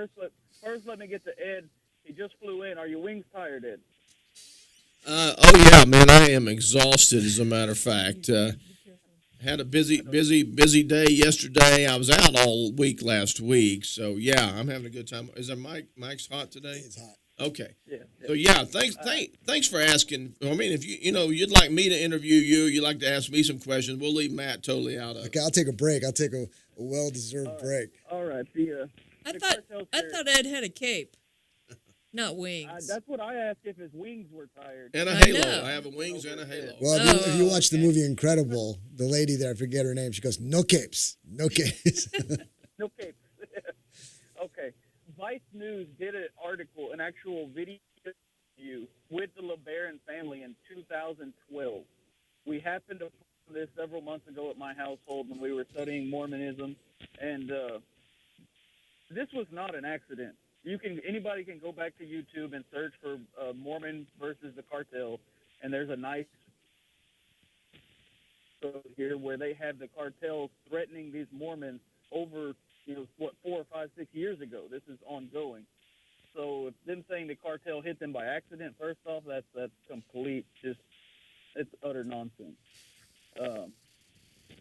first let me get to Ed. He just flew in. Are your wings tired, Ed? Oh yeah, man, I am exhausted. As a matter of fact, had a busy day yesterday. I was out all week last week, so yeah, I'm having a good time. Is that Mike's hot today? It's hot. Okay. Yeah, yeah. So yeah, Uh, thanks for asking. I mean, if you'd like me to interview you, you'd like to ask me some questions, we'll leave Matt totally out of it. Okay, I'll take a break. I'll take a all well-deserved right, break. all right. I The thought cartel I carrier. thought Ed had a cape, not wings. That's what I asked if his wings were tired. And a I halo. know. I have a wings and a halo. Well, if you watch the okay. movie Incredible, the lady there, I forget her name, she goes, "No capes, no capes." No cape. Okay. Vice News did an actual video interview with the LeBaron family in 2012. We happened to find this several months ago at my household when we were studying Mormonism, and this was not an accident. Anybody can go back to YouTube and search for Mormon versus the cartel, and there's a nice photo here where they have the cartel threatening these Mormons over, 4 or 5, 6 years ago. This is ongoing. So if them saying the cartel hit them by accident, first off, that's complete, it's utter nonsense. Um,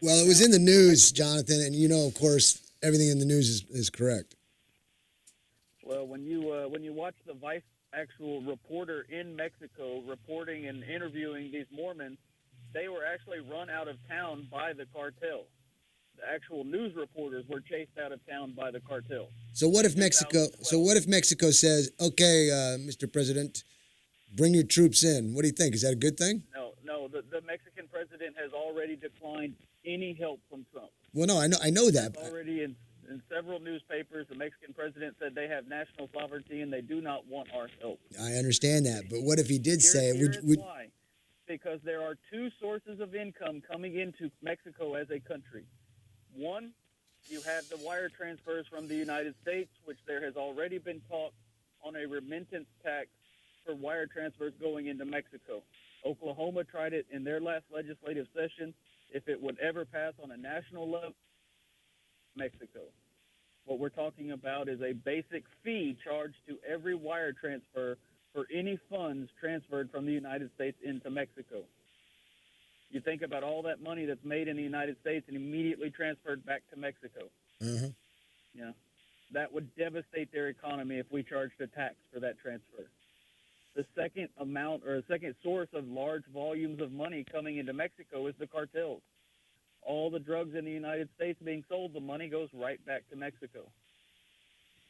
Well, it was in the news, Jonathan, and of course, everything in the news is correct. Well, when you watch the Vice actual reporter in Mexico reporting and interviewing these Mormons, they were actually run out of town by the cartel. The actual news reporters were chased out of town by the cartel. So what if Mexico? So 2012. what if Mexico says, "Okay, Mr. President, bring your troops in"? What do you think? Is that a good thing? No, the Mexican president has already declined any help from Trump. Well, no, I know that. Already in several newspapers, the Mexican president said they have national sovereignty and they do not want our help. I understand that, but what if he did say, Here is "Would why. Because there are two sources of income coming into Mexico as a country. One, you have the wire transfers from the United States, which there has already been talk on a remittance tax for wire transfers going into Mexico. Oklahoma tried it in their last legislative session. If it would ever pass on a national level, Mexico. What we're talking about is a basic fee charged to every wire transfer for any funds transferred from the United States into Mexico. You think about all that money that's made in the United States and immediately transferred back to Mexico. uh Yeah, that would devastate their economy if we charged a tax for that transfer. The second amount or the second source of large volumes of money coming into Mexico is the cartels. All the drugs in the United States being sold, the money goes right back to Mexico.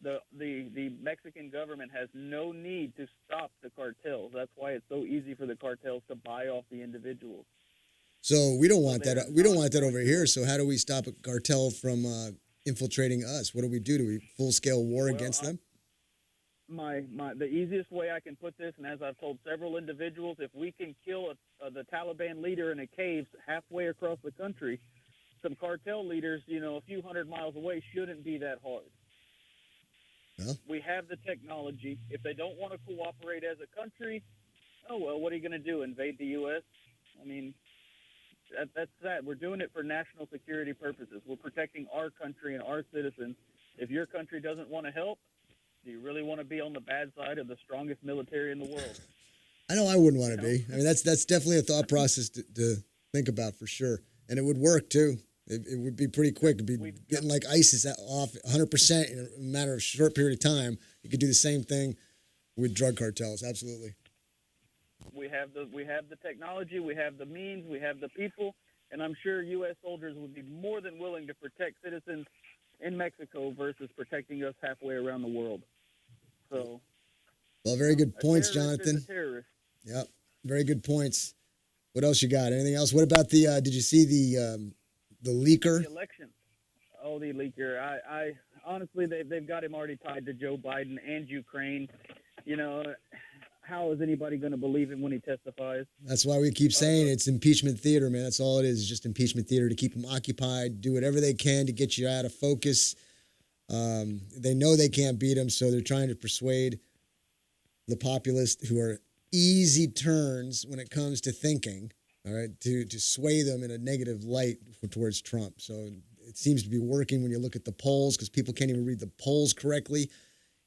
The Mexican government has no need to stop the cartels. That's why it's so easy for the cartels to buy off the individuals. So we don't So want they're that. We don't not want that going over to here. So how do we stop a cartel from infiltrating us? What do we do? Do we full-scale war Well, against them? The easiest way I can put this, and as I've told several individuals, if we can kill the Taliban leader in a cave halfway across the country, some cartel leaders, a few hundred miles away, shouldn't be that hard. Well, We have the technology. If they don't want to cooperate as a country, oh well, what are you going to do? Invade the U.S.? I mean, that's that. We're doing it for national security purposes. We're protecting our country and our citizens. If your country doesn't want to help, do you really want to be on the bad side of the strongest military in the world? I know I wouldn't want to be. I mean, that's definitely a thought process to think about for sure, and it would work too. It would be pretty quick. It'd be getting like ISIS off 100% in a matter of a short period of time. You could do the same thing with drug cartels. Absolutely. We have the technology, we have the means, we have the people, and I'm sure U.S. soldiers would be more than willing to protect citizens in Mexico versus protecting us halfway around the world. So, Well, very good a points, terrorist is Jonathan. a terrorist. Yep, very good points. What else you got? Anything else? What about the? Did you see the leaker? The election. Oh, the leaker. I honestly, they've got him already tied to Joe Biden and Ukraine. How is anybody going to believe him when he testifies? That's why we keep saying it's impeachment theater, man. That's all it is just impeachment theater to keep them occupied, do whatever they can to get you out of focus. They know they can't beat them, so they're trying to persuade the populace who are easy turns when it comes to thinking, all right, to sway them in a negative light towards Trump. So it seems to be working when you look at the polls because people can't even read the polls correctly.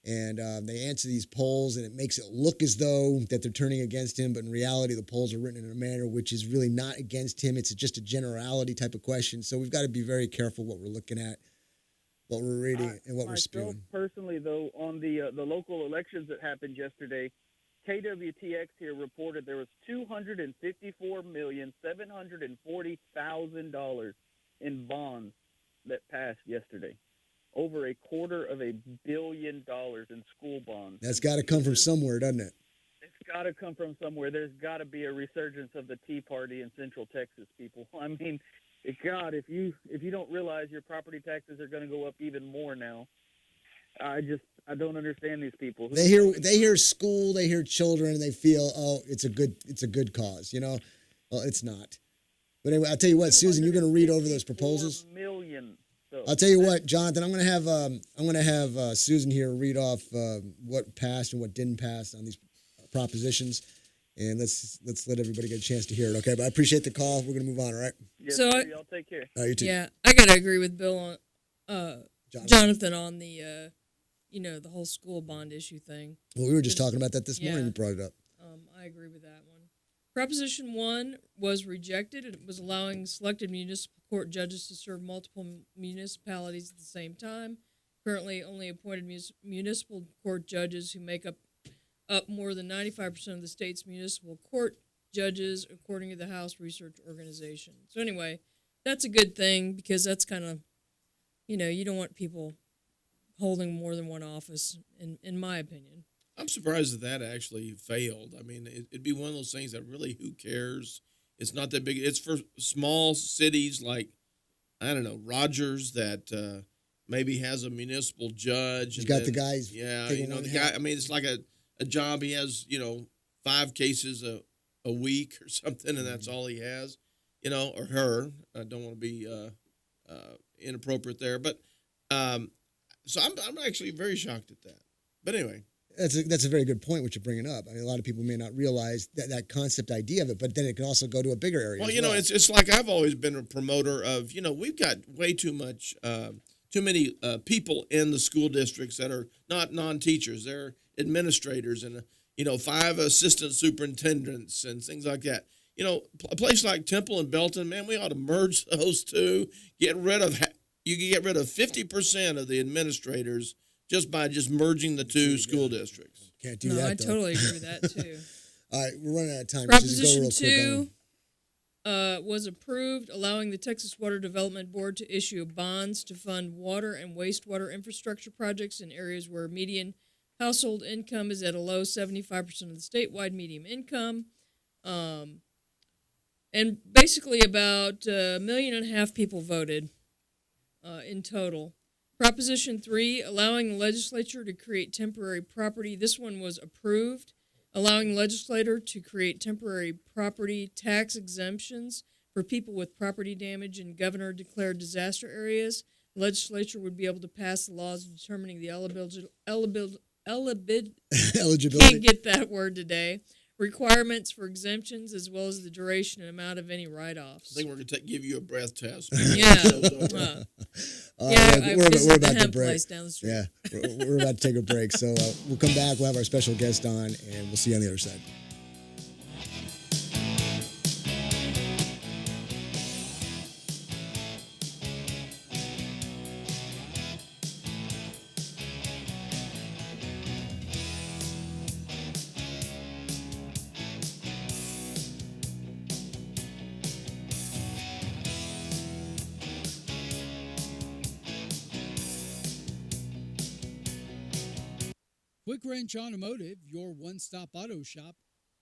And they answer these polls, and it makes it look as though that they're turning against him, but in reality, the polls are written in a manner which is really not against him. It's just a generality type of question. So we've got to be very careful what we're looking at, what we're reading, and what we're Myself spewing. personally, though, on the local elections that happened yesterday, KWTX here reported there was $254,740,000 in bonds that passed yesterday. Over $250 million in school bonds. That's got to come from somewhere, doesn't it? It's got to come from somewhere. There's got to be a resurgence of the Tea Party in Central Texas, people. I mean, God, if you don't realize your property taxes are going to go up even more now, I don't understand these people. They hear school, they hear children, and they feel, oh, it's a good cause. Well, it's not. But anyway, I'll tell you what, Susan, you're going to read over those proposals. Million. So I'll tell you what, Jonathan, I'm going to have Susan here read off what passed and what didn't pass on these propositions, and let's let everybody get a chance to hear it. Okay, but I appreciate the call. We're going to move on. All right. yes, So sir, y'all take care. All right, you too. Yeah, I gotta agree with Bill on Jonathan on the the whole school bond issue thing. Well, we were just talking about that this morning. Yeah. You brought it up. I agree with that one. Proposition 1 was rejected. It was allowing selected municipal court judges to serve multiple municipalities at the same time. Currently, only appointed municipal court judges who make up more than 95% of the state's municipal court judges, according to the House Research Organization. So anyway, that's a good thing because that's kind of, you don't want people holding more than one office, in my opinion. I'm surprised that actually failed. I mean, it'd be one of those things that really, who cares? It's not that big. It's for small cities like, I don't know, Rogers that maybe has a municipal judge. He's got the guys. Yeah, taking the one guy. hat. I mean, it's like a job. He has 5 cases a week or something, and that's all he has. Or her. I don't want to be inappropriate there, but so I'm actually very shocked at that. But anyway. That's a very good point, what you're bringing up. I mean, a lot of people may not realize that concept idea of it, but then it can also go to a bigger area. Well, it's like I've always been a promoter of, we've got way too many people in the school districts that are not non-teachers. They're administrators and, 5 assistant superintendents and things like that. A place like Temple and Belton, man, we ought to merge those two. You can get rid of 50% of the administrators just by merging the 2 school districts. Can't do No, that, I though. totally agree with that, too. All right, we're running out of time. Proposition Just go real quick 2 was approved, allowing the Texas Water Development Board to issue bonds to fund water and wastewater infrastructure projects in areas where median household income is at a low 75% of the statewide median income. And basically about 1.5 million people voted in total. Proposition 3, allowing the legislature to create temporary property. This one was approved, allowing the legislator to create temporary property tax exemptions for people with property damage in governor-declared disaster areas. The legislature would be able to pass the laws determining the eligibility. can't get that word today, requirements for exemptions, as well as the duration and amount of any I write-offs. think we're going to give you a breath test. Yeah. We're I visited about the to hemp break. place down the street. Yeah, we're about to take a break. So we'll come back. We'll have our special guest on, and we'll see you on the other side. Quick Wrench Automotive, your one-stop auto shop,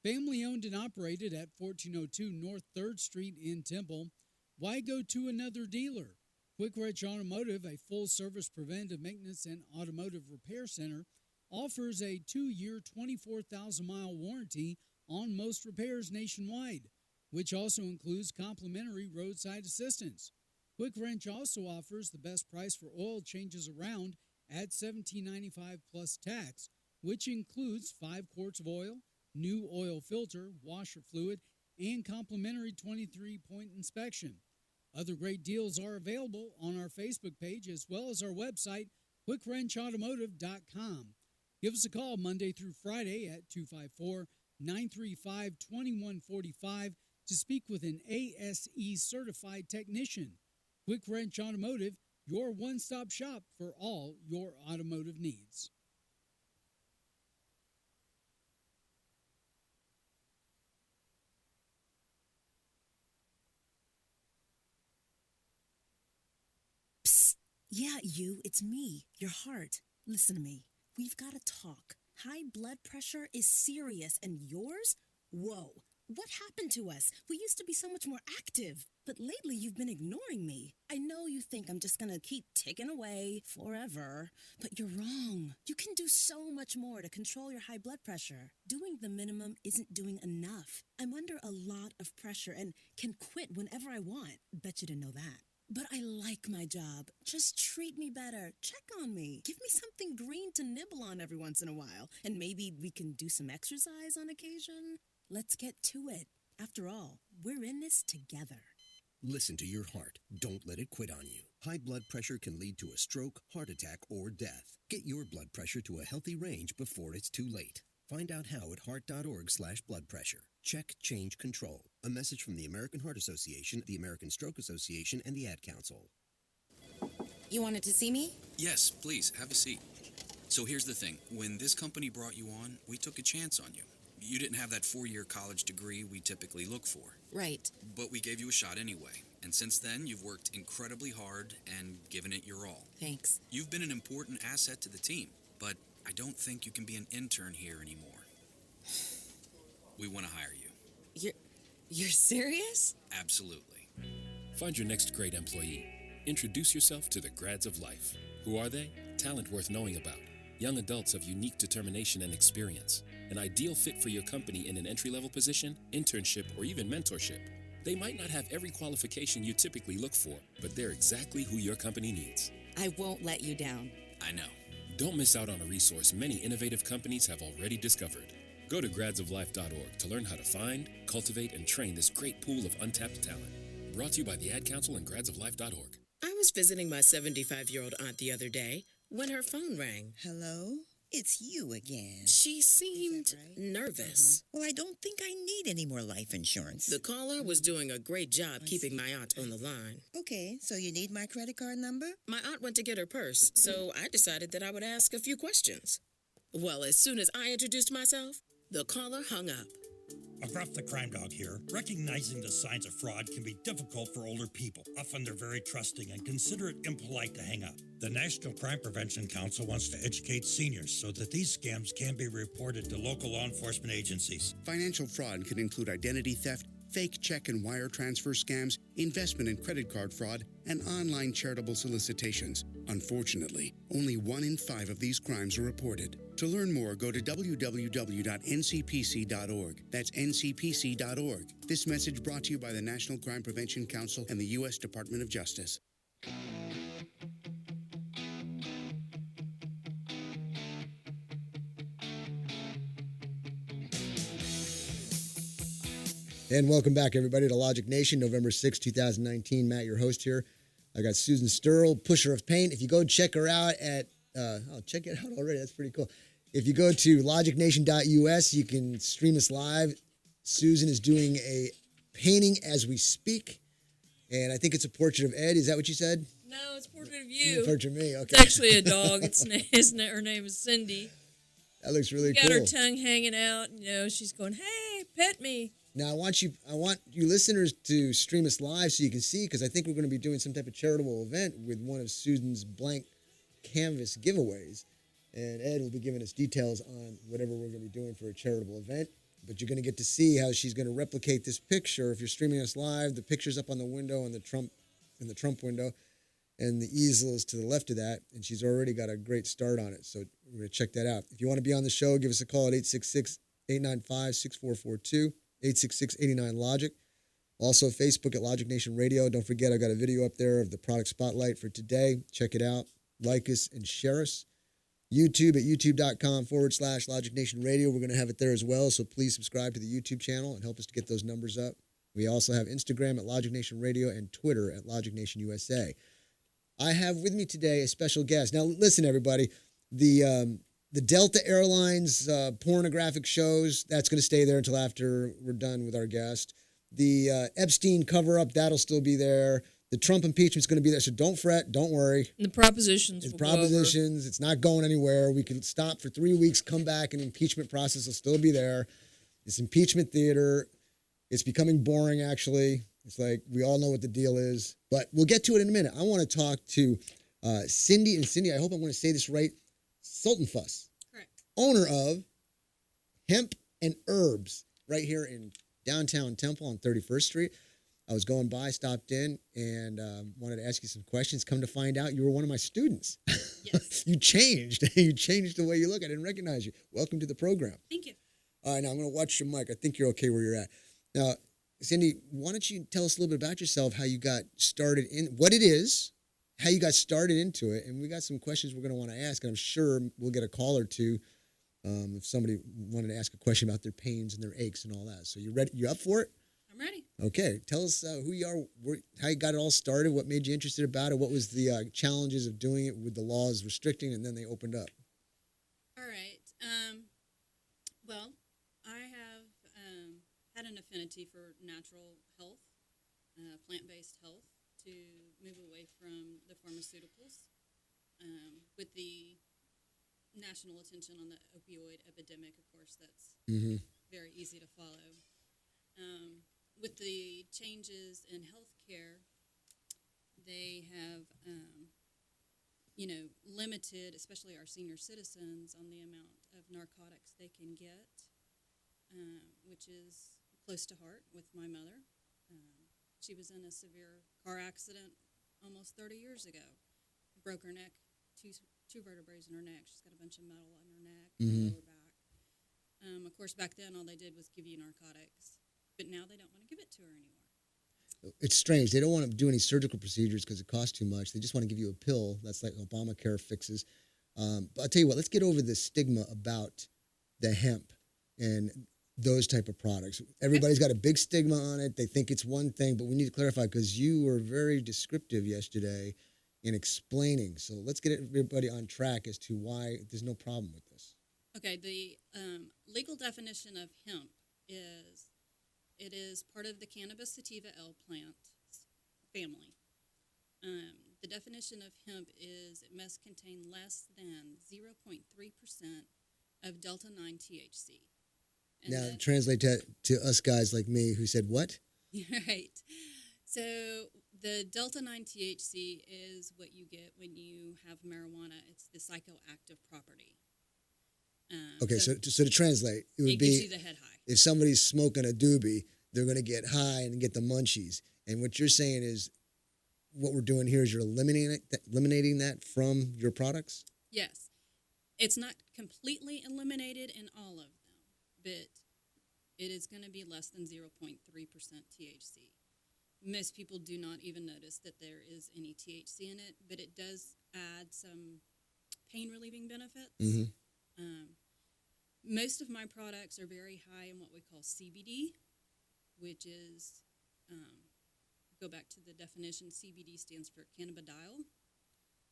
family owned and operated at 1402 North 3rd Street in Temple. Why go to another dealer? Quick Wrench Automotive, a full-service preventive maintenance and automotive repair center, offers a 2-year, 24,000-mile warranty on most repairs nationwide, which also includes complimentary roadside assistance. Quick Wrench also offers the best price for oil changes around at $17.95 plus tax, which includes 5 quarts of oil, new oil filter, washer fluid, and complimentary 23-point inspection. Other great deals are available on our Facebook page as well as our website, quickwrenchautomotive.com. Give us a call Monday through Friday at 254-935-2145 to speak with an ASE certified technician. Quick Wrench Automotive, your one-stop shop for all your automotive needs. Yeah, it's me, your heart. Listen to me. We've got to talk. High blood pressure is serious, and yours? Whoa. What happened to us? We used to be so much more active. But lately, you've been ignoring me. I know you think I'm just gonna keep ticking away forever, but you're wrong. You can do so much more to control your high blood pressure. Doing the minimum isn't doing enough. I'm under a lot of pressure and can quit whenever I want. Bet you didn't know that. But I like my job. Just treat me better. Check on me. Give me something green to nibble on every once in a while. And maybe we can do some exercise on occasion. Let's get to it. After all, we're in this together. Listen to your heart. Don't let it quit on you. High blood pressure can lead to a stroke, heart attack, or death. Get your blood pressure to a healthy range before it's too late. Find out how at heart.org/blood pressure. Check, change, control. A message from the American Heart Association, the American Stroke Association, and the Ad Council. You wanted to see me? Yes, please, have a seat. So here's the thing. When this company brought you on, we took a chance on you. You didn't have that 4-year college degree we typically look for. Right. But we gave you a shot anyway. And since then, you've worked incredibly hard and given it your all. Thanks. You've been an important asset to the team, but I don't think you can be an intern here anymore. We want to hire you. You're serious? Absolutely. Find your next great employee. Introduce yourself to the Grads of Life. Who are they? Talent worth knowing about. Young adults of unique determination and experience. An ideal fit for your company in an entry-level position, internship, or even mentorship. They might not have every qualification you typically look for, but they're exactly who your company needs. I won't let you down. I know. Don't miss out on a resource many innovative companies have already discovered. Go to gradsoflife.org to learn how to find, cultivate, and train this great pool of untapped talent. Brought to you by the Ad Council and gradsoflife.org. I was visiting my 75-year-old aunt the other day when her phone rang. Hello? It's you again. She seemed nervous. Well, I don't think I need any more life insurance. The caller was doing a great job keeping my aunt on the line. Okay, so you need my credit card number? My aunt went to get her purse, so I decided that I would ask a few questions. Well, as soon as I introduced myself, the caller hung up. Gruff the Crime Dog here. Recognizing the signs of fraud can be difficult for older people. Often they're very trusting and consider it impolite to hang up. The National Crime Prevention Council wants to educate seniors so that these scams can be reported to local law enforcement agencies. Financial fraud can include identity theft, fake check and wire transfer scams, investment and credit card fraud, and online charitable solicitations. Unfortunately, only 1 in 5 of these crimes are reported. To learn more, go to www.ncpc.org. That's ncpc.org. This message brought to you by the National Crime Prevention Council and the U.S. Department of Justice. And welcome back, everybody, to Logic Nation, November 6, 2019. Matt, your host here. I got Susan Sturl, Pusher of Paint. If you go check her out at, check it out already. That's pretty cool. If you go to logicnation.us, you can stream us live. Susan is doing a painting as we speak. And I think it's a portrait of Ed. Is that what you said? No, it's a portrait of you. Portrait of me, okay. It's actually a dog. Her name is Cindy. That looks really Got cool. her tongue hanging out. She's going, hey, pet me. Now, I want you listeners to stream us live so you can see, because I think we're going to be doing some type of charitable event with one of Susan's blank canvas giveaways. And Ed will be giving us details on whatever we're going to be doing for a charitable event. But you're going to get to see how she's going to replicate this picture. If you're streaming us live, the picture's up on the window in the Trump window, and the easel is to the left of that. And she's already got a great start on it. So we're going to check that out. If you want to be on the show, give us a call at 866-895-6442. 866-89-LOGIC. Also, Facebook at Logic Nation Radio. Don't forget, I got a video up there of the product spotlight for today. Check it out. Like us and share us. YouTube at youtube.com/Logic Nation Radio. We're going to have it there as well, so please subscribe to the YouTube channel and help us to get those numbers up. We also have Instagram at Logic Nation Radio and Twitter at Logic Nation USA. I have with me today a special guest. Now, listen, everybody. The The Delta Airlines pornographic shows, that's going to stay there until after we're done with our guest. The Epstein cover-up, that'll still be there. The Trump impeachment's going to be there, so don't fret, don't worry. And the propositions It's will go over. propositions. It's not going anywhere. We can stop for 3 weeks, come back, and the impeachment process will still be there. It's impeachment theater. It's becoming boring, actually. It's like we all know what the deal is. But we'll get to it in a minute. I want to talk to Cindy. And Cindy, I hope I'm going to say this right. Sultan Fuss. Correct. Owner of Hemp and Herbs right here in downtown Temple on 31st Street. I was going by, stopped in, and wanted to ask you some questions. Come to find out, you were one of my students. Yes. You changed. You changed the way you look. I didn't recognize you. Welcome to the program. Thank you. All right, now I'm going to watch your mic. I think you're okay where you're at. Now, Cindy, why don't you tell us a little bit about yourself, how you got started in, what it is, how you got started into it, and we got some questions we're going to want to ask, and I'm sure we'll get a call or two if somebody wanted to ask a question about their pains and their aches and all that. So you ready? You up for it? I'm ready. Okay, tell us who you are, how you got it all started, what made you interested about it, what was the challenges of doing it with the laws restricting, and then they opened up. All right. Well, I have had an affinity for natural health, plant-based health, to move away from the pharmaceuticals. With the national attention on the opioid epidemic, of course, that's very easy to follow. With the changes in healthcare, they have, limited, especially our senior citizens, on the amount of narcotics they can get, which is close to heart with my mother. She was in a severe car accident almost 30 years ago. Broke her neck, two vertebrae in her neck. She's got a bunch of metal on her neck, and lower back. Of course, back then, all they did was give you narcotics. But now they don't want to give it to her anymore. It's strange. They don't want to do any surgical procedures because it costs too much. They just want to give you a pill. That's like Obamacare fixes. But I'll tell you what, let's get over the stigma about the hemp and those type of products. Everybody's got a big stigma on it. They think it's one thing, but we need to clarify because you were very descriptive yesterday in explaining. So let's get everybody on track as to why there's no problem with this. Okay, the legal definition of hemp is it is part of the cannabis sativa L plant family. The definition of hemp is it must contain less than 0.3% of delta-9 THC. And now, translate that to us guys like me who said what? Right. So the delta-9 THC is what you get when you have marijuana. It's the psychoactive property. Okay, so to translate, it would it be gives you the head high. If somebody's smoking a doobie, they're going to get high and get the munchies. And what you're saying is what we're doing here is you're eliminating that from your products? Yes. It's not completely eliminated in all of them, but it is going to be less than 0.3% THC. Most people do not even notice that there is any THC in it, but it does add some pain-relieving benefits. Most of my products are very high in what we call CBD, which is, go back to the definition, CBD stands for cannabidiol,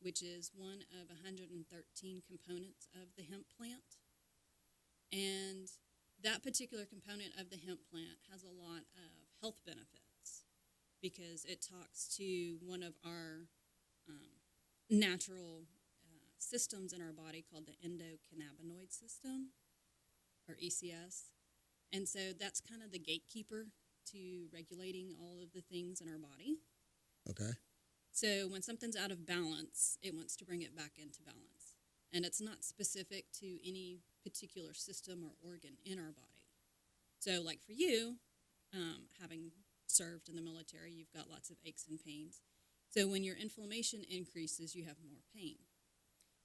which is one of 113 components of the hemp plant. And that particular component of the hemp plant has a lot of health benefits because it talks to one of our natural systems in our body called the endocannabinoid system, or ECS. And so that's kind of the gatekeeper to regulating all of the things in our body. Okay. So when something's out of balance, it wants to bring it back into balance. And it's not specific to any particular system or organ in our body. So like for you, having served in the military, you've got lots of aches and pains. So when your inflammation increases, you have more pain.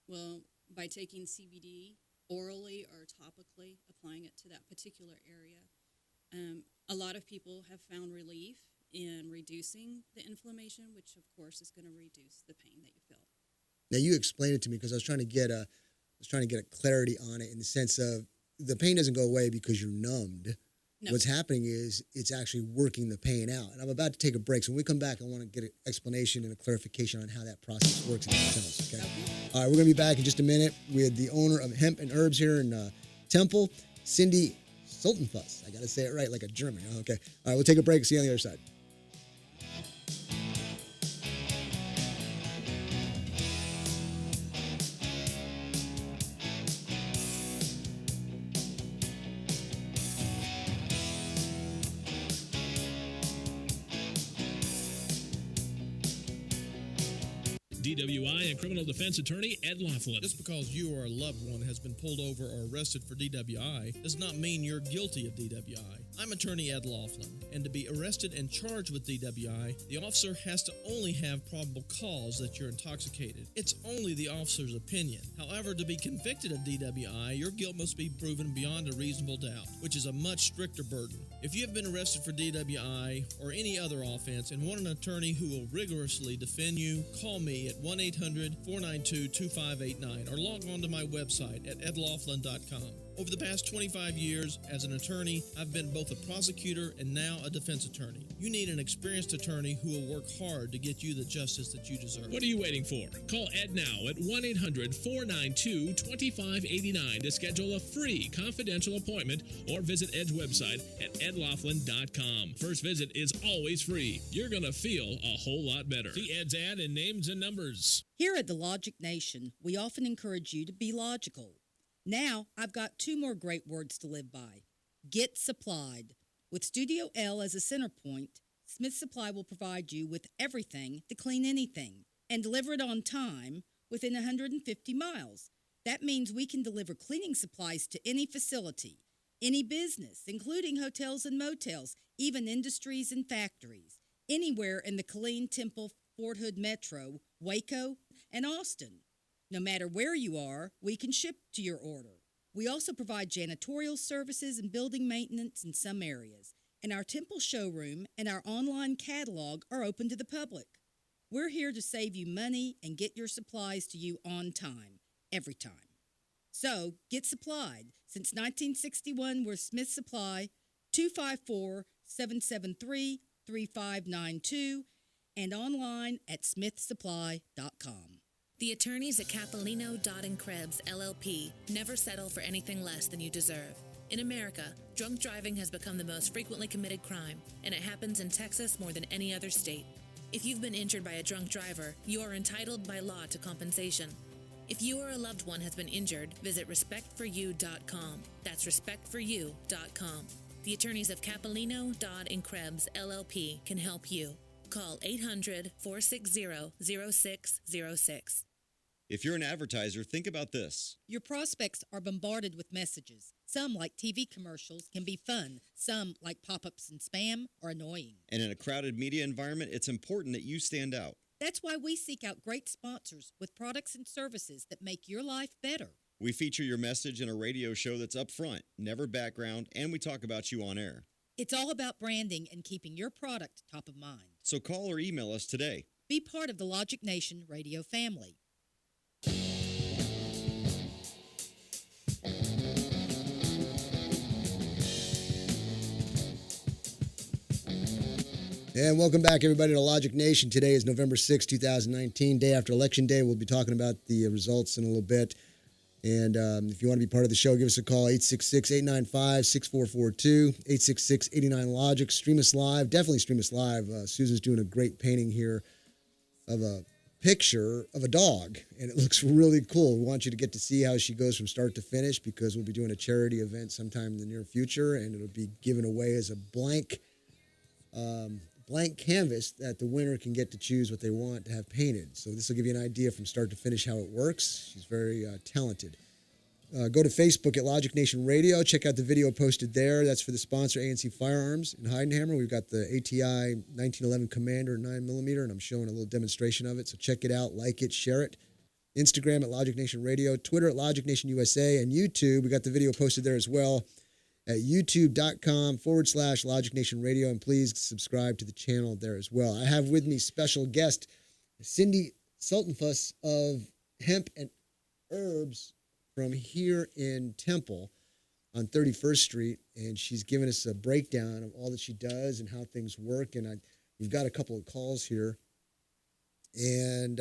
Well, by taking CBD orally or topically, applying it to that particular area, a lot of people have found relief in reducing the inflammation, which of course is going to reduce the pain that you feel. Now you explained it to me because I was trying to get a clarity on it in the sense of the pain doesn't go away because you're numbed. No. What's happening is it's actually working the pain out. And I'm about to take a break. So when we come back, I want to get an explanation and a clarification on how that process works in hotels, okay? All right, we're going to be back in just a minute with the owner of Hemp and Herbs here in Temple, Cindy Sultenfuss. I got to say it right like a German. Okay. All right, we'll take a break. See you on the other side. DWI and criminal defense attorney Ed Laughlin. Just because you or a loved one has been pulled over or arrested for DWI does not mean you're guilty of DWI. I'm attorney Ed Laughlin, and to be arrested and charged with DWI, the officer has to only have probable cause that you're intoxicated. It's only the officer's opinion. However, to be convicted of DWI, your guilt must be proven beyond a reasonable doubt, which is a much stricter burden. If you have been arrested for DWI or any other offense and want an attorney who will rigorously defend you, call me at 1-800-492-2589 or log on to my website at edlaughlin.com. Over the past 25 years, as an attorney, I've been both a prosecutor and now a defense attorney. You need an experienced attorney who will work hard to get you the justice that you deserve. What are you waiting for? Call Ed now at 1-800-492-2589 to schedule a free confidential appointment or visit Ed's website at edlaughlin.com. First visit is always free. You're going to feel a whole lot better. See Ed's ad in names and numbers. Here at the Logic Nation, we often encourage you to be logical. Now, I've got two more great words to live by. Get supplied. With Studio L as a center point, Smith Supply will provide you with everything to clean anything and deliver it on time within 150 miles. That means we can deliver cleaning supplies to any facility, any business, including hotels and motels, even industries and factories, anywhere in the Killeen, Temple, Fort Hood Metro, Waco, and Austin. No matter where you are, we can ship to your order. We also provide janitorial services and building maintenance in some areas. And our Temple showroom and our online catalog are open to the public. We're here to save you money and get your supplies to you on time, every time. So, get supplied. Since 1961, we're Smith Supply, 254-773-3592, and online at smithsupply.com. The attorneys at Capellino, Dodd & Krebs, LLP never settle for anything less than you deserve. In America, drunk driving has become the most frequently committed crime, and it happens in Texas more than any other state. If you've been injured by a drunk driver, you are entitled by law to compensation. If you or a loved one has been injured, visit respectforyou.com. That's respectforyou.com. The attorneys of Capellino, Dodd & Krebs, LLP can help you. Call 800-460-0606. If you're an advertiser, think about this. Your prospects are bombarded with messages. Some, like TV commercials, can be fun. Some, like pop-ups and spam, are annoying. And in a crowded media environment, it's important that you stand out. That's why we seek out great sponsors with products and services that make your life better. We feature your message in a radio show that's upfront, never background, and we talk about you on air. It's all about branding and keeping your product top of mind. So call or email us today. Be part of the Logic Nation radio family. And welcome back, everybody, to Logic Nation. Today is November 6, 2019, day after Election Day. We'll be talking about the results in a little bit. And if you want to be part of the show, give us a call, 866-895-6442, 866-89-LOGIC. Stream us live. Definitely stream us live. Susan's doing a great painting here of a picture of a dog, and it looks really cool. We want you to get to see how she goes from start to finish, because we'll be doing a charity event sometime in the near future, and it'll be given away as a blank canvas that the winner can get to choose what they want to have painted. So this will give you an idea from start to finish how it works. She's very talented. Go to Facebook at Logic Nation Radio. Check out the video posted there. That's for the sponsor, ANC Firearms in Heidenhammer. We've got the ATI 1911 Commander 9mm, and I'm showing a little demonstration of it. So check it out, like it, share it. Instagram at Logic Nation Radio, Twitter at Logic Nation USA, and YouTube. We got the video posted there as well at youtube.com/Logic Nation Radio, and please subscribe to the channel there as well. I have with me special guest Cindy Sultenfuss of Hemp and Herbs from here in Temple. on 31st Street, and she's giving us a breakdown of all that she does and how things work. And we've got a couple of calls here. And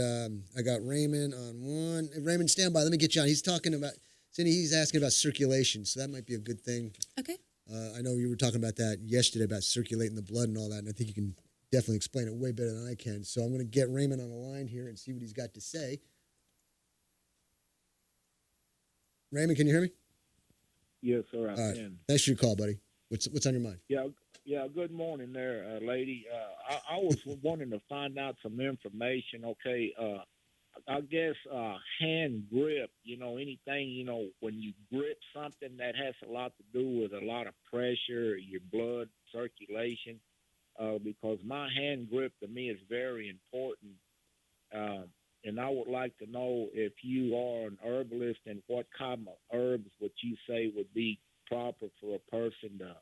I got Raymond on one. Raymond, stand by. Let me get you on. He's talking about, Cindy, he's asking about circulation, so that might be a good thing. Okay. I know you were talking about that yesterday, about circulating the blood and all that, and I think you can definitely explain it way better than I can. So I'm going to get Raymond on the line here and see what he's got to say. Raymond, can you hear me? Yes, sir, I All right. can. Thanks for your call, buddy. What's on your mind? Yeah. Good morning, there, lady. I was wanting to find out some information. Okay, I guess hand grip. Anything. When you grip something, that has a lot to do with a lot of pressure, your blood circulation. Because my hand grip to me is very important. And I would like to know if you are an herbalist and what kind of herbs would you say would be proper for a person to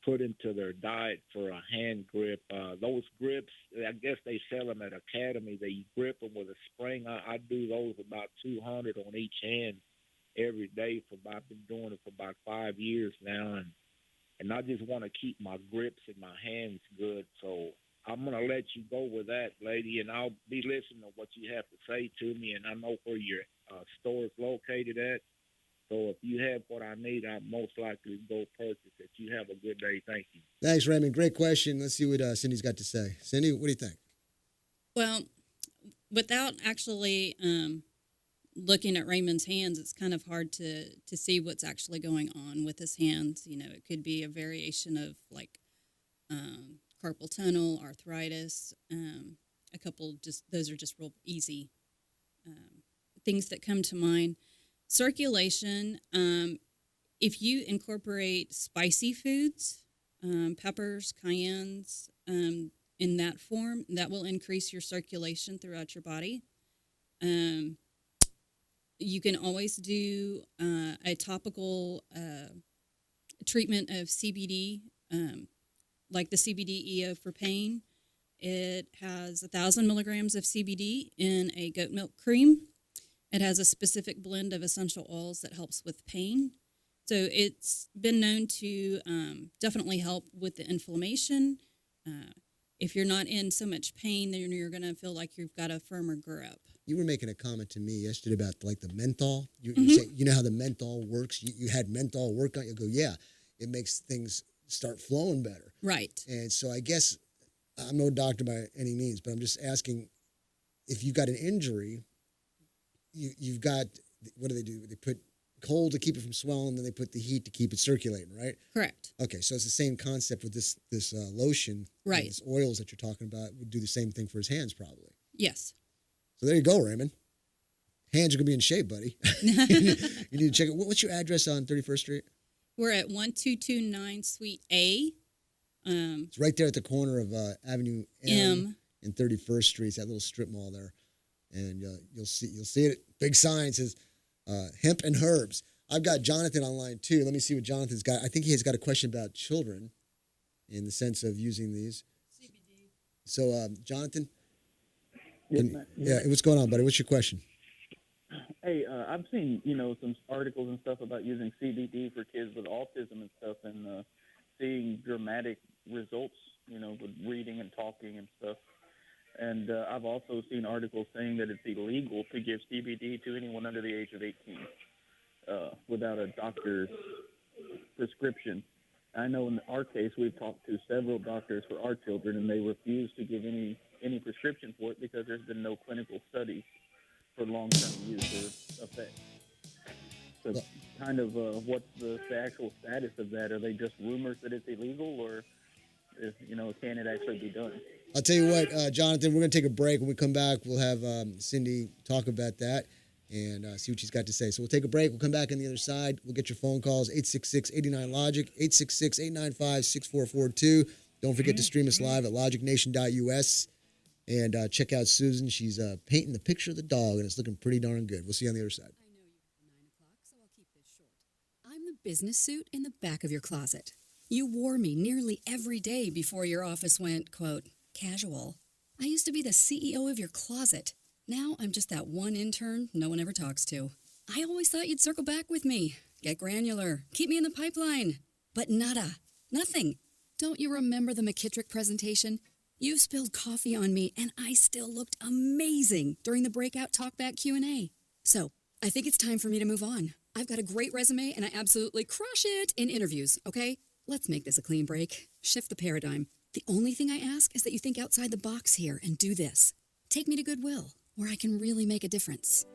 put into their diet for a hand grip. Those grips, I guess they sell them at Academy. They grip them with a spring. I do those about 200 on each hand every day. I've been doing it for about 5 years now, and I just want to keep my grips in my hands good. So I'm going to let you go with that, lady, and I'll be listening to what you have to say to me, and I know where your store is located at. So if you have what I need, I'll most likely go purchase it. You have a good day. Thank you. Thanks, Raymond. Great question. Let's see what Cindy's got to say. Cindy, what do you think? Well, without actually looking at Raymond's hands, it's kind of hard to see what's actually going on with his hands. It could be a variation of like carpal tunnel, arthritis, a couple those are just real easy things that come to mind. Circulation, if you incorporate spicy foods, peppers, cayennes, in that form, that will increase your circulation throughout your body. You can always do a topical treatment of CBD, like the CBD EO for pain. It has 1,000 milligrams of CBD in a goat milk cream. It has a specific blend of essential oils that helps with pain. So it's been known to definitely help with the inflammation. If you're not in so much pain, then you're going to feel like you've got a firmer grip. You were making a comment to me yesterday about like the menthol. You Mm-hmm. say, you know how the menthol works? You had menthol work on you. Go, yeah, it makes things start flowing better. Right. And so I guess I'm no doctor by any means, but I'm just asking if you've got an injury, you've got, what do? They put cold to keep it from swelling, then they put the heat to keep it circulating, right? Correct. Okay, so it's the same concept with this lotion. Right. These oils that you're talking about would do the same thing for his hands probably. Yes. So there you go, Raymond. Hands are going to be in shape, buddy. You need to check it. What's your address on 31st Street? We're at 1229 Suite A. It's right there at the corner of Avenue M and 31st Street. It's that little strip mall there. And you'll see it. Big sign says hemp and herbs. I've got Jonathan online too. Let me see what Jonathan's got. I think he has got a question about children in the sense of using these. CBD. So, Jonathan? What's going on, buddy? What's your question? Hey, I've seen, some articles and stuff about using CBD for kids with autism and stuff and seeing dramatic results, with reading and talking and stuff. And I've also seen articles saying that it's illegal to give CBD to anyone under the age of 18 without a doctor's prescription. I know in our case, we've talked to several doctors for our children, and they refuse to give any prescription for it because there's been no clinical studies for long-term use or effect. So kind of what's the actual status of that? Are they just rumors that it's illegal, or can it actually be done? I'll tell you what, Jonathan, we're going to take a break. When we come back, we'll have Cindy talk about that and see what she's got to say. So we'll take a break. We'll come back on the other side. We'll get your phone calls, 866-89-LOGIC, 866-895-6442. Don't forget to stream us live at logicnation.us. And check out Susan. She's painting the picture of the dog, and it's looking pretty darn good. We'll see you on the other side. I'm the business suit in the back of your closet. You wore me nearly every day before your office went, quote, casual. I used to be the CEO of your closet. Now I'm just that one intern no one ever talks to. I always thought you'd circle back with me. Get granular. Keep me in the pipeline. But nada. Nothing. Don't you remember the McKittrick presentation? You spilled coffee on me, and I still looked amazing during the breakout talkback Q&A. So, I think it's time for me to move on. I've got a great resume, and I absolutely crush it in interviews, okay? Let's make this a clean break. Shift the paradigm. The only thing I ask is that you think outside the box here and do this. Take me to Goodwill, where I can really make a difference.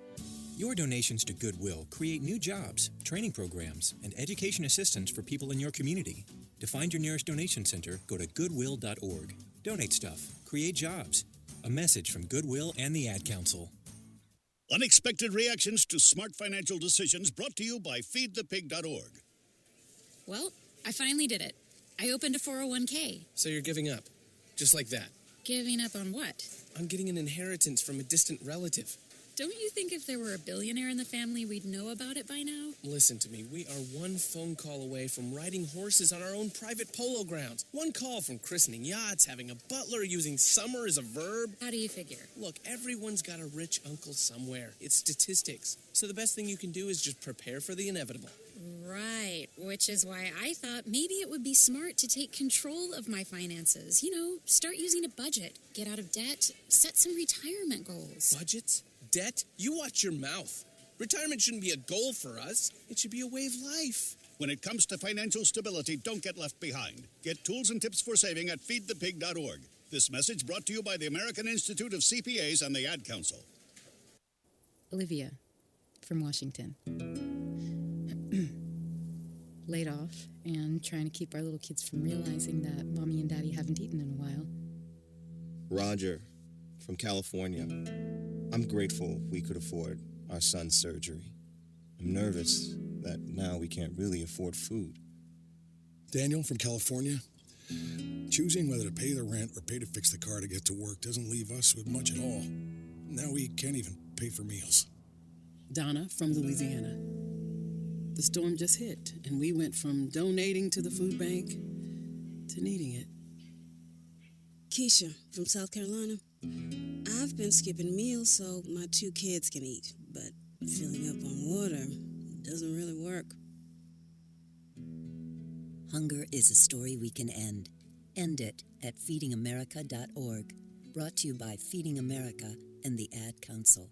Your donations to Goodwill create new jobs, training programs, and education assistance for people in your community. To find your nearest donation center, go to goodwill.org. Donate stuff. Create jobs. A message from Goodwill and the Ad Council. Unexpected reactions to smart financial decisions brought to you by feedthepig.org. Well, I finally did it. I opened a 401k. So you're giving up, just like that. Giving up on what? On getting an inheritance from a distant relative. Don't you think if there were a billionaire in the family, we'd know about it by now? Listen to me. We are one phone call away from riding horses on our own private polo grounds. One call from christening yachts, having a butler, using summer as a verb. How do you figure? Look, everyone's got a rich uncle somewhere. It's statistics. So the best thing you can do is just prepare for the inevitable. Right, which is why I thought maybe it would be smart to take control of my finances. You know, start using a budget, get out of debt, set some retirement goals. Budgets? Debt? You watch your mouth. Retirement shouldn't be a goal for us. It should be a way of life. When it comes to financial stability, don't get left behind. Get tools and tips for saving at feedthepig.org. This message brought to you by the American Institute of CPAs and the Ad Council. Olivia from Washington. Laid off and trying to keep our little kids from realizing that mommy and daddy haven't eaten in a while. Roger from California. I'm grateful we could afford our son's surgery. I'm nervous that now we can't really afford food. Daniel from California. Choosing whether to pay the rent or pay to fix the car to get to work doesn't leave us with much at all. Now we can't even pay for meals. Donna from Louisiana. The storm just hit, and we went from donating to the food bank to needing it. Keisha from South Carolina. I've been skipping meals so my 2 kids can eat, but filling up on water doesn't really work. Hunger is a story we can end. End it at feedingamerica.org. Brought to you by Feeding America and the Ad Council.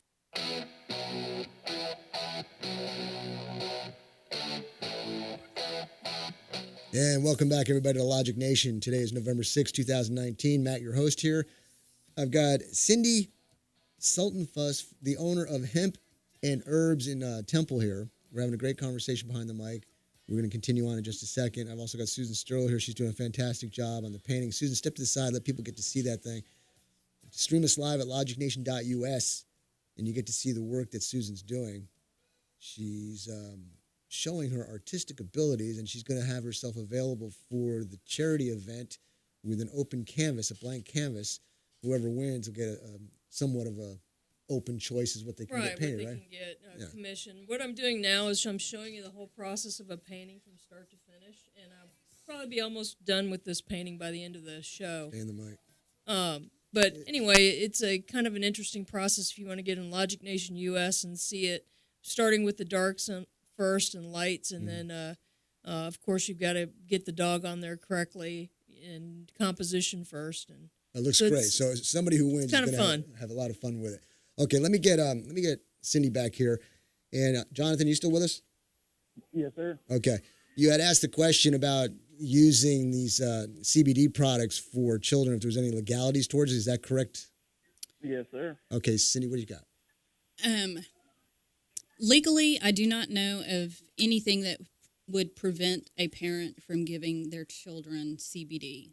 And welcome back, everybody, to Logic Nation. Today is November 6, 2019. Matt, your host here. I've got Cindy Sultanfuss, the owner of Hemp and Herbs in Temple here. We're having a great conversation behind the mic. We're going to continue on in just a second. I've also got Susan Sterl here. She's doing a fantastic job on the painting. Susan, step to the side. Let people get to see that thing. Stream us live at logicnation.us, and you get to see the work that Susan's doing. She's showing her artistic abilities, and she's going to have herself available for the charity event with an open canvas, a blank canvas. Whoever wins will get a somewhat of a open choice is what they can get painted, what they can get commissioned. What I'm doing now is I'm showing you the whole process of a painting from start to finish, and I'll probably be almost done with this painting by the end of the show. Stay in the mic. But anyway, it's a kind of an interesting process if you want to get in Logic Nation US and see it, starting with the darks first and lights, and then, of course, you've got to get the dog on there correctly in composition first. And it looks great. So somebody who wins is going to have a lot of fun with it. Okay, let me get Cindy back here. And Jonathan, you still with us? Yes, sir. Okay. You had asked the question about using these CBD products for children, if there was any legalities towards it. Is that correct? Yes, sir. Okay, Cindy, what do you got? Legally, I do not know of anything that would prevent a parent from giving their children CBD.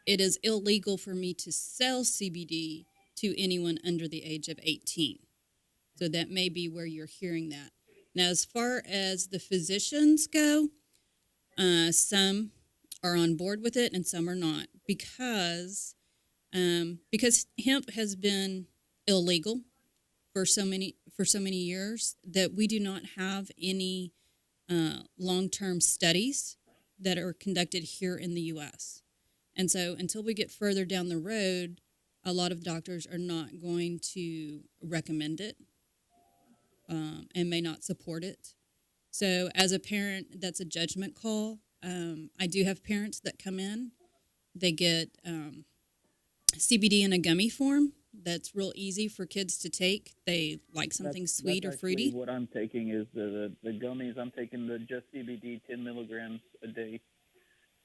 It is illegal for me to sell CBD to anyone under the age of 18. So that may be where you're hearing that. Now, as far as the physicians go, some are on board with it and some are not because hemp has been illegal for so many years that we do not have any long-term studies that are conducted here in the U.S. And so until we get further down the road, a lot of doctors are not going to recommend it. and may not support it. So as a parent, that's a judgment call. I do have parents that come in. They get CBD in a gummy form. That's real easy for kids to take. They like something sweet or fruity. What I'm taking is the gummies. I'm taking the just CBD 10 milligrams a day.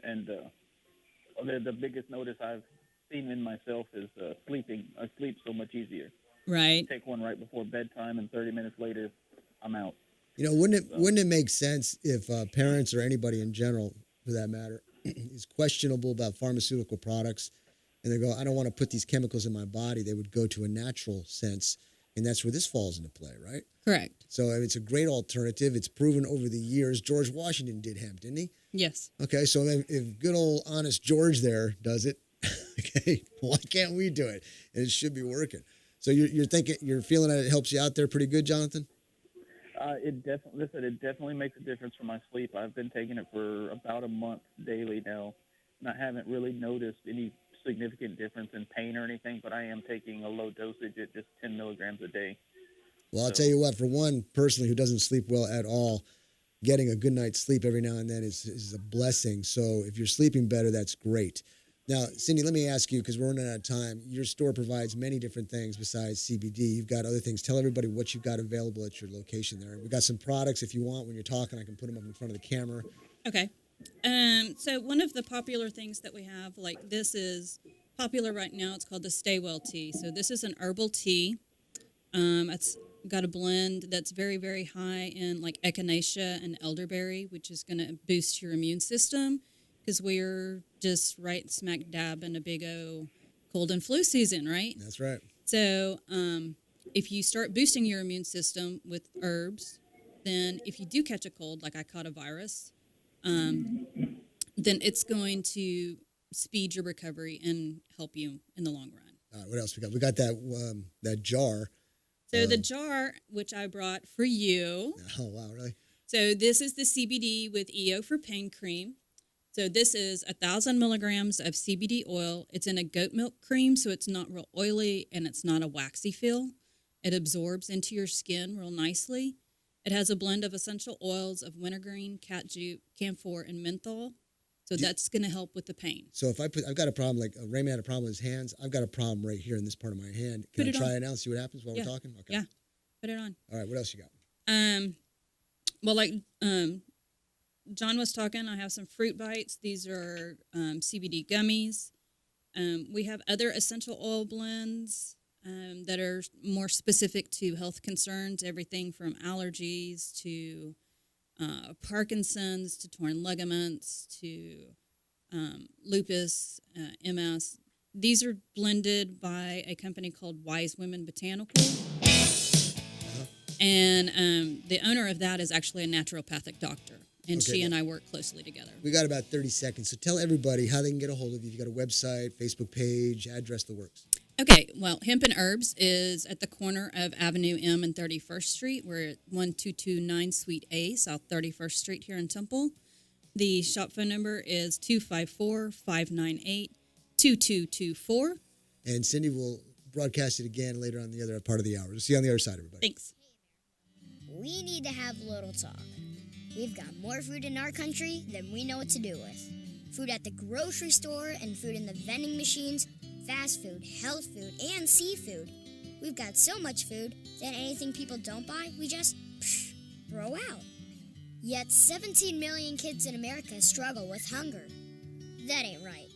And the biggest notice I've seen in myself is sleeping. I sleep so much easier. Right. Take one right before bedtime, and 30 minutes later, I'm out. You know, wouldn't it make sense if parents or anybody in general, for that matter, is questionable about pharmaceutical products, and they go, I don't want to put these chemicals in my body, they would go to a natural sense, and that's where this falls into play, right? Correct. So it's a great alternative. It's proven over the years. George Washington did hemp, didn't he? Yes. Okay, so if good old honest George there does it, okay, why can't we do it? And it should be working. So you're thinking, you're feeling that it helps you out there pretty good, Jonathan? It definitely makes a difference for my sleep. I've been taking it for about a month daily now, and I haven't really noticed any significant difference in pain or anything, but I am taking a low dosage at just 10 milligrams a day. Well, I'll tell you what, for one, personally, who doesn't sleep well at all, getting a good night's sleep every now and then is a blessing. So if you're sleeping better, that's great. Now, Cindy, let me ask you, because we're running out of time. Your store provides many different things besides CBD. You've got other things. Tell everybody what you've got available at your location there. We've got some products. If you want, when you're talking, I can put them up in front of the camera. Okay. So one of the popular things that we have, like this is popular right now, it's called the Stay Well tea. So this is an herbal tea. It's got a blend that's very, very high in like echinacea and elderberry, which is going to boost your immune system, because we're just right smack dab in a big old cold and flu season, right? That's right. So if you start boosting your immune system with herbs, then if you do catch a cold, like I caught a virus, then it's going to speed your recovery and help you in the long run. All right, what else we got? We got that jar. So the jar, which I brought for you. Oh, wow, really? So this is the CBD with EO for pain cream. So this is 1,000 milligrams of CBD oil. It's in a goat milk cream, so it's not real oily and it's not a waxy feel. It absorbs into your skin real nicely. It has a blend of essential oils of wintergreen, cat jute, camphor, and menthol. So that's going to help with the pain. So if I've got a problem, like Raymond had a problem with his hands. I've got a problem right here in this part of my hand. Can I try it out and see what happens while we're talking? Okay. Yeah, put it on. All right, what else you got? Well, like John was talking, I have some fruit bites. These are CBD gummies. We have other essential oil blends that are more specific to health concerns, everything from allergies to Parkinson's to torn ligaments to lupus, MS. These are blended by a company called Wise Women Botanical. And the owner of that is actually a naturopathic doctor. And she and I work closely together. We got about 30 seconds. So tell everybody how they can get a hold of you. You got a website, Facebook page, address, the works. Okay, well, Hemp and Herbs is at the corner of Avenue M and 31st Street. We're at 1229 Suite A, South 31st Street here in Temple. The shop phone number is 254-598-2224. And Cindy will broadcast it again later on the other part of the hour. We'll see you on the other side, everybody. Thanks. We need to have a little talk. We've got more food in our country than we know what to do with. Food at the grocery store and food in the vending machines, fast food, health food, and seafood. We've got so much food that anything people don't buy, we just throw out. Yet 17 million kids in America struggle with hunger. That ain't right.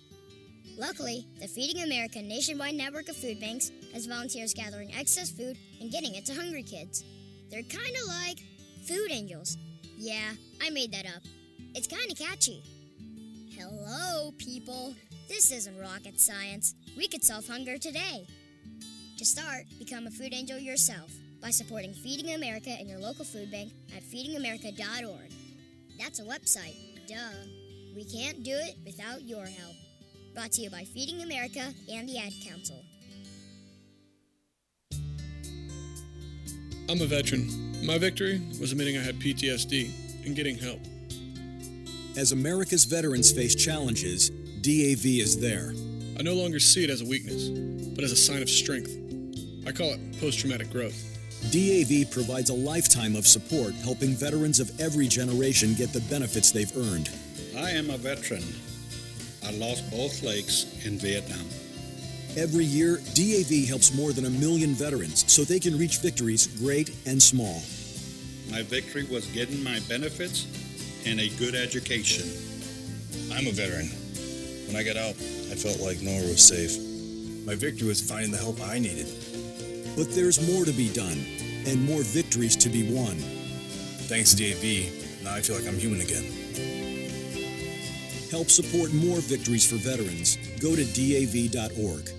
Luckily, the Feeding America nationwide network of food banks has volunteers gathering excess food and getting it to hungry kids. They're kind of like food angels. Yeah, I made that up. It's kind of catchy. Hello, people. This isn't rocket science. We could solve hunger today. To start, become a food angel yourself by supporting Feeding America in your local food bank at feedingamerica.org. That's a website. Duh. We can't do it without your help. Brought to you by Feeding America and the Ad Council. I'm a veteran. My victory was admitting I had PTSD and getting help. As America's veterans face challenges, DAV is there. I no longer see it as a weakness, but as a sign of strength. I call it post-traumatic growth. DAV provides a lifetime of support, helping veterans of every generation get the benefits they've earned. I am a veteran. I lost both legs in Vietnam. Every year, DAV helps more than 1 million veterans so they can reach victories great and small. My victory was getting my benefits and a good education. I'm a veteran. When I got out, I felt like nowhere was safe. My victory was finding the help I needed. But there's more to be done and more victories to be won. Thanks to DAV, now I feel like I'm human again. Help support more victories for veterans. Go to DAV.org.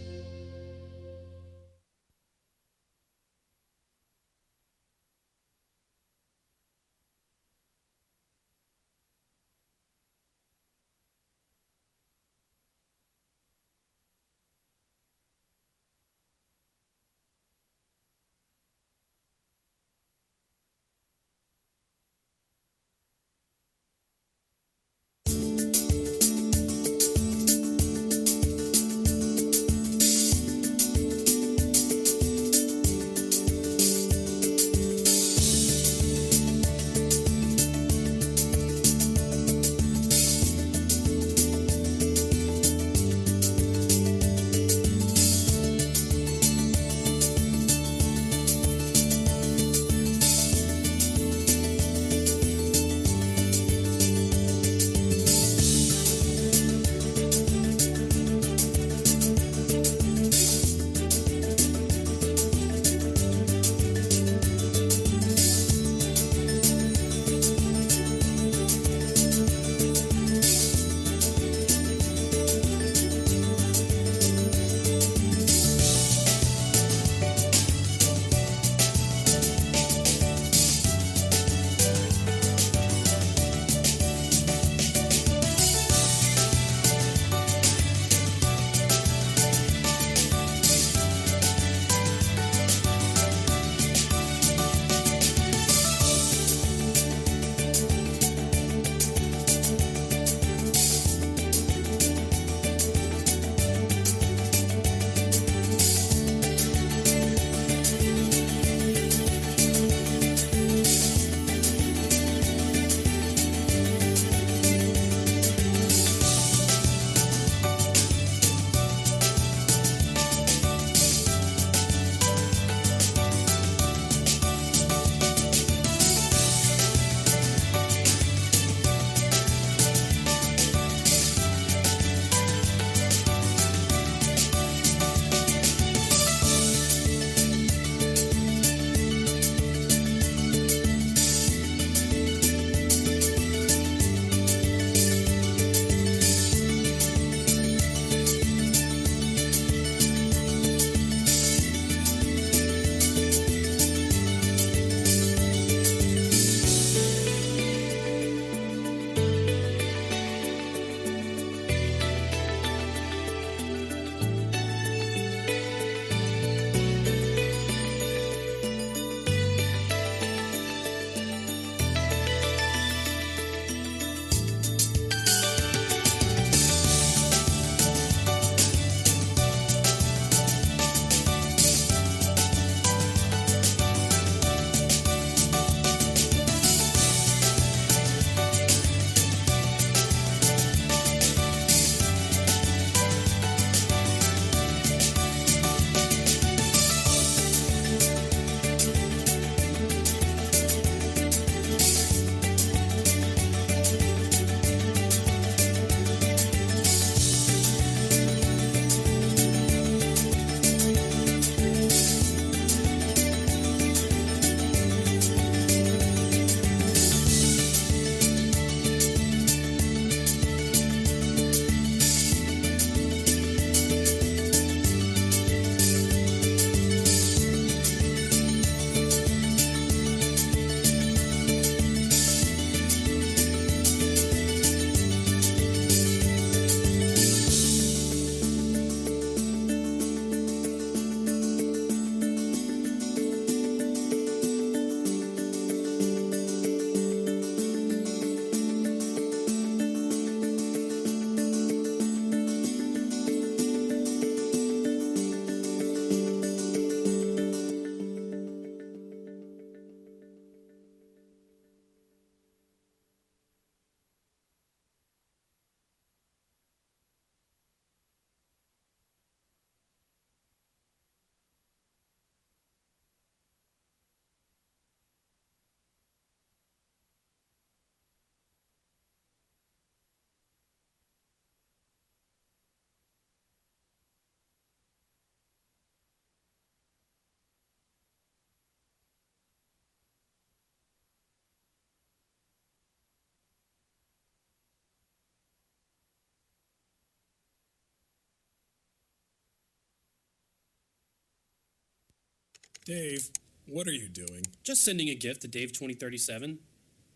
Dave, what are you doing? Just sending a gift to Dave 2037.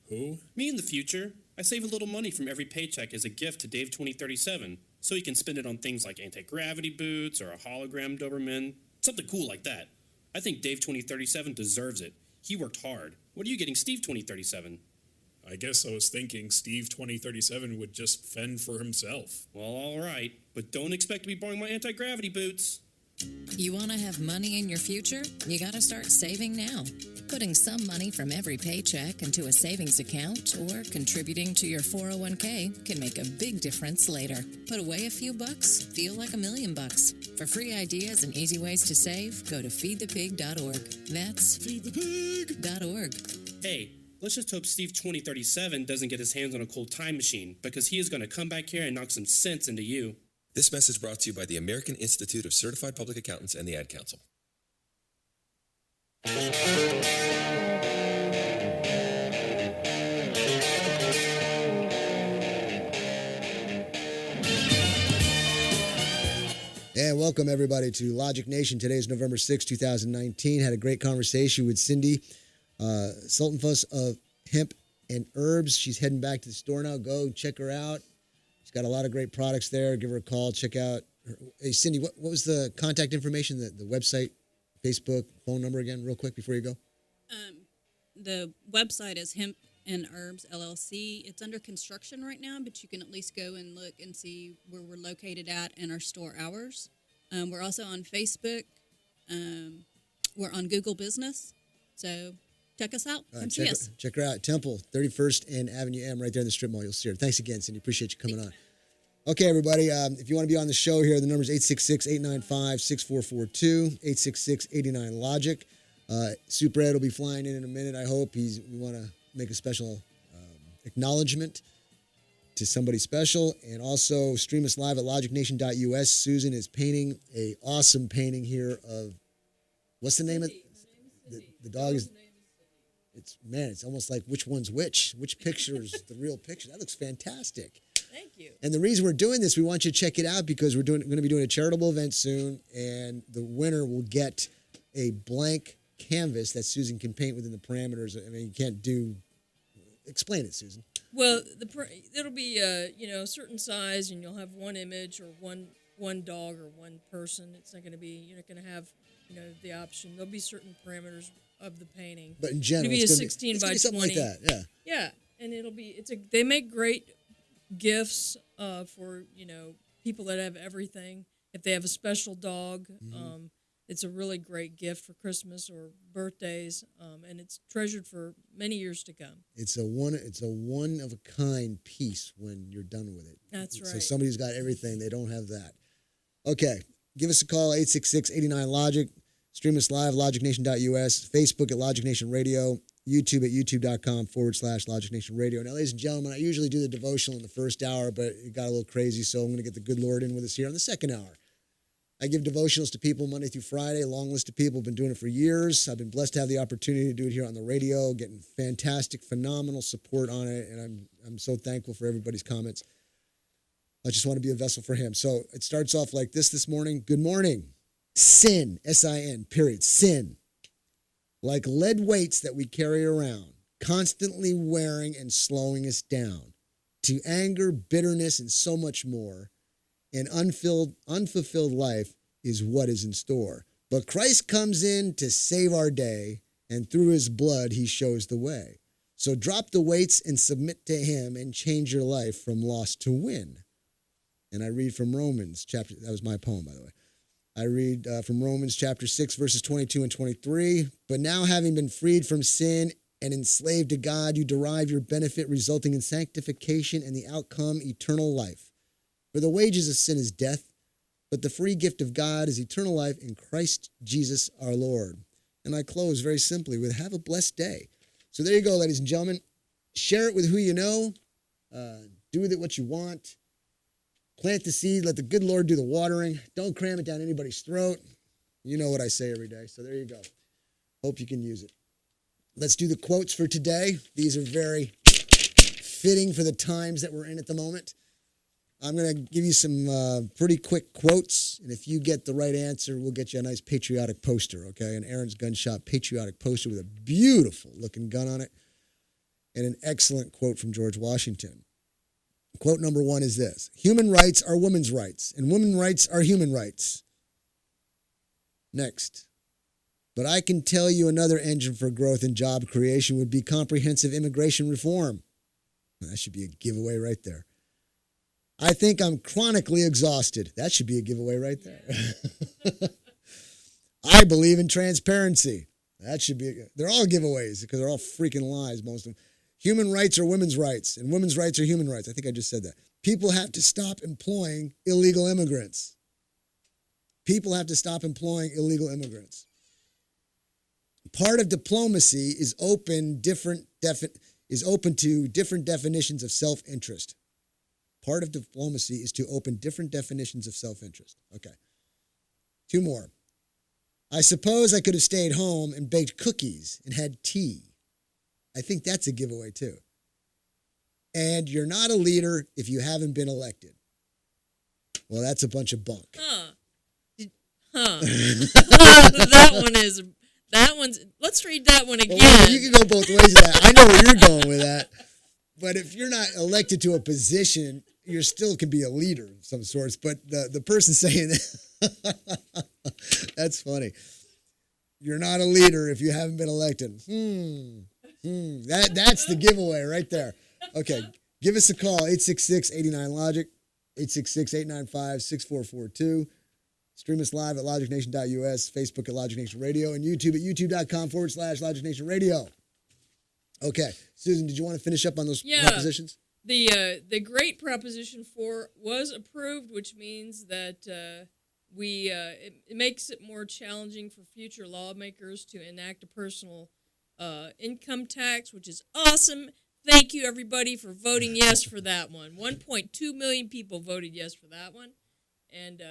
Who? Me in the future. I save a little money from every paycheck as a gift to Dave 2037, so he can spend it on things like anti-gravity boots or a hologram Doberman, something cool like that. I think Dave 2037 deserves it. He worked hard. What are you getting Steve 2037? I guess I was thinking Steve 2037 would just fend for himself. Well, all right, but don't expect to be borrowing my anti-gravity boots. You want to have money in your future? You got to start saving now. Putting some money from every paycheck into a savings account or contributing to your 401k can make a big difference later. Put away a few bucks, feel like $1 million. For free ideas and easy ways to save, go to feedthepig.org. That's feedthepig.org. Hey, let's just hope Steve 2037 doesn't get his hands on a cold time machine, because he is going to come back here and knock some sense into you. This message brought to you by the American Institute of Certified Public Accountants and the Ad Council. And welcome everybody to Logic Nation. Today is November 6, 2019. Had a great conversation with Cindy Sultenfuss of Hemp and Herbs. She's heading back to the store now. Go check her out. She's got a lot of great products there. Give her a call. Check out her. Hey, Cindy, what was the contact information, the website, Facebook, phone number again, real quick before you go? The website is Hemp and Herbs LLC. It's under construction right now, but you can at least go and look and see where we're located at and our store hours. We're also on Facebook. We're on Google Business. So check us out. Come see us. Check her out. Temple, 31st and Avenue M, right there in the strip mall. You'll see her. Thanks again, Cindy. Appreciate you coming on. Okay, everybody. If you want to be on the show here, the number is 866-895-6442, 866-89-LOGIC. Super Ed will be flying in a minute, I hope. We want to make a special acknowledgement to somebody special. And also stream us live at logicnation.us. Susan is painting a awesome painting here of, what's the name of the dog? It's almost like which one's which picture is the real picture. That looks fantastic. Thank you. And the reason we're doing this, we want you to check it out because we're going to be doing a charitable event soon, and the winner will get a blank canvas that Susan can paint within the parameters. I mean, you can't explain it, Susan. Well, it'll be a certain size, and you'll have one image or one dog or one person. It's not going to be, you're not going to have the option. There'll be certain parameters of the painting. But in general, it'll be it's a gonna 16 be, by 20. Something like that. Yeah. Yeah, and they make great gifts for people that have everything. If they have a special dog, it's a really great gift for Christmas or birthdays, and it's treasured for many years to come. It's a one of a kind piece when you're done with it. That's right. So somebody who's got everything, they don't have that. Okay, give us a call, 866-89-LOGIC. Stream us live, logicnation.us, Facebook at Logic Nation Radio, YouTube at youtube.com/Logic Nation Radio. Now, ladies and gentlemen, I usually do the devotional in the first hour, but it got a little crazy, so I'm going to get the good Lord in with us here on the second hour. I give devotionals to people Monday through Friday, a long list of people. I've been doing it for years. I've been blessed to have the opportunity to do it here on the radio, getting fantastic, phenomenal support on it, and I'm so thankful for everybody's comments. I just want to be a vessel for him. So it starts off like this morning. Good morning. Sin, S-I-N, period, sin. Like lead weights that we carry around, constantly wearing and slowing us down to anger, bitterness, and so much more. An unfulfilled life is what is in store. But Christ comes in to save our day, and through his blood, he shows the way. So drop the weights and submit to him and change your life from loss to win. And I read from Romans chapter, that was my poem, by the way. I read from Romans chapter 6, verses 22 and 23. But now having been freed from sin and enslaved to God, you derive your benefit resulting in sanctification and the outcome, eternal life. For the wages of sin is death, but the free gift of God is eternal life in Christ Jesus our Lord. And I close very simply with have a blessed day. So there you go, ladies and gentlemen. Share it with who you know. Do with it what you want. Plant the seed. Let the good Lord do the watering. Don't cram it down anybody's throat. You know what I say every day. So there you go. Hope you can use it. Let's do the quotes for today. These are very fitting for the times that we're in at the moment. I'm going to give you some pretty quick quotes, and if you get the right answer, we'll get you a nice patriotic poster, okay? An Aaron's Gun Shop patriotic poster with a beautiful-looking gun on it and an excellent quote from George Washington. Quote number 1 is this: human rights are women's rights, and women's rights are human rights. Next. But I can tell you another engine for growth and job creation would be comprehensive immigration reform. That should be a giveaway right there. I think I'm chronically exhausted. That should be a giveaway right there. I believe in transparency. That should be, they're all giveaways because they're all freaking lies, most of them. Human rights are women's rights, and women's rights are human rights. I think I just said that. People have to stop employing illegal immigrants. People have to stop employing illegal immigrants. Part of diplomacy is open to different definitions of self-interest. Part of diplomacy is to open different definitions of self-interest. Okay. 2 more. I suppose I could have stayed home and baked cookies and had tea. I think that's a giveaway too. And you're not a leader if you haven't been elected. Well, that's a bunch of bunk. Let's read that one again. Well, you can go both ways with that. I know where you're going with that. But if you're not elected to a position, you still can be a leader of some sorts. But the person saying that, that's funny. You're not a leader if you haven't been elected. That's the giveaway right there. Okay, give us a call, 866-89-LOGIC, 866-895-6442. Stream us live at logicnation.us, Facebook at Logic Nation Radio, and YouTube at youtube.com/Logic Nation Radio. Okay, Susan, did you want to finish up on those propositions? The great Proposition 4 was approved, which means that it makes it more challenging for future lawmakers to enact a personal income tax, which is awesome. Thank you, everybody, for voting yes for that one. 1.2 million people voted yes for that one, and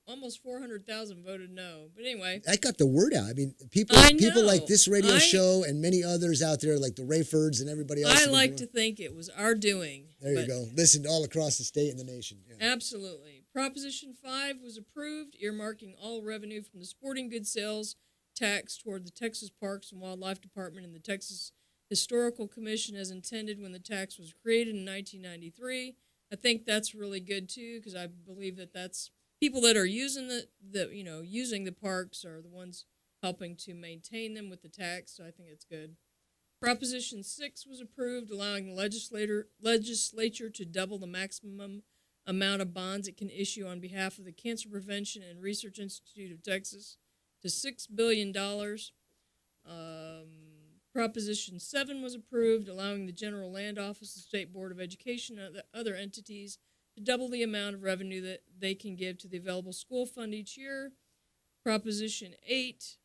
almost 400,000 voted no. But anyway, that got the word out. I mean, people like this radio show and many others out there, like the Rayfords and everybody else. I like to think it was our doing. There you go. Listen, all across the state and the nation. Yeah. Absolutely. Proposition 5 was approved, earmarking all revenue from the sporting goods sales tax toward the Texas Parks and Wildlife Department and the Texas Historical Commission as intended when the tax was created in 1993. I think that's really good too, because I believe that that's people that are using using the parks are the ones helping to maintain them with the tax. So I think it's good. Proposition 6 was approved, allowing the legislature to double the maximum amount of bonds it can issue on behalf of the Cancer Prevention and Research Institute of Texas to $6 billion. Proposition 7 was approved, allowing the General Land Office, the State Board of Education, and other entities to double the amount of revenue that they can give to the available school fund each year. Proposition 8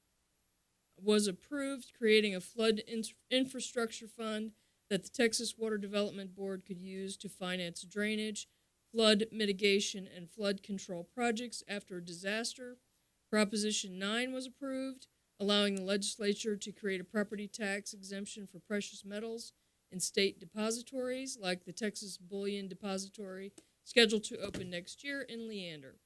was approved, creating a flood infrastructure fund that the Texas Water Development Board could use to finance drainage, flood mitigation, and flood control projects after a disaster. Proposition 9 was approved, allowing the legislature to create a property tax exemption for precious metals in state depositories like the Texas Bullion Depository, scheduled to open next year in Leander.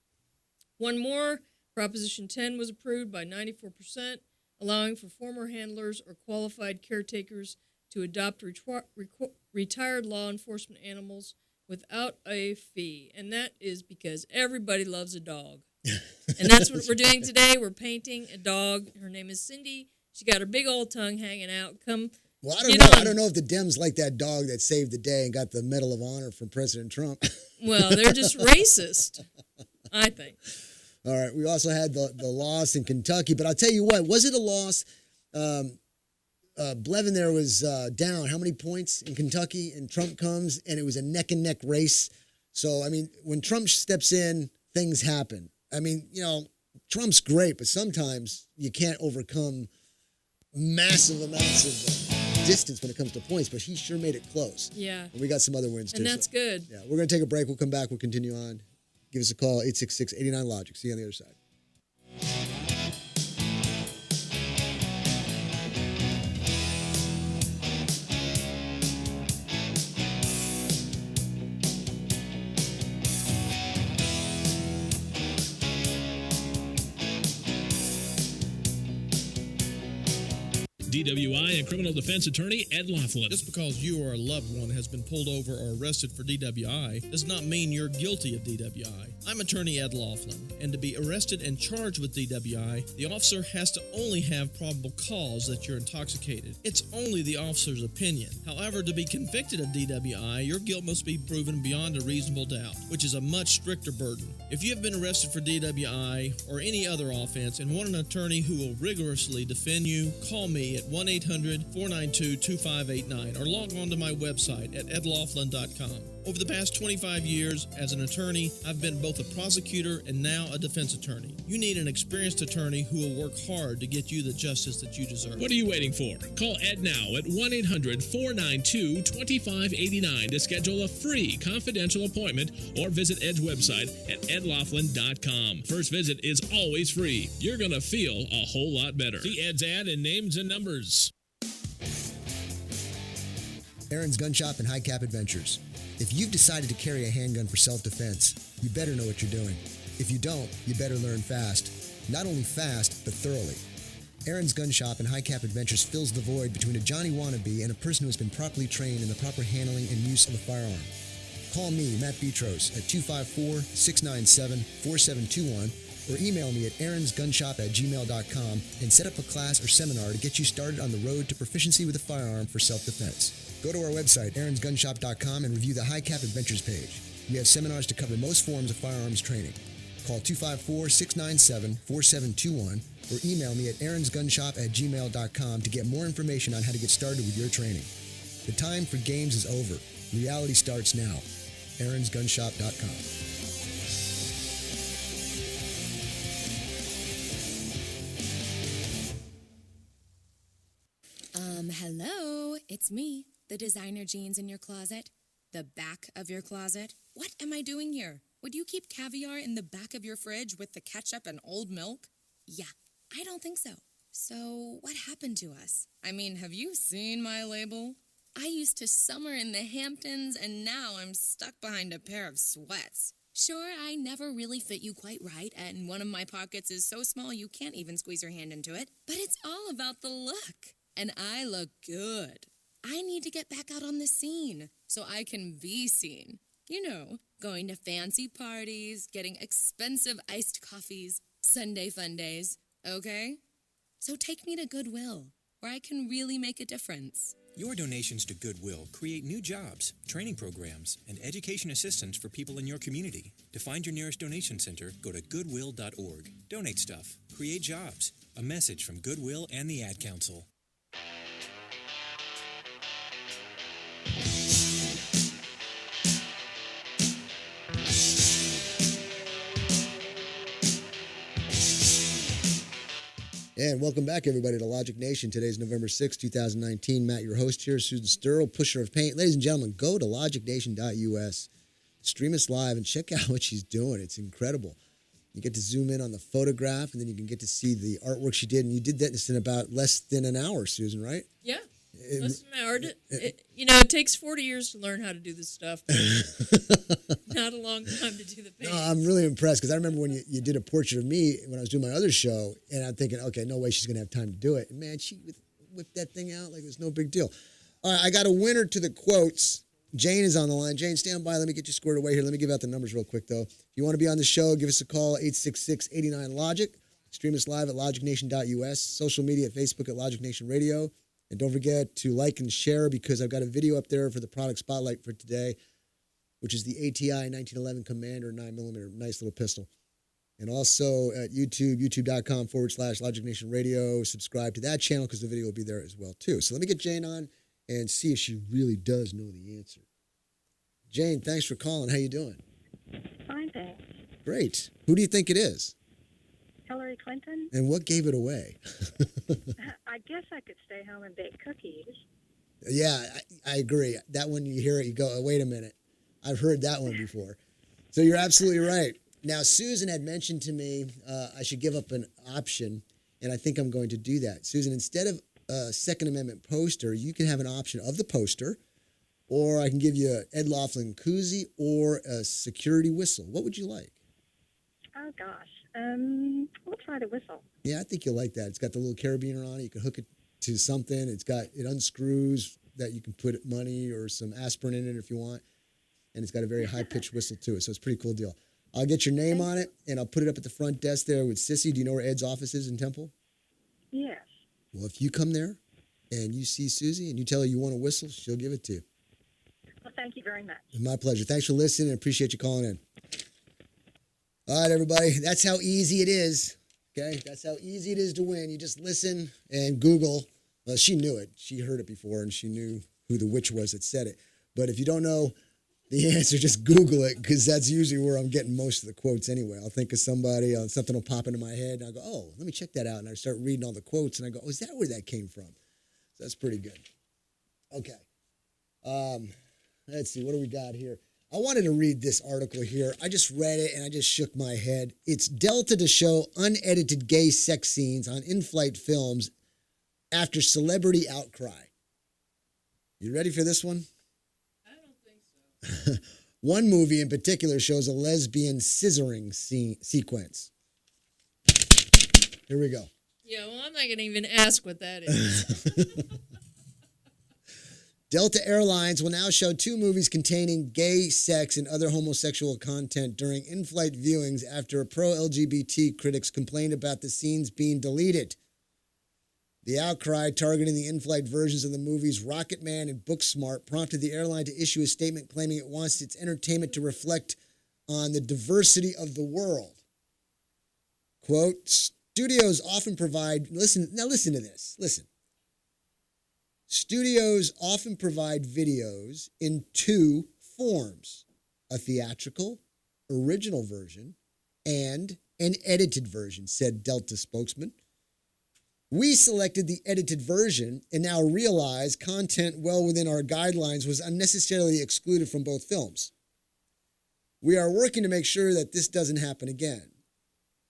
One more, Proposition 10 was approved by 94%, allowing for former handlers or qualified caretakers to adopt retired law enforcement animals without a fee. And that is because everybody loves a dog. And that's what we're doing today. We're painting a dog. Her name is Cindy. She got her big old tongue hanging out. Well, I don't know. I don't know if the Dems like that dog that saved the day and got the Medal of Honor from President Trump. Well, they're just racist, I think. All right. We also had the loss in Kentucky. But I'll tell you what, was it a loss? Blevin there was down how many points in Kentucky? And Trump comes, and it was a neck-and-neck race. So, I mean, when Trump steps in, things happen. I mean, Trump's great, but sometimes you can't overcome massive amounts of distance when it comes to points, but he sure made it close. Yeah. And we got some other wins, too. And that's good. Yeah, we're going to take a break. We'll come back. We'll continue on. Give us a call, 866-89-LOGIC. See you on the other side. DWI and criminal defense attorney Ed Laughlin. Just because you or a loved one has been pulled over or arrested for DWI does not mean you're guilty of DWI. I'm attorney Ed Laughlin, and to be arrested and charged with DWI, the officer has to only have probable cause that you're intoxicated. It's only the officer's opinion. However, to be convicted of DWI, your guilt must be proven beyond a reasonable doubt, which is a much stricter burden. If you have been arrested for DWI or any other offense and want an attorney who will rigorously defend you, call me at 1-800-492-2589 or log on to my website at edlaughlin.com. Over the past 25 years as an attorney, I've been both a prosecutor and now a defense attorney. You need an experienced attorney who will work hard to get you the justice that you deserve. What are you waiting for? Call Ed now at 1-800-492-2589 to schedule a free confidential appointment or visit Ed's website at edlaughlin.com. First visit is always free. You're going to feel a whole lot better. See Ed's ad in Names and Numbers. Aaron's Gun Shop and High Cap Adventures. If you've decided to carry a handgun for self-defense, you better know what you're doing. If you don't, you better learn fast. Not only fast, but thoroughly. Aaron's Gun Shop and High Cap Adventures fills the void between a Johnny wannabe and a person who has been properly trained in the proper handling and use of a firearm. Call me, Matt Petros, at 254-697-4721 or email me at aaronsgunshop@gmail.com and set up a class or seminar to get you started on the road to proficiency with a firearm for self-defense. Go to our website, aaronsgunshop.com, and review the High Cap Adventures page. We have seminars to cover most forms of firearms training. Call 254-697-4721 or email me at aaronsgunshop@gmail.com to get more information on how to get started with your training. The time for games is over. Reality starts now. aaronsgunshop.com. Hello, it's me, the designer jeans in your closet, the back of your closet. What am I doing here? Would you keep caviar in the back of your fridge with the ketchup and old milk? Yeah, I don't think so. So what happened to us? I mean, have you seen my label? I used to summer in the Hamptons, and now I'm stuck behind a pair of sweats. Sure, I never really fit you quite right, and one of my pockets is so small you can't even squeeze your hand into it. But it's all about the look. And I look good. I need to get back out on the scene so I can be seen. You know, going to fancy parties, getting expensive iced coffees, Sunday fun days, okay? So take me to Goodwill, where I can really make a difference. Your donations to Goodwill create new jobs, training programs, and education assistance for people in your community. To find your nearest donation center, go to goodwill.org. Donate stuff. Create jobs. A message from Goodwill and the Ad Council. And welcome back, everybody, to Logic Nation. Today's November 6, 2019. Matt, your host here, Susan Sturl, pusher of paint. Ladies and gentlemen, go to logicnation.us, stream us live, and check out what she's doing. It's incredible. You get to zoom in on the photograph, and then you can get to see the artwork she did. And you did that in about less than an hour, Susan, right? Yeah. Less than an hour. It takes 40 years to learn how to do this stuff. Not a long time to do the paint. No, I'm really impressed because I remember when you did a portrait of me when I was doing my other show, and I'm thinking, okay, no way she's going to have time to do it. And man, she whipped that thing out like it was no big deal. All right, I got a winner to the quotes. Jane is on the line. Jane, stand by. Let me get you squared away here. Let me give out the numbers real quick, though. If you want to be on the show, give us a call, 866-89-LOGIC. Stream us live at logicnation.us. Social media at Facebook at Logic Nation Radio. And don't forget to like and share because I've got a video up there for the product spotlight for today, which is the ATI 1911 Commander 9mm. Nice little pistol. And also at YouTube, youtube.com/Logic Nation Radio. Subscribe to that channel because the video will be there as well, too. So let me get Jane on and see if she really does know the answer. Jane, thanks for calling. How you doing? Fine, thanks. Great. Who do you think it is? Hillary Clinton? And what gave it away? I guess I could stay home and bake cookies. Yeah, I agree. That one, you hear it, you go, oh, wait a minute. I've heard that one before. So you're absolutely right. Now, Susan had mentioned to me I should give up an option, and I think I'm going to do that. Susan, instead of a Second Amendment poster, you can have an option of the poster, or I can give you an Ed Laughlin koozie or a security whistle. What would you like? Oh, gosh. We'll try the whistle. Yeah, I think you'll like that. It's got the little carabiner on it. You can hook it to something. It unscrews that you can put money or some aspirin in it if you want. And it's got a very high-pitched whistle to it, so it's a pretty cool deal. I'll get your name on it, and I'll put it up at the front desk there with Sissy. Do you know where Ed's office is in Temple? Yes. Well, if you come there and you see Susie and you tell her you want a whistle, she'll give it to you. Well, thank you very much. My pleasure. Thanks for listening and appreciate you calling in. All right, everybody. That's how easy it is. Okay? That's how easy it is to win. You just listen and Google. Well, she knew it. She heard it before, and she knew who the witch was that said it. But if you don't know the answer, just Google it, because that's usually where I'm getting most of the quotes anyway. I'll think of somebody, something will pop into my head, and I'll go, oh, let me check that out. And I start reading all the quotes, and I go, oh, is that where that came from? So that's pretty good. Okay. Let's see. What do we got here? I wanted to read this article here. I just read it, and I just shook my head. It's Delta to show unedited gay sex scenes on in-flight films after celebrity outcry. You ready for this one? One movie in particular shows a lesbian scissoring sequence. Here we go. Yeah, well, I'm not going to even ask what that is. Delta Airlines will now show 2 movies containing gay sex and other homosexual content during in-flight viewings after pro-LGBT critics complained about the scenes being deleted. The outcry targeting the in-flight versions of the movies Rocket Man and Booksmart prompted the airline to issue a statement claiming it wants its entertainment to reflect on the diversity of the world. Quote, studios often provide, listen to this, listen. Studios often provide videos in 2 forms, a theatrical, original version, and an edited version, said Delta spokesman. We selected the edited version and now realize content well within our guidelines was unnecessarily excluded from both films. We are working to make sure that this doesn't happen again.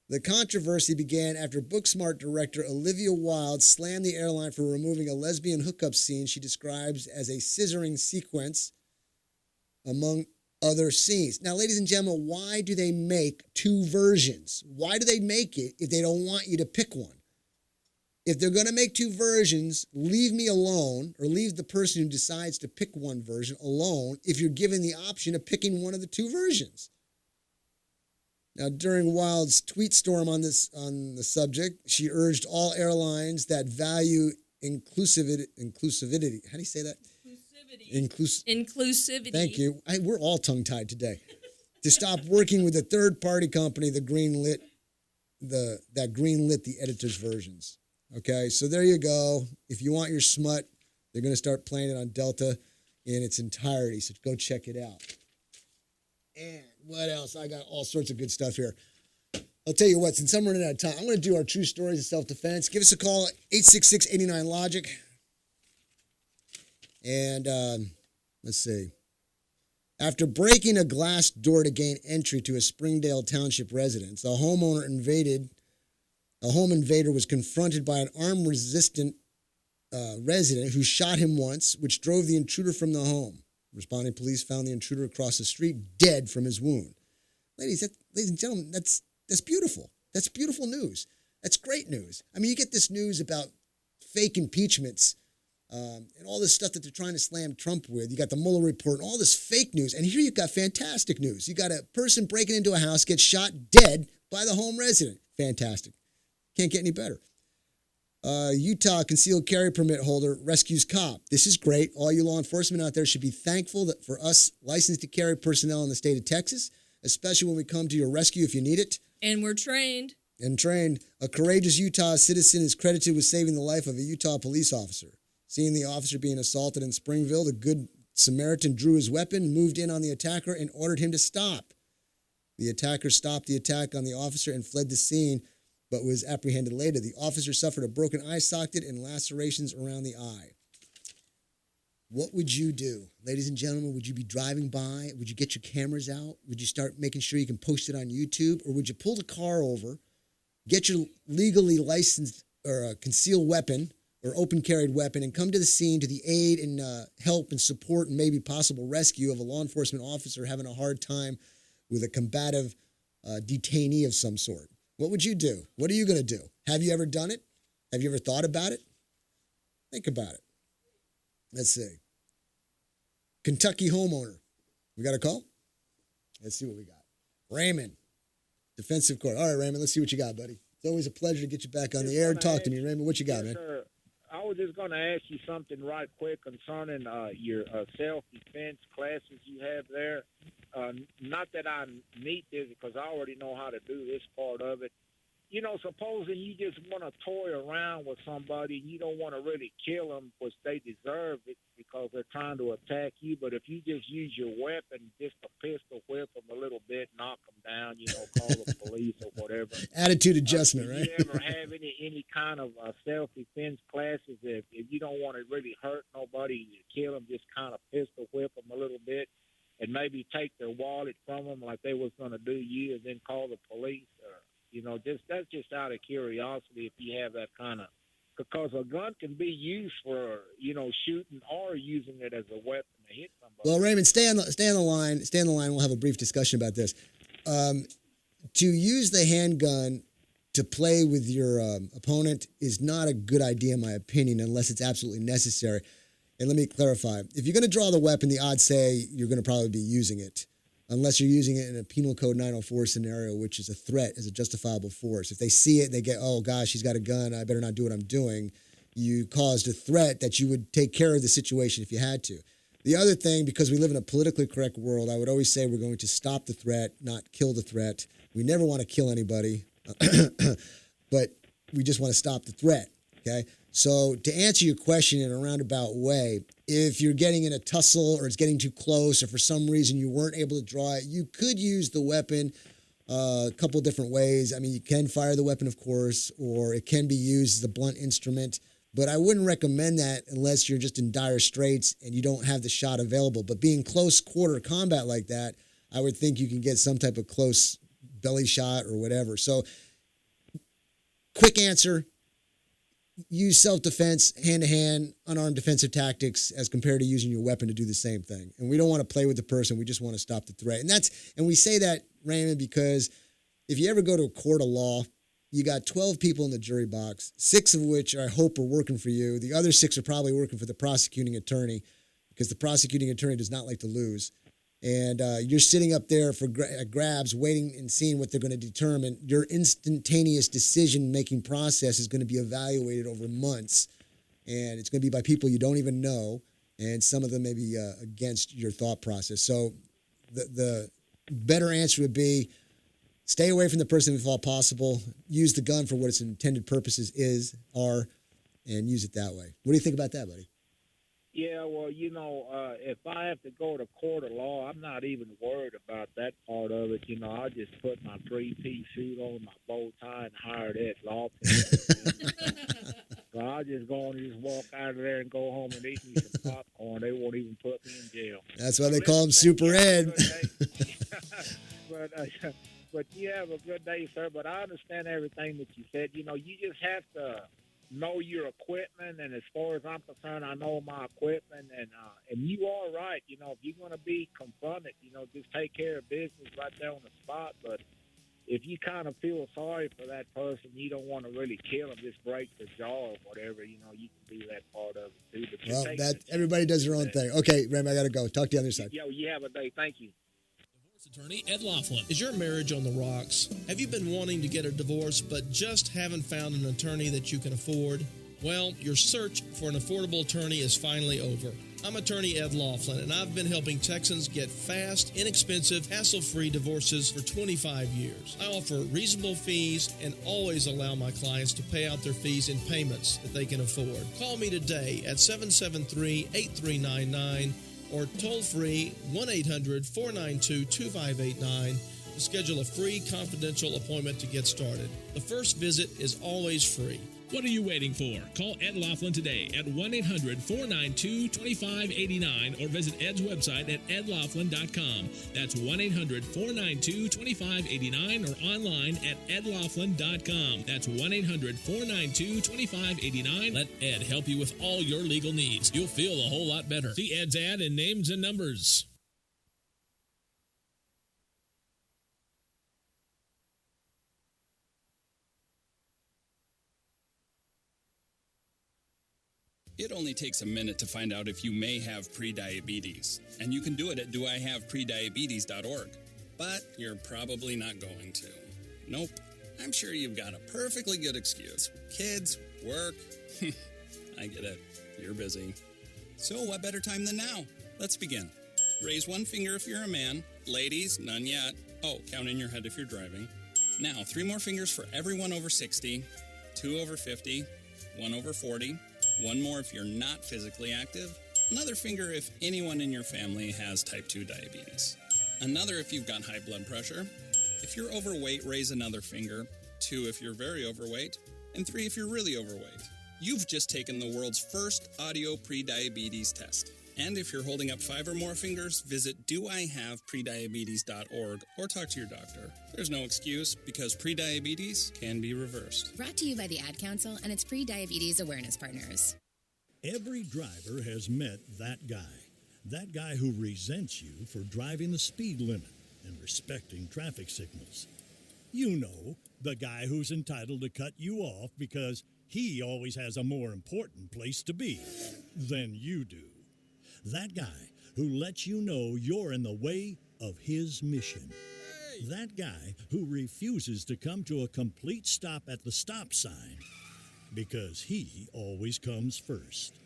The controversy began after Booksmart director Olivia Wilde slammed the airline for removing a lesbian hookup scene she describes as a scissoring sequence, among other scenes. Now, ladies and gentlemen, why do they make 2 versions? Why do they make it if they don't want you to pick one? If they're going to make 2 versions, leave me alone, or leave the person who decides to pick one version alone if you're given the option of picking one of the 2 versions. Now, during Wilde's tweet storm on the subject, she urged all airlines that value inclusivity. How do you say that? Inclusivity. Thank you. We're all tongue-tied today. To stop working with a third-party company that greenlit the editor's versions. Okay, so there you go. If you want your smut, they're going to start playing it on Delta in its entirety, so go check it out. And what else? I got all sorts of good stuff here. I'll tell you what, since I'm running out of time, I'm going to do our true stories of self-defense. Give us a call at 866-89-LOGIC. And let's see. After breaking a glass door to gain entry to a Springdale Township residence, a home invader was confronted by an armed-resistant resident who shot him once, which drove the intruder from the home. Responding police found the intruder across the street, dead from his wound. Ladies and gentlemen, that's beautiful. That's beautiful news. That's great news. I mean, you get this news about fake impeachments and all this stuff that they're trying to slam Trump with. You got the Mueller report and all this fake news. And here you've got fantastic news. You got a person breaking into a house, gets shot dead by the home resident. Fantastic. Can't get any better. Utah concealed carry permit holder rescues cop. This is great. All you law enforcement out there should be thankful that for us licensed to carry personnel in the state of Texas, especially when we come to your rescue if you need it. And we're trained. A courageous Utah citizen is credited with saving the life of a Utah police officer. Seeing the officer being assaulted in Springville, the Good Samaritan drew his weapon, moved in on the attacker, and ordered him to stop. The attacker stopped the attack on the officer and fled the scene, but was apprehended later. The officer suffered a broken eye socket and lacerations around the eye. What would you do? Ladies and gentlemen, would you be driving by? Would you get your cameras out? Would you start making sure you can post it on YouTube? Or would you pull the car over, get your legally licensed or concealed weapon or open carried weapon and come to the scene to the aid and help and support and maybe possible rescue of a law enforcement officer having a hard time with a combative detainee of some sort? What would you do? What are you going to do? Have you ever done it? Have you ever thought about it? Think about it. Let's see. Kentucky homeowner. We got a call? Let's see what we got. Raymond, defensive court. All right, Raymond, let's see what you got, buddy. It's always a pleasure to get you back on the air and talk to me. Raymond, what you got, man? Sir. I was just going to ask you something right quick concerning your self-defense classes you have there. Not that I need this because I already know how to do this part of it. You know, supposing you just want to toy around with somebody and you don't want to really kill them, which they deserve it because they're trying to attack you. But if you just use your weapon, just a pistol, whip them a little bit, knock them down, you know, call the police or whatever. Attitude adjustment, right? Do you ever have any kind of self-defense classes if you don't want to really hurt nobody, you kill them, just kind of pistol whip them a little bit and maybe take their wallet from them like they was going to do you and then call the police? You know, that's just out of curiosity if you have that kind of, because a gun can be used for, you know, shooting or using it as a weapon to hit somebody. Well, Raymond, stay on the line. Stay on the line. We'll have a brief discussion about this. To use the handgun to play with your opponent is not a good idea, in my opinion, unless it's absolutely necessary. And let me clarify. If you're going to draw the weapon, the odds say you're going to probably be using it, unless you're using it in a Penal Code 904 scenario, which is a threat as a justifiable force. If they see it, they get, oh, gosh, he's got a gun, I better not do what I'm doing. You caused a threat that you would take care of the situation if you had to. The other thing, because we live in a politically correct world, I would always say we're going to stop the threat, not kill the threat. We never want to kill anybody, but we just want to stop the threat, okay? So to answer your question in a roundabout way, if you're getting in a tussle or it's getting too close or for some reason you weren't able to draw it, you could use the weapon a couple different ways. I mean, you can fire the weapon, of course, or it can be used as a blunt instrument. But I wouldn't recommend that unless you're just in dire straits and you don't have the shot available. But being close quarter combat like that, I would think you can get some type of close belly shot or whatever. So quick answer. Use self-defense, hand-to-hand, unarmed defensive tactics as compared to using your weapon to do the same thing. And we don't want to play with the person. We just want to stop the threat. And we say that, Raymond, because if you ever go to a court of law, you got 12 people in the jury box, 6 of which I hope are working for you. The other 6 are probably working for the prosecuting attorney because the prosecuting attorney does not like to lose. And you're sitting up there for grabs, waiting and seeing what they're going to determine. Your instantaneous decision-making process is going to be evaluated over months, and it's going to be by people you don't even know, and some of them may be against your thought process. So the better answer would be stay away from the person if all possible. Use the gun for what its intended purposes are, and use it that way. What do you think about that, buddy? Yeah, well, you know, if I have to go to court of law, I'm not even worried about that part of it. You know, I just put my 3-piece suit on, my bow tie, and hire Ed Laughlin. So I just go and just walk out of there and go home and eat me some popcorn. They won't even put me in jail. That's why they call him Super Ed. But you have a good day, sir. But I understand everything that you said. You know, you just have to know your equipment, and as far as I'm concerned, I know my equipment, and you are right. You know, if you're going to be confronted, you know, just take care of business right there on the spot. But if you kind of feel sorry for that person, you don't want to really kill them, just break their jaw or whatever, you know, you can do that part of it too. But well, everybody does their own thing. Okay, Ram, I got to go. Talk to you on the other side. Yo, you have a day. Thank you. Attorney Ed Laughlin. Is your marriage on the rocks? Have you been wanting to get a divorce but just haven't found an attorney that you can afford? Well, your search for an affordable attorney is finally over. I'm attorney Ed Laughlin, and I've been helping Texans get fast, inexpensive, hassle-free divorces for 25 years. I offer reasonable fees and always allow my clients to pay out their fees in payments that they can afford. Call me today at 773-8399 or toll-free 1-800-492-2589 to schedule a free confidential appointment to get started. The first visit is always free. What are you waiting for? Call Ed Laughlin today at 1-800-492-2589 or visit Ed's website at edlaughlin.com. That's 1-800-492-2589 or online at edlaughlin.com. That's 1-800-492-2589. Let Ed help you with all your legal needs. You'll feel a whole lot better. See Ed's ad in Names and Numbers. It only takes a minute to find out if you may have prediabetes, and you can do it at doihaveprediabetes.org. But you're probably not going to. Nope. I'm sure you've got a perfectly good excuse. Kids, work. I get it. You're busy. So what better time than now? Let's begin. Raise one finger if you're a man. Ladies, none yet. Oh, count in your head if you're driving. Now, 3 more fingers for everyone over 60, 2 over 50, 1 over 40, 1 more if you're not physically active, another finger if anyone in your family has type 2 diabetes, another if you've got high blood pressure. If you're overweight, raise another finger, 2 if you're very overweight, and 3 if you're really overweight. You've just taken the world's first audio prediabetes test. And if you're holding up 5 or more fingers, visit doihaveprediabetes.org or talk to your doctor. There's no excuse because prediabetes can be reversed. Brought to you by the Ad Council and its pre-diabetes awareness partners. Every driver has met that guy who resents you for driving the speed limit and respecting traffic signals. You know, the guy who's entitled to cut you off because he always has a more important place to be than you do. That guy who lets you know you're in the way of his mission. That guy who refuses to come to a complete stop at the stop sign because he always comes first.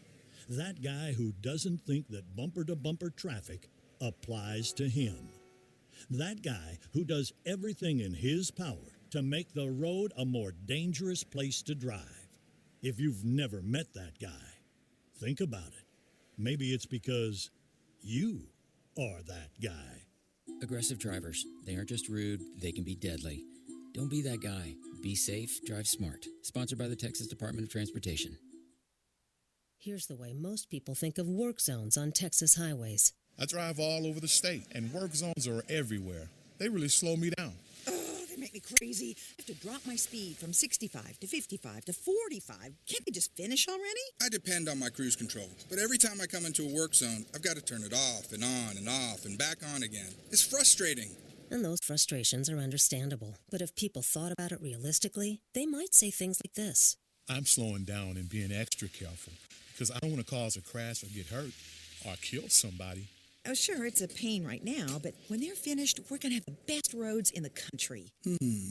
That guy who doesn't think that bumper-to-bumper traffic applies to him. That guy who does everything in his power to make the road a more dangerous place to drive. If you've never met that guy, think about it. Maybe it's because you are that guy. Aggressive drivers. They aren't just rude, they can be deadly. Don't be that guy. Be safe, drive smart. Sponsored by the Texas Department of Transportation. Here's the way most people think of work zones on Texas highways. I drive all over the state, and work zones are everywhere. They really slow me down. They make me crazy. I have to drop my speed from 65 to 55 to 45. Can't they just finish already? I depend on my cruise control, but every time I come into a work zone, I've got to turn it off and on and off and back on again. It's frustrating. And those frustrations are understandable. But if people thought about it realistically, they might say things like this. I'm slowing down and being extra careful because I don't want to cause a crash or get hurt or kill somebody. Oh, sure, it's a pain right now, but when they're finished, we're going to have the best roads in the country.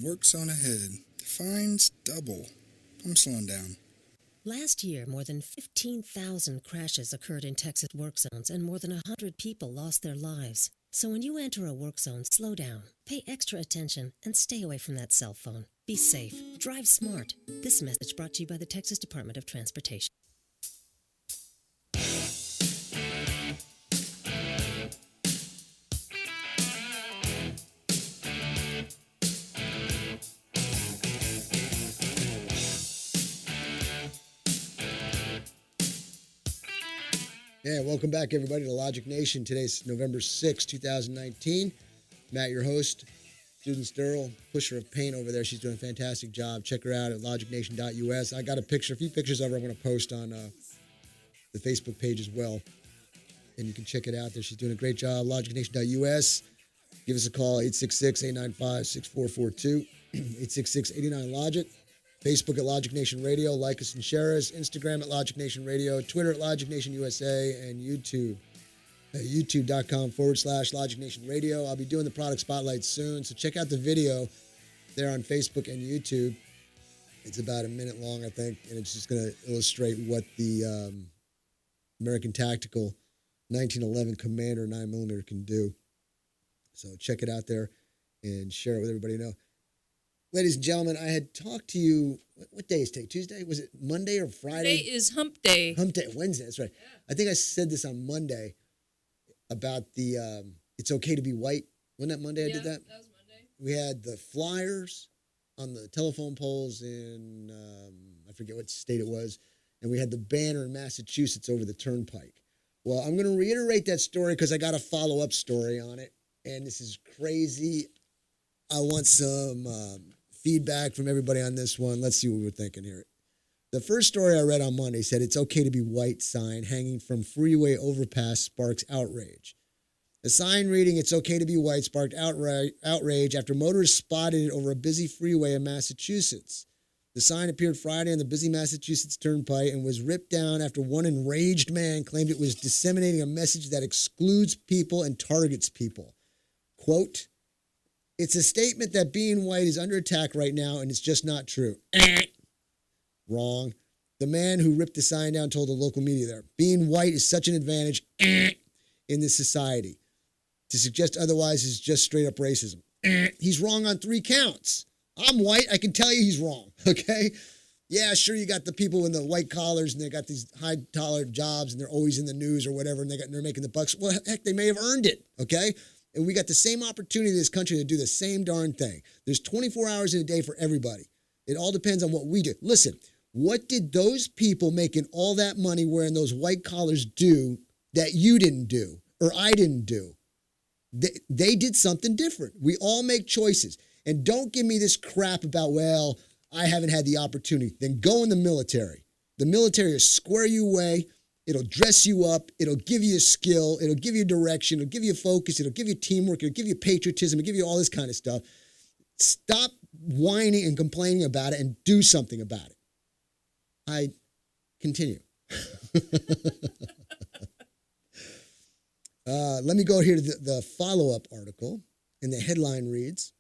Work zone ahead. Fines double. I'm slowing down. Last year, more than 15,000 crashes occurred in Texas work zones, and more than 100 people lost their lives. So when you enter a work zone, slow down, pay extra attention, and stay away from that cell phone. Be safe. Drive smart. This message brought to you by the Texas Department of Transportation. Yeah, welcome back, everybody, to Logic Nation. Today's November 6, 2019. Matt, your host. Susan Sturl, pusher of paint over there. She's doing a fantastic job. Check her out at logicnation.us. I got a few pictures of her I'm going to post on the Facebook page as well. And you can check it out there. She's doing a great job. logicnation.us. Give us a call, 866-895-6442, 866-89-LOGIC. Facebook at Logic Nation Radio. Like us and share us. Instagram at Logic Nation Radio. Twitter at Logic Nation USA. And YouTube at youtube.com/Logic Nation Radio. I'll be doing the product spotlight soon, so check out the video there on Facebook and YouTube. It's about a minute long, I think, and it's just going to illustrate what the American Tactical 1911 Commander 9mm can do. So check it out there and share it with everybody you know. Ladies and gentlemen, I had talked to you, what day is today? Tuesday? Was it Monday or Friday? Today is Hump Day. Hump Day, Wednesday, that's right. Yeah. I think I said this on Monday about the It's Okay to Be White. Wasn't that Monday I did that? That was Monday. We had the flyers on the telephone poles in, I forget what state it was, and we had the banner in Massachusetts over the turnpike. Well, I'm going to reiterate that story because I got a follow-up story on it, and this is crazy. I want some feedback from everybody on this one. Let's see what we're thinking here. The first story I read on Monday said, "It's okay to be white" sign hanging from freeway overpass sparks outrage. The sign reading, "It's okay to be white" sparked outrage after motorists spotted it over a busy freeway in Massachusetts. The sign appeared Friday on the busy Massachusetts Turnpike and was ripped down after one enraged man claimed it was disseminating a message that excludes people and targets people. Quote, "It's a statement that being white is under attack right now, and it's just not true." Wrong. The man who ripped the sign down told the local media there, "Being white is such an advantage in this society. To suggest otherwise is just straight up racism." He's wrong on 3 counts. I'm white. I can tell you he's wrong. Okay? Yeah, sure, you got the people in the white collars and they got these high-dollar jobs and they're always in the news or whatever and they're making the bucks. Well, heck, they may have earned it. Okay? And we got the same opportunity in this country to do the same darn thing. There's 24 hours in a day for everybody. It all depends on what we do. Listen, what did those people making all that money wearing those white collars do that you didn't do or I didn't do? They did something different. We all make choices. And don't give me this crap about, well, I haven't had the opportunity. Then go in the military. The military will square you away. It'll dress you up. It'll give you a skill. It'll give you direction. It'll give you focus. It'll give you teamwork. It'll give you patriotism. It'll give you all this kind of stuff. Stop whining and complaining about it and do something about it. I continue. Let me go here to the follow-up article. And the headline reads,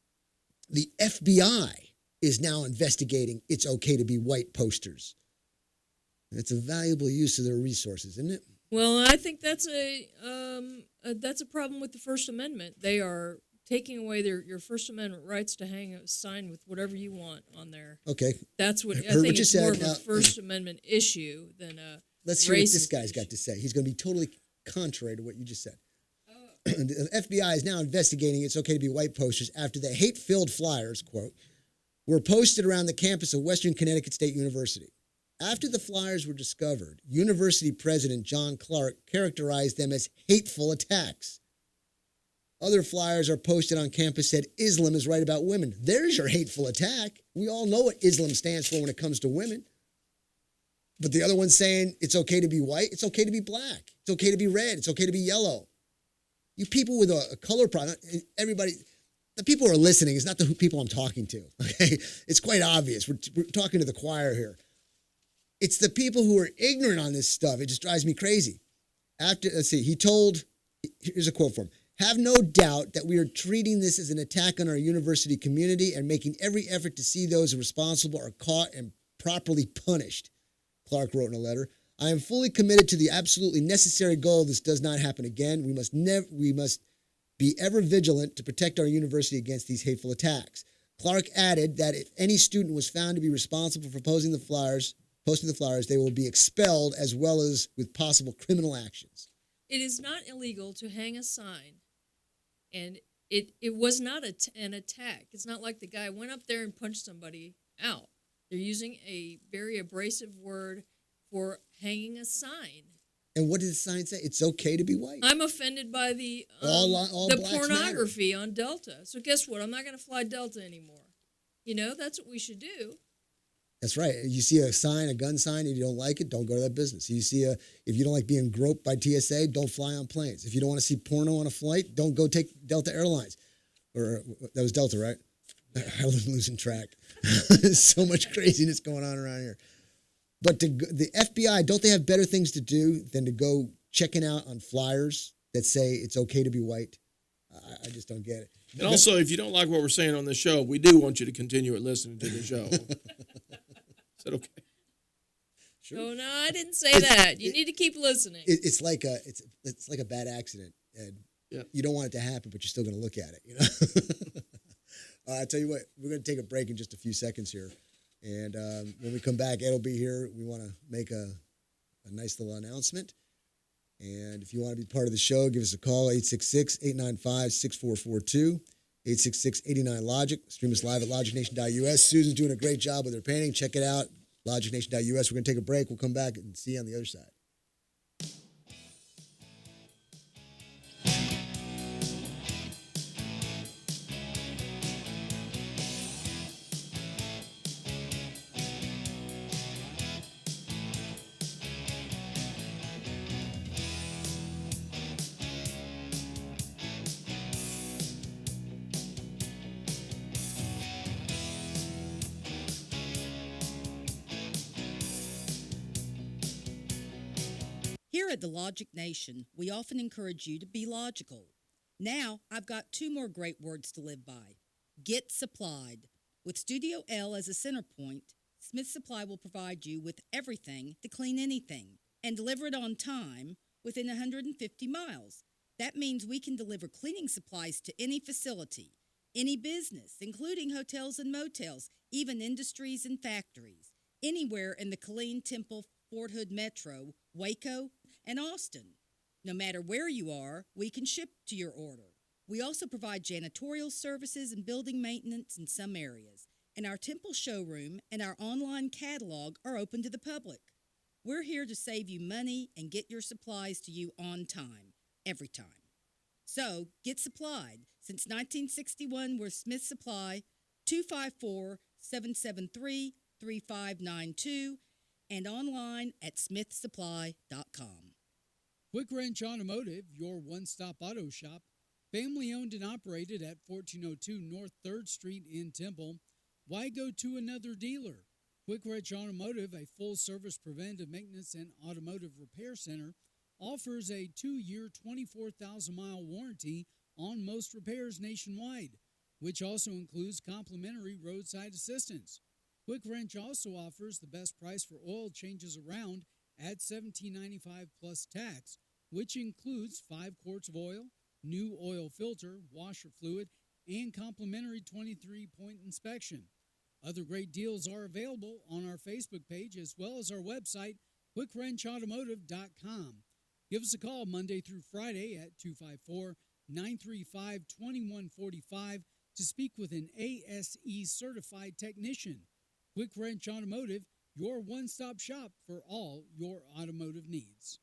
"The FBI is now investigating It's Okay to Be White posters." It's a valuable use of their resources, isn't it? Well, I think that's a problem with the First Amendment. They are taking away your First Amendment rights to hang a sign with whatever you want on there. Okay. That's what I Heard think what you it's said. more of Now, a First Amendment issue than a Let's hear what this racist guy's got to say. He's going to be totally contrary to what you just said. The FBI is now investigating It's Okay to Be White posters after the hate-filled flyers, quote, were posted around the campus of Western Connecticut State University. After the flyers were discovered, University President John Clark characterized them as hateful attacks. Other flyers are posted on campus said Islam is right about women. There's your hateful attack. We all know what Islam stands for when it comes to women. But the other one's saying it's okay to be white. It's okay to be black. It's okay to be red. It's okay to be yellow. You people with a color problem, everybody, the people who are listening is not the people I'm talking to. Okay, it's quite obvious. We're talking to the choir here. It's the people who are ignorant on this stuff. It just drives me crazy. Here's a quote from him. "Have no doubt that we are treating this as an attack on our university community and making every effort to see those responsible are caught and properly punished," Clark wrote in a letter. "I am fully committed to the absolutely necessary goal this does not happen again. We must be ever vigilant to protect our university against these hateful attacks." Clark added that if any student was found to be responsible for posting the flyers, they will be expelled as well as with possible criminal actions. It is not illegal to hang a sign, and it was not an attack. It's not like the guy went up there and punched somebody out. They're using a very abrasive word for hanging a sign. And what did the sign say? It's okay to be white. I'm offended by the all blacks pornography on Delta. So guess what? I'm not going to fly Delta anymore. That's what we should do. That's right. You see a sign, a gun sign, and you don't like it, don't go to that business. If you don't like being groped by TSA, don't fly on planes. If you don't want to see porno on a flight, don't go take Delta Airlines. Or that was Delta, right? I'm losing track. There's so much craziness going on around here. But the FBI, don't they have better things to do than to go checking out on flyers that say it's okay to be white? I just don't get it. And also, if you don't like what we're saying on this show, we do want you to continue listening to the show. Is that okay? Sure. Oh no, I didn't say that. You need to keep listening. It's like a bad accident, and you don't want it to happen, but you're still going to look at it. I tell you what, we're going to take a break in just a few seconds here. And when we come back, Ed will be here. We want to make a nice little announcement. And if you want to be part of the show, give us a call, 866-895-6442, 866-89-LOGIC. Stream us live at logicnation.us. Susan's doing a great job with her painting. Check it out, logicnation.us. We're going to take a break. We'll come back and see you on the other side. Here at the Logic Nation, we often encourage you to be logical. Now, I've got 2 more great words to live by. Get supplied. With Studio L as a center point, Smith Supply will provide you with everything to clean anything and deliver it on time within 150 miles. That means we can deliver cleaning supplies to any facility, any business, including hotels and motels, even industries and factories, anywhere in the Killeen, Temple, Fort Hood Metro, Waco, and Austin. No matter where you are, we can ship to your order. We also provide janitorial services and building maintenance in some areas, and our Temple showroom and our online catalog are open to the public. We're here to save you money and get your supplies to you on time, every time. So, get supplied. Since 1961, we're Smith Supply, 254-773-3592, and online at smithsupply.com. Quick Wrench Automotive, your one-stop auto shop, family owned and operated at 1402 North 3rd Street in Temple. Why go to another dealer? Quick Wrench Automotive, a full-service preventive maintenance and automotive repair center, offers a 2-year, 24,000-mile warranty on most repairs nationwide, which also includes complimentary roadside assistance. Quick Wrench also offers the best price for oil changes around at $17.95 plus tax, which includes 5 quarts of oil, new oil filter, washer fluid, and complimentary 23-point inspection. Other great deals are available on our Facebook page as well as our website, quickwrenchautomotive.com. Give us a call Monday through Friday at 254-935-2145 to speak with an ASE certified technician. Quick Wrench Automotive, your one-stop shop for all your automotive needs.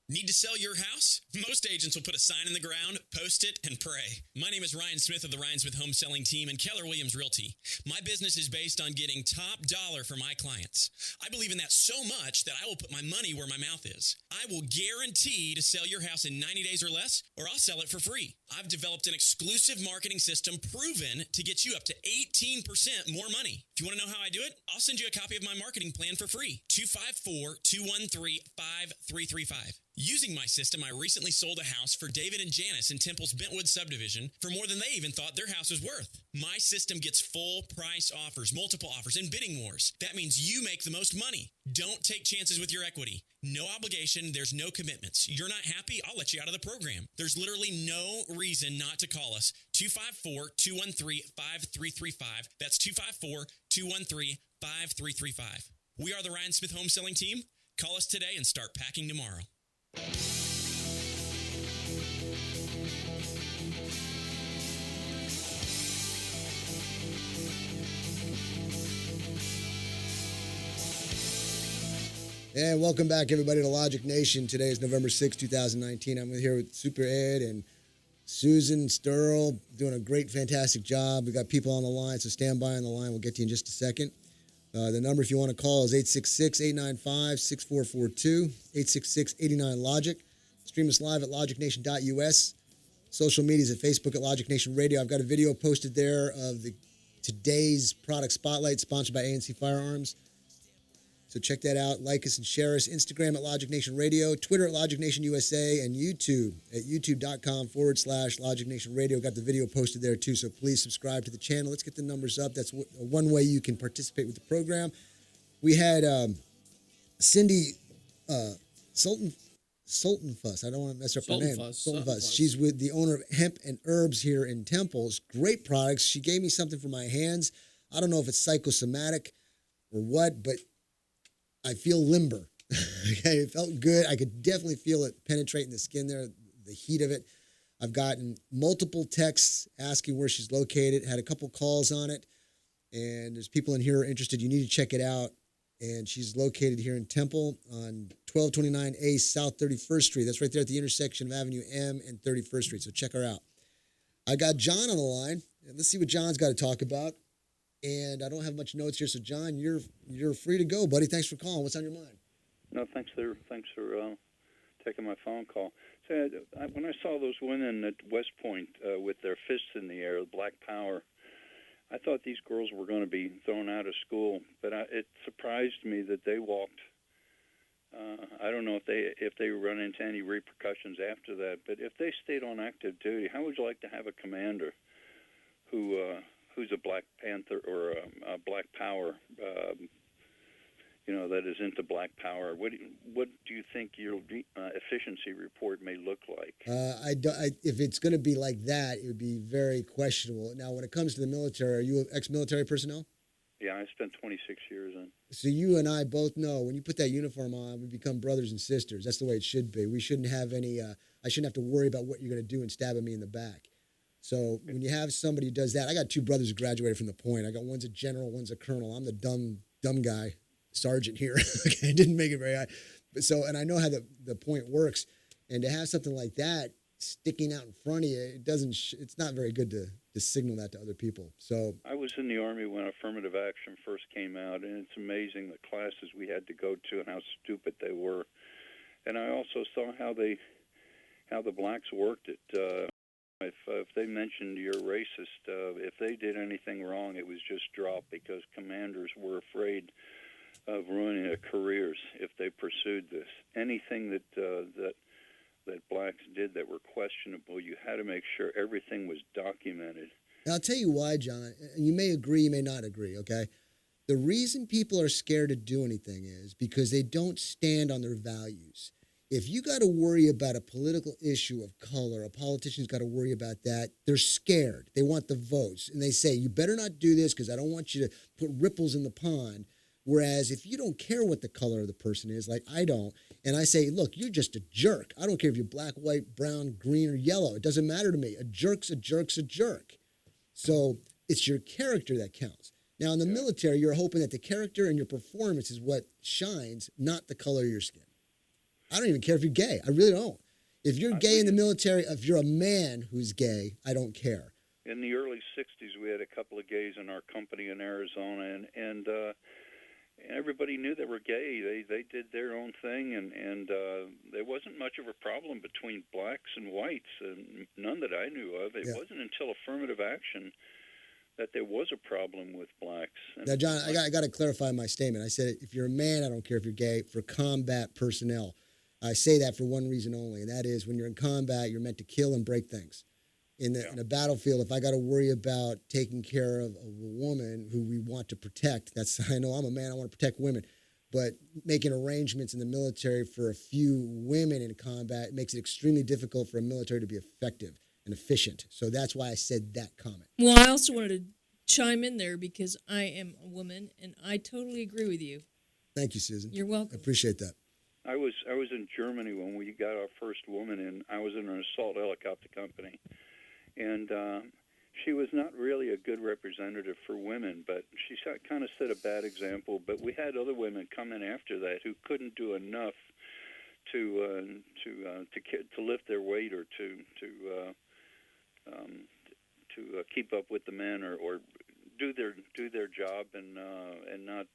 Need to sell your house? Most agents will put a sign in the ground, post it, and pray. My name is Ryan Smith of the Ryan Smith Home Selling Team and Keller Williams Realty. My business is based on getting top dollar for my clients. I believe in that so much that I will put my money where my mouth is. I will guarantee to sell your house in 90 days or less, or I'll sell it for free. I've developed an exclusive marketing system proven to get you up to 18% more money. If you want to know how I do it, I'll send you a copy of my marketing plan for free. 254-213-5335. Using my system, I recently sold a house for David and Janice in Temple's Bentwood subdivision for more than they even thought their house was worth. My system gets full price offers, multiple offers, and bidding wars. That means you make the most money. Don't take chances with your equity. No obligation. There's no commitments. You're not happy? I'll let you out of the program. There's literally no reason not to call us. 254-213-5335. That's 254-213-5335. We are the Ryan Smith Home Selling Team. Call us today and start packing tomorrow. And welcome back, everybody, to Logic Nation. Today is November 6, 2019. I'm here with Super Ed and Susan Sterl doing a great, fantastic job. We got people on the line, so stand by on the line. We'll get to you in just a second. The number, if you want to call, is 866-895-6442, 866-89-LOGIC. Stream us live at logicnation.us. Social medias at Facebook at Logic Nation Radio. I've got a video posted there of today's product spotlight sponsored by ANC Firearms. So check that out. Like us and share us. Instagram at Logic Nation Radio. Twitter at Logic Nation USA. And YouTube at youtube.com/Logic Nation Radio. Got the video posted there too. So please subscribe to the channel. Let's get the numbers up. That's one way you can participate with the program. We had Cindy Sultanfuss. I don't want to mess up her name. Sultanfuss. She's with the owner of Hemp and Herbs here in Temple. It's great products. She gave me something for my hands. I don't know if it's psychosomatic or what, but I feel limber. Okay, it felt good. I could definitely feel it penetrating the skin there, the heat of it. I've gotten multiple texts asking where she's located, had a couple calls on it, and there's people in here who are interested. You need to check it out. And she's located here in Temple on 1229A South 31st Street. That's right there at the intersection of Avenue M and 31st Street. So check her out. I got John on the line. Let's see what John's got to talk about. And I don't have much notes here, so John, you're free to go, buddy. Thanks for calling. What's on your mind? No, thanks for taking my phone call. So when I saw those women at West Point with their fists in the air, Black Power, I thought these girls were going to be thrown out of school. But it surprised me that they walked I don't know if they run into any repercussions after that, but if they stayed on active duty, how would you like to have a commander who's a Black Panther or a Black Power, that is into Black Power? What do you think your efficiency report may look like? If it's going to be like that, it would be very questionable. Now, when it comes to the military, are you ex-military personnel? Yeah, I spent 26 years in. So you and I both know when you put that uniform on, we become brothers and sisters. That's the way it should be. We shouldn't have any. I shouldn't have to worry about what you're going to do and stabbing me in the back. So when you have somebody who does that, I got two brothers who graduated from the Point. I got one's a general, one's a colonel. I'm the dumb guy, sergeant here. Okay, I didn't make it very high. And I know how the Point works. And to have something like that sticking out in front of you, it's not very good to signal that to other people. So I was in the Army when affirmative action first came out, and it's amazing the classes we had to go to and how stupid they were. And I also saw how the blacks worked it. If they mentioned you're racist, if they did anything wrong, it was just dropped because commanders were afraid of ruining their careers if they pursued this. Anything that blacks did that were questionable, you had to make sure everything was documented. Now, I'll tell you why, John. You may agree, you may not agree, okay? The reason people are scared to do anything is because they don't stand on their values. If you got to worry about a political issue of color, a politician's got to worry about that, they're scared. They want the votes. And they say, you better not do this because I don't want you to put ripples in the pond. Whereas if you don't care what the color of the person is, like I don't, and I say, look, you're just a jerk. I don't care if you're black, white, brown, green, or yellow. It doesn't matter to me. A jerk's a jerk's a jerk. So it's your character that counts. Now, in the military, you're hoping that the character and your performance is what shines, not the color of your skin. I don't even care if you're gay. I really don't. If you're gay in the military, if you're a man who's gay, I don't care. In the early 60s, we had a couple of gays in our company in Arizona, and everybody knew they were gay. They did their own thing, and there wasn't much of a problem between blacks and whites, and none that I knew of. It wasn't until affirmative action that there was a problem with blacks. Now, John, I got to clarify my statement. I said if you're a man, I don't care if you're gay. For combat personnel, I say that for one reason only, and that is when you're in combat, you're meant to kill and break things. In a battlefield, if I got to worry about taking care of a woman who we want to protect, I know I'm a man, I want to protect women, but making arrangements in the military for a few women in combat makes it extremely difficult for a military to be effective and efficient. So that's why I said that comment. Well, I also wanted to chime in there because I am a woman, and I totally agree with you. Thank you, Susan. You're welcome. I appreciate that. I was in Germany when we got our first woman in. I was in an assault helicopter company, and she was not really a good representative for women, but she kind of set a bad example. But we had other women come in after that who couldn't do enough to lift their weight or to keep up with the men or do their job and not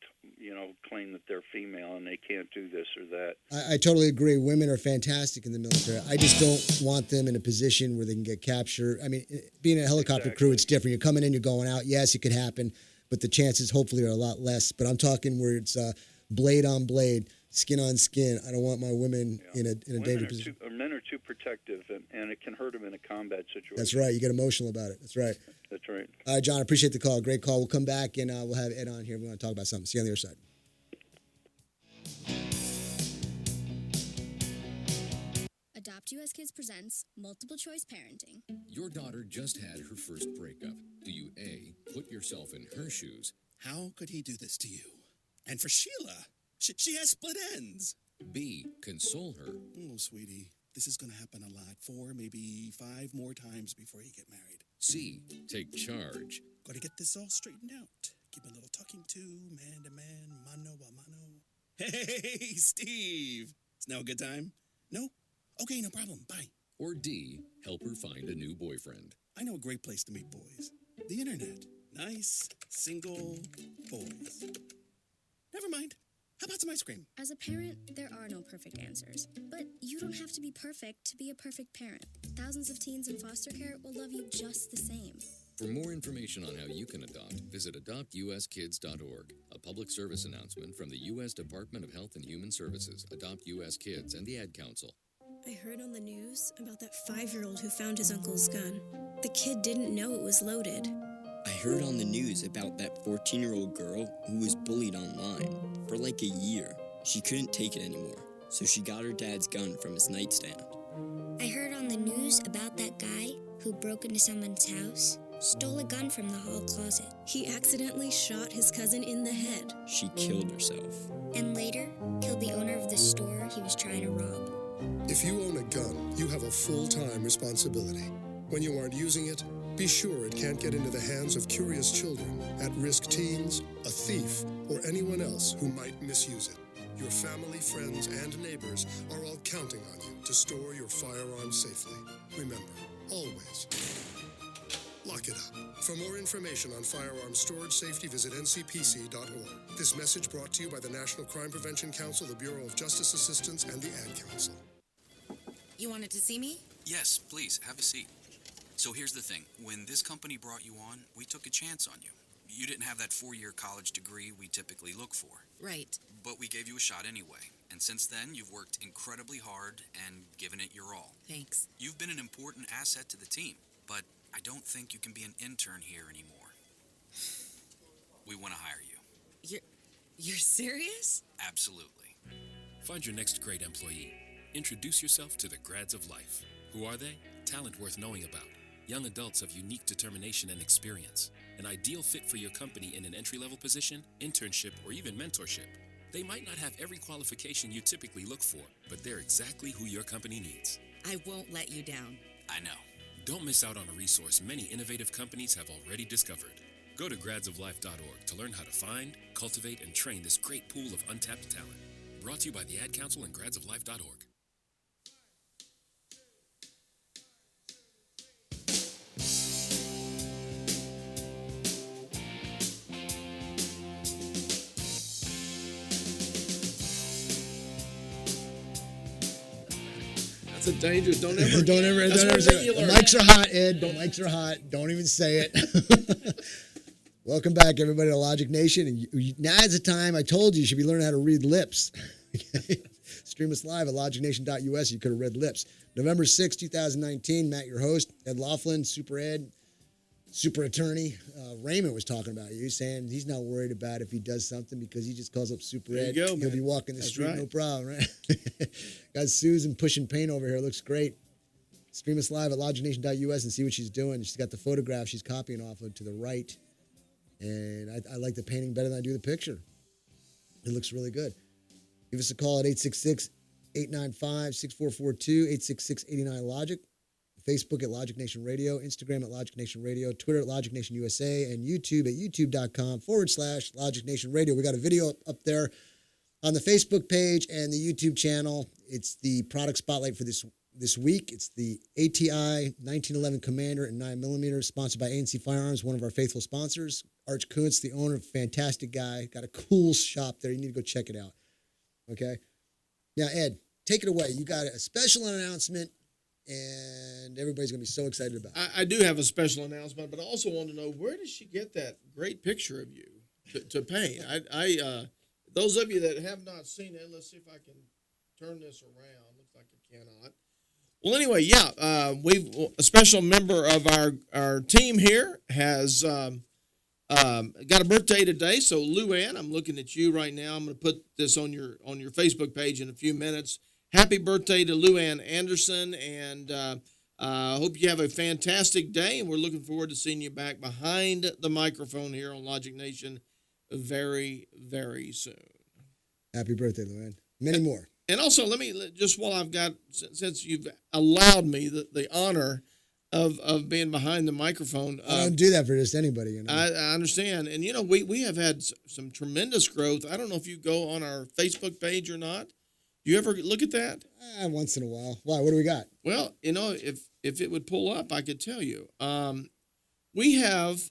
claim that they're female and they can't do this or that. I totally agree. Women are fantastic in the military. I just don't want them in a position where they can get captured. I mean, being a helicopter crew, it's different. You're coming in, you're going out. Yes, it could happen, but the chances hopefully are a lot less. But I'm talking where it's blade on blade, skin on skin. I don't want my women in a dangerous position. Men are too protective, and it can hurt them in a combat situation. That's right. You get emotional about it. That's right. That's right. All right, John, I appreciate the call. Great call. We'll come back, and we'll have Ed on here. We want to talk about something. See you on the other side. Adopt US Kids presents Multiple Choice Parenting. Your daughter just had her first breakup. Do you A, put yourself in her shoes? How could he do this to you? And for Sheila, she has split ends. B, console her. Oh, sweetie, this is going to happen a lot. 4, maybe 5 more times before you get married. C, take charge. Got to get this all straightened out. Give a little talking to, man to man, mano a mano. Hey, Steve. Is now a good time? No? Okay, no problem. Bye. Or D, help her find a new boyfriend. I know a great place to meet boys. The internet. Nice, single boys. Never mind. How about some ice cream? As a parent, there are no perfect answers. But you don't have to be perfect to be a perfect parent. Thousands of teens in foster care will love you just the same. For more information on how you can adopt, visit adoptuskids.org. A public service announcement from the U.S. Department of Health and Human Services, Adopt U.S. Kids, and the Ad Council. I heard on the news about that 5-year-old who found his uncle's gun. The kid didn't know it was loaded. I heard on the news about that 14-year-old girl who was bullied online for like a year. She couldn't take it anymore, so she got her dad's gun from his nightstand. I heard on the news about that guy who broke into someone's house, stole a gun from the hall closet. He accidentally shot his cousin in the head. She killed herself. And later, killed the owner of the store he was trying to rob. If you own a gun, you have a full-time responsibility. When you aren't using it, be sure it can't get into the hands of curious children, at-risk teens, a thief, or anyone else who might misuse it. Your family, friends, and neighbors are all counting on you to store your firearms safely. Remember, always, lock it up. For more information on firearms storage safety, visit ncpc.org. This message brought to you by the National Crime Prevention Council, the Bureau of Justice Assistance, and the Ad Council. You wanted to see me? Yes, please, have a seat. So here's the thing. When this company brought you on, we took a chance on you. You didn't have that 4-year college degree we typically look for. Right. But we gave you a shot anyway. And since then, you've worked incredibly hard and given it your all. Thanks. You've been an important asset to the team, but I don't think you can be an intern here anymore. We want to hire you. You're serious? Absolutely. Find your next great employee. Introduce yourself to the Grads of Life. Who are they? Talent worth knowing about. Young adults of unique determination and experience. An ideal fit for your company in an entry-level position, internship, or even mentorship. They might not have every qualification you typically look for, but they're exactly who your company needs. I won't let you down. I know. Don't miss out on a resource many innovative companies have already discovered. Go to gradsoflife.org to learn how to find, cultivate, and train this great pool of untapped talent. Brought to you by the Ad Council and gradsoflife.org. That's a dangerous. Don't ever. don't ever That's say one thing you it. The learn. mics are hot, Ed. The mics are hot. Don't even say it. Welcome back, everybody, to Logic Nation. And now is the time. I told you should be learning how to read lips. Okay? Stream us live at logicnation.us. You could have read lips. November 6, 2019. Matt, your host. Ed Laughlin, Super Ed, Super Attorney. Raymond was talking about you, saying he's not worried about if he does something because he just calls up Super There Ed. you go, He'll man. be walking the That's street, right. no problem, right? Got Susan pushing paint over here. Looks great. Stream us live at logicnation.us and see what she's doing. She's got the photograph she's copying off of to the right. And I like the painting better than I do the picture. It looks really good. Give us a call at 866-895-6442, 866-89-LOGIC. Facebook at Logic Nation Radio, Instagram at Logic Nation Radio, Twitter at Logic Nation USA, and YouTube at youtube.com/Logic Nation Radio. We got a video up there on the Facebook page and the YouTube channel. It's the product spotlight for this week. It's the ATI 1911 Commander and 9mm, sponsored by ANC Firearms, one of our faithful sponsors. Arch Kuntz, the owner, fantastic guy. Got a cool shop there. You need to go check it out. Okay? Now, Ed, take it away. You got a special announcement, and everybody's going to be so excited about it. I do have a special announcement, but I also want to know, where did she get that great picture of you to paint? Those of you that have not seen it, let's see if I can turn this around. Looks like I cannot. Well, anyway, yeah, a special member of our team here has got a birthday today. So, Lou Ann, I'm looking at you right now. I'm going to put this on your Facebook page in a few minutes. Happy birthday to Lou Ann Anderson, and I hope you have a fantastic day, and we're looking forward to seeing you back behind the microphone here on Logic Nation very, very soon. Happy birthday, Lou Ann. Many more. And also, let me, just while I've got, since you've allowed me the honor of being behind the microphone. I don't do that for just anybody, you know. I understand. And, we have had some tremendous growth. I don't know if you go on our Facebook page or not. Do you ever look at that? Once in a while. Why? What do we got? Well, if it would pull up, I could tell you. We have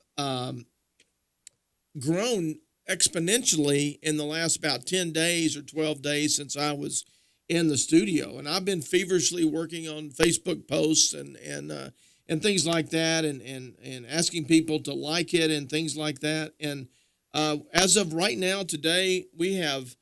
grown exponentially in the last about 10 days or 12 days since I was in the studio. And I've been feverishly working on Facebook posts and and things like that, and asking people to like it and things like that. And as of right now, today, we have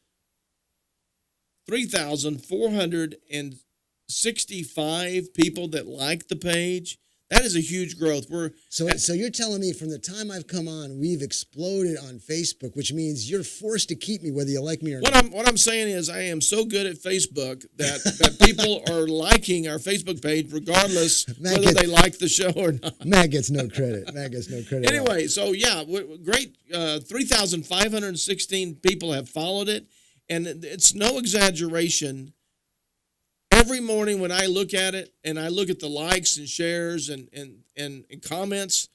3,465 people that like the page. That is a huge growth. So you're telling me from the time I've come on, we've exploded on Facebook, which means you're forced to keep me whether you like me or not. What I'm saying is I am so good at Facebook that people are liking our Facebook page regardless whether they like the show or not. Matt gets no credit. Anyway, so yeah, great. 3,516 people have followed it, and it's no exaggeration. Every morning when I look at it and I look at the likes and shares and comments,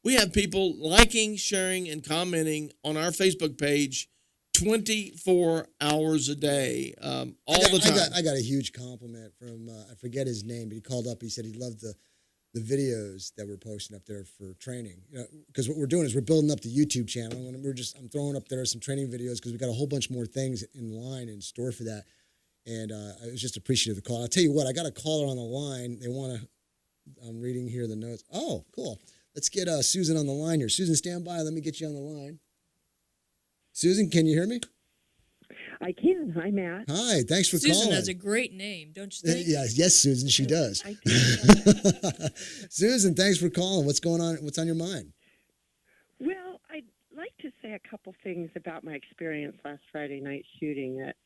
we have people liking, sharing, and commenting on our Facebook page 24 hours a day, all the time. I got a huge compliment from, I forget his name, but he called up. He said he loved the videos that we're posting up there for training. Because what we're doing is we're building up the YouTube channel, and I'm throwing up there some training videos because we got a whole bunch more things in line in store for that. And I was just appreciative of the call. I'll tell you what, I got a caller on the line. I'm reading here the notes. Oh, cool. Let's get Susan on the line here. Susan, stand by. Let me get you on the line. Susan, can you hear me? I can. Hi, Matt. Hi. Thanks for calling. Susan has a great name, don't you think? Yes, Susan, she does. Susan, thanks for calling. What's going on? What's on your mind? Well, I'd like to say a couple things about my experience last Friday night shooting at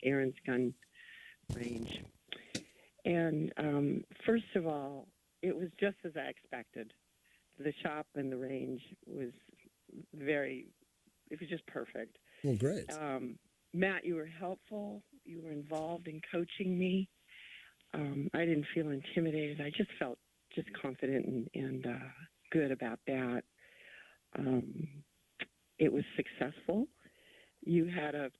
Aaron's Gun Range. And first of all, it was just as I expected. The shop and the range was it was just perfect. Well, great. Matt, you were helpful. You were involved in coaching me. I didn't feel intimidated. I just felt just confident and good about that. It was successful. You had a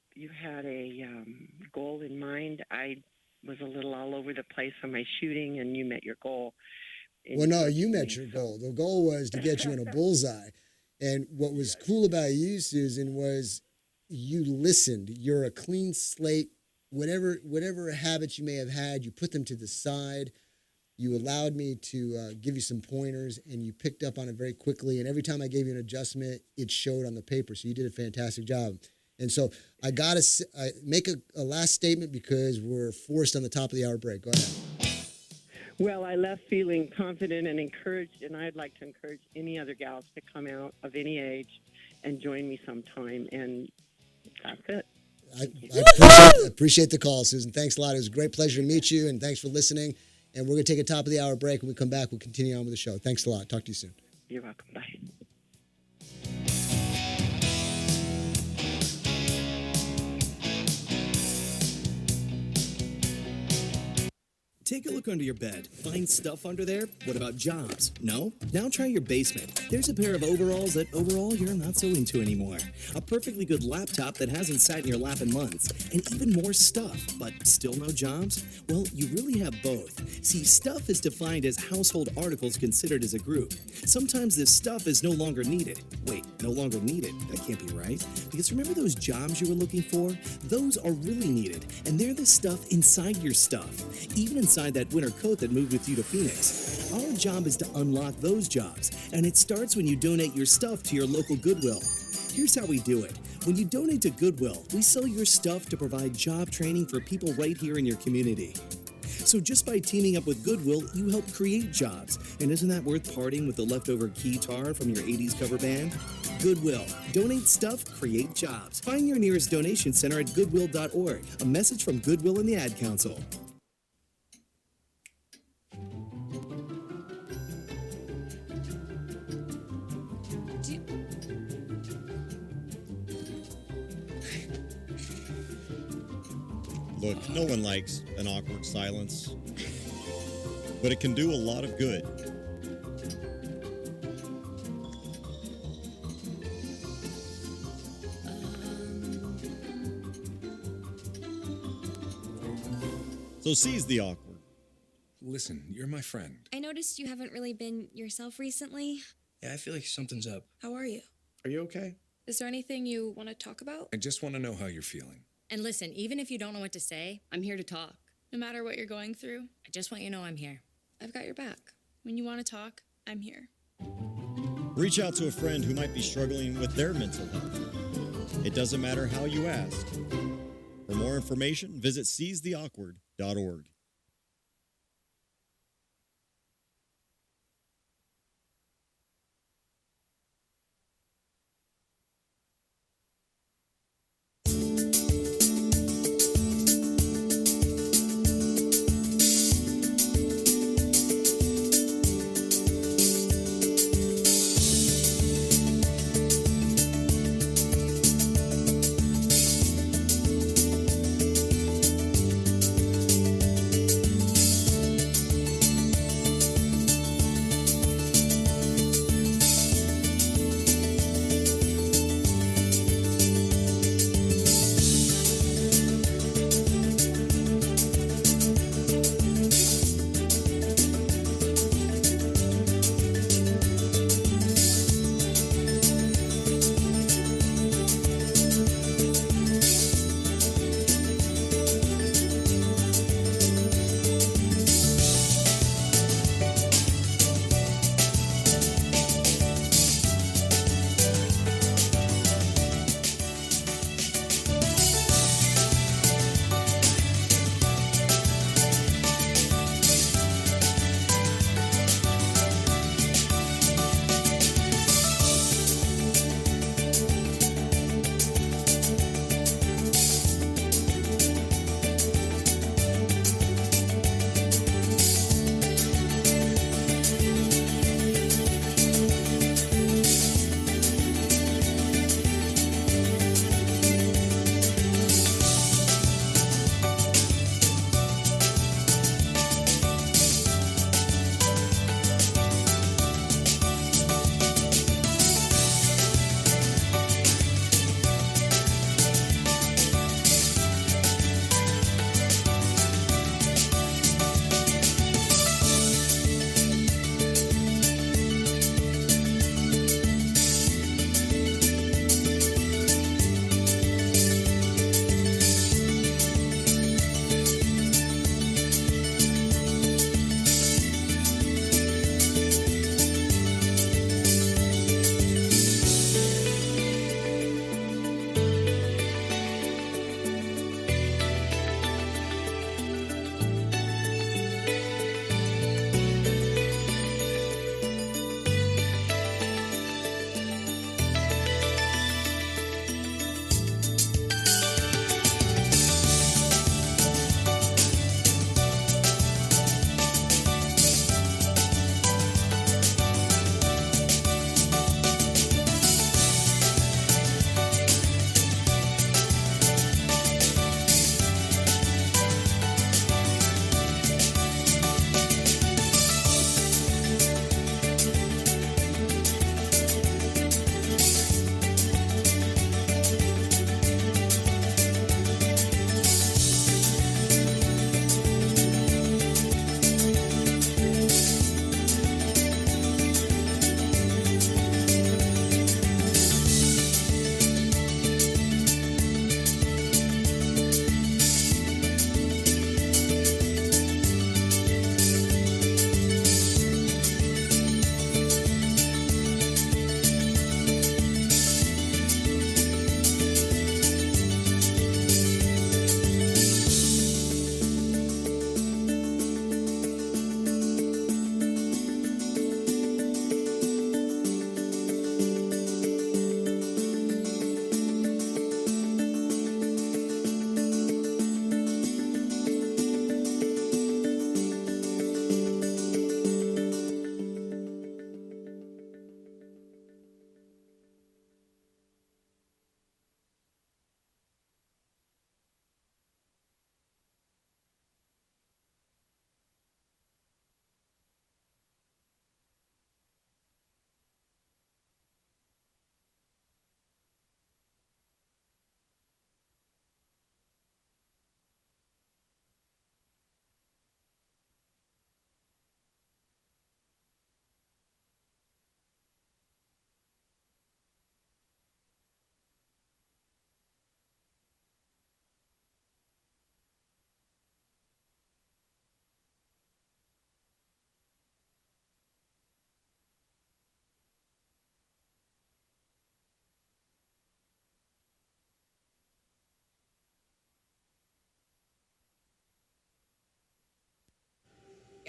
goal in mind. I was a little all over the place on my shooting, and you met your goal. Well, no, you met your goal. The goal was to get you in a bullseye. And what was cool about you, Susan, was you listened. You're a clean slate. Whatever habits you may have had, you put them to the side. You allowed me to give you some pointers, and you picked up on it very quickly. And every time I gave you an adjustment, it showed on the paper. So you did a fantastic job. And so I got to make a last statement because we're forced on the top of the hour break. Go ahead. Well, I left feeling confident and encouraged, and I'd like to encourage any other gals to come out of any age and join me sometime. And that's it. I appreciate the call, Susan. Thanks a lot. It was a great pleasure to meet you, and thanks for listening. And we're going to take a top of the hour break. When we come back, we'll continue on with the show. Thanks a lot. Talk to you soon. You're welcome. Bye. Take a look under your bed. Find stuff under there? What about jobs? No? Now try your basement. There's a pair of overalls that overall you're not so into anymore. A perfectly good laptop that hasn't sat in your lap in months. And even more stuff, but still no jobs? Well, you really have both. See, stuff is defined as household articles considered as a group. Sometimes this stuff is no longer needed. Wait, no longer needed? That can't be right. Because remember those jobs you were looking for? Those are really needed. And they're the stuff inside your stuff. Even inside that winter coat that moved with you to Phoenix. Our job is to unlock those jobs, and it starts when you donate your stuff to your local Goodwill. Here's how we do it. When you donate to Goodwill, we sell your stuff to provide job training for people right here in your community. So just by teaming up with Goodwill, you help create jobs. And isn't that worth parting with the leftover guitar from your 80s cover band? Goodwill. Donate stuff, create jobs. Find your nearest donation center at goodwill.org. A message from Goodwill and the Ad Council. Look, no one likes an awkward silence, but it can do a lot of good. So seize the awkward. Listen, you're my friend. I noticed you haven't really been yourself recently. Yeah, I feel like something's up. How are you? Are you okay? Is there anything you want to talk about? I just want to know how you're feeling. And listen, even if you don't know what to say, I'm here to talk. No matter what you're going through, I just want you to know I'm here. I've got your back. When you want to talk, I'm here. Reach out to a friend who might be struggling with their mental health. It doesn't matter how you ask. For more information, visit seizetheawkward.org.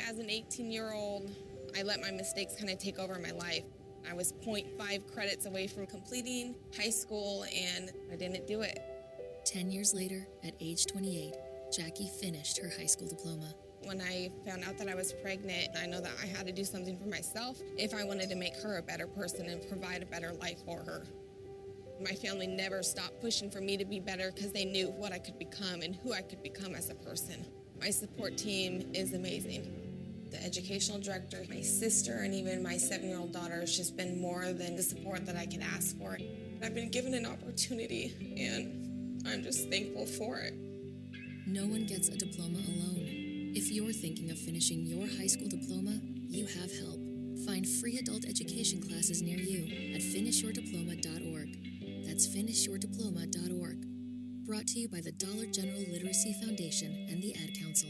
As an 18-year-old, I let my mistakes kind of take over my life. I was 0.5 credits away from completing high school, and I didn't do it. 10 years later, at age 28, Jackie finished her high school diploma. When I found out that I was pregnant, I know that I had to do something for myself if I wanted to make her a better person and provide a better life for her. My family never stopped pushing for me to be better because they knew what I could become and who I could become as a person. My support team is amazing. The educational director, my sister, and even my 7-year-old daughter has just been more than the support that I could ask for. I've been given an opportunity, and I'm just thankful for it. No one gets a diploma alone. If you're thinking of finishing your high school diploma, you have help. Find free adult education classes near you at finishyourdiploma.org. That's finishyourdiploma.org. Brought to you by the Dollar General Literacy Foundation and the Ad Council.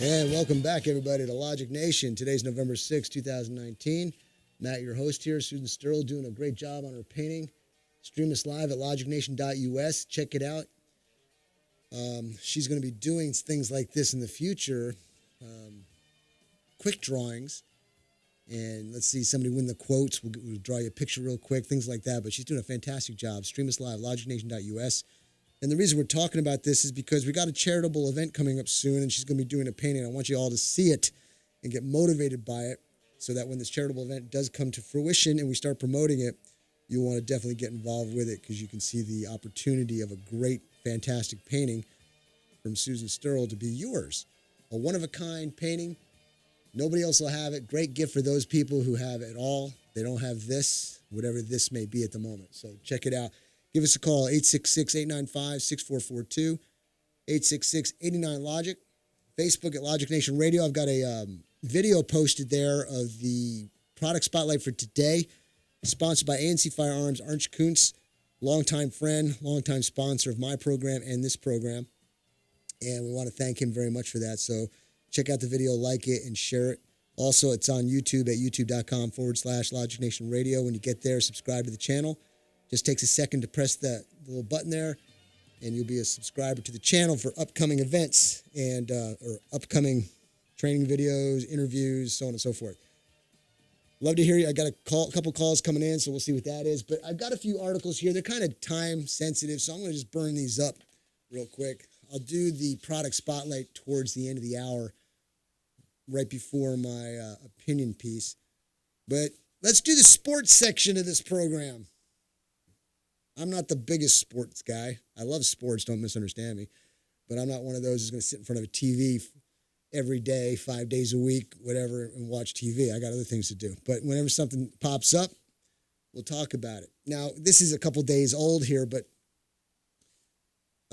And welcome back, everybody, to Logic Nation. Today's November 6, 2019. Matt, your host here. Susan Sterl doing a great job on her painting. Stream us live at logicnation.us. Check it out. She's going to be doing things like this in the future, quick drawings. And let's see, somebody win the quotes. We'll draw you a picture real quick, things like that. But she's doing a fantastic job. Stream us live, logicnation.us. And the reason we're talking about this is because we got a charitable event coming up soon, and she's going to be doing a painting. I want you all to see it and get motivated by it so that when this charitable event does come to fruition and we start promoting it, you'll want to definitely get involved with it because you can see the opportunity of a great, fantastic painting from Susan Sterl to be yours. A one-of-a-kind painting. Nobody else will have it. Great gift for those people who have it all. They don't have this, whatever this may be at the moment. So check it out. Give us a call, 866-895-6442, 866-89-LOGIC, Facebook at Logic Nation Radio. I've got a video posted there of the product spotlight for today, sponsored by ANC Firearms. Arch Kuntz, longtime friend, longtime sponsor of my program and this program. And we want to thank him very much for that. So check out the video, like it, and share it. Also, it's on YouTube at youtube.com/Logic Nation Radio. When you get there, subscribe to the channel. Just takes a second to press the little button there, and you'll be a subscriber to the channel for upcoming events and or upcoming training videos, interviews, so on and so forth. Love to hear you. I got a couple calls coming in, so we'll see what that is. But I've got a few articles here. They're kind of time sensitive, so I'm going to just burn these up real quick. I'll do the product spotlight towards the end of the hour, right before my opinion piece. But let's do the sports section of this program. I'm not the biggest sports guy. I love sports, don't misunderstand me. But I'm not one of those who's going to sit in front of a TV every day, 5 days a week, whatever, and watch TV. I got other things to do. But whenever something pops up, we'll talk about it. Now, this is a couple days old here, but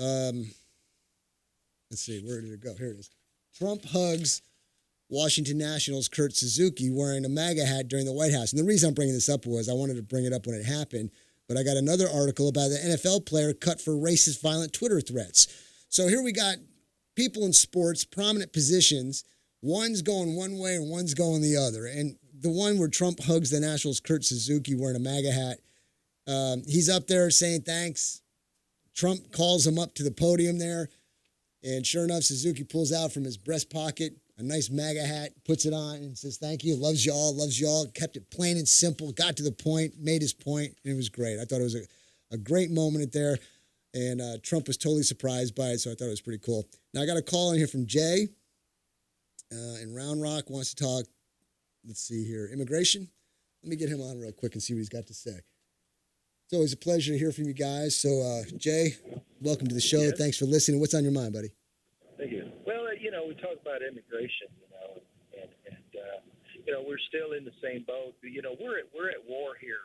let's see, where did it go? Here it is. Trump hugs Washington Nationals Kurt Suzuki wearing a MAGA hat during the White House. And the reason I'm bringing this up was I wanted to bring it up when it happened. But I got another article about the NFL player cut for racist, violent Twitter threats. So here we got people in sports, prominent positions. One's going one way and one's going the other. And the one where Trump hugs the Nationals, Kurt Suzuki, wearing a MAGA hat, he's up there saying thanks. Trump calls him up to the podium there. And sure enough, Suzuki pulls out from his breast pocket a nice MAGA hat, puts it on, and says, thank you, loves y'all, kept it plain and simple, got to the point, made his point, and it was great. I thought it was a great moment there, and Trump was totally surprised by it, so I thought it was pretty cool. Now, I got a call in here from Jay in Round Rock, wants to talk, let's see here, immigration. Let me get him on real quick and see what he's got to say. It's always a pleasure to hear from you guys. So, Jay, welcome to the show. Yes. Thanks for listening. What's on your mind, buddy? Thank you. Well, we talk about immigration, and we're still in the same boat. We're at war here.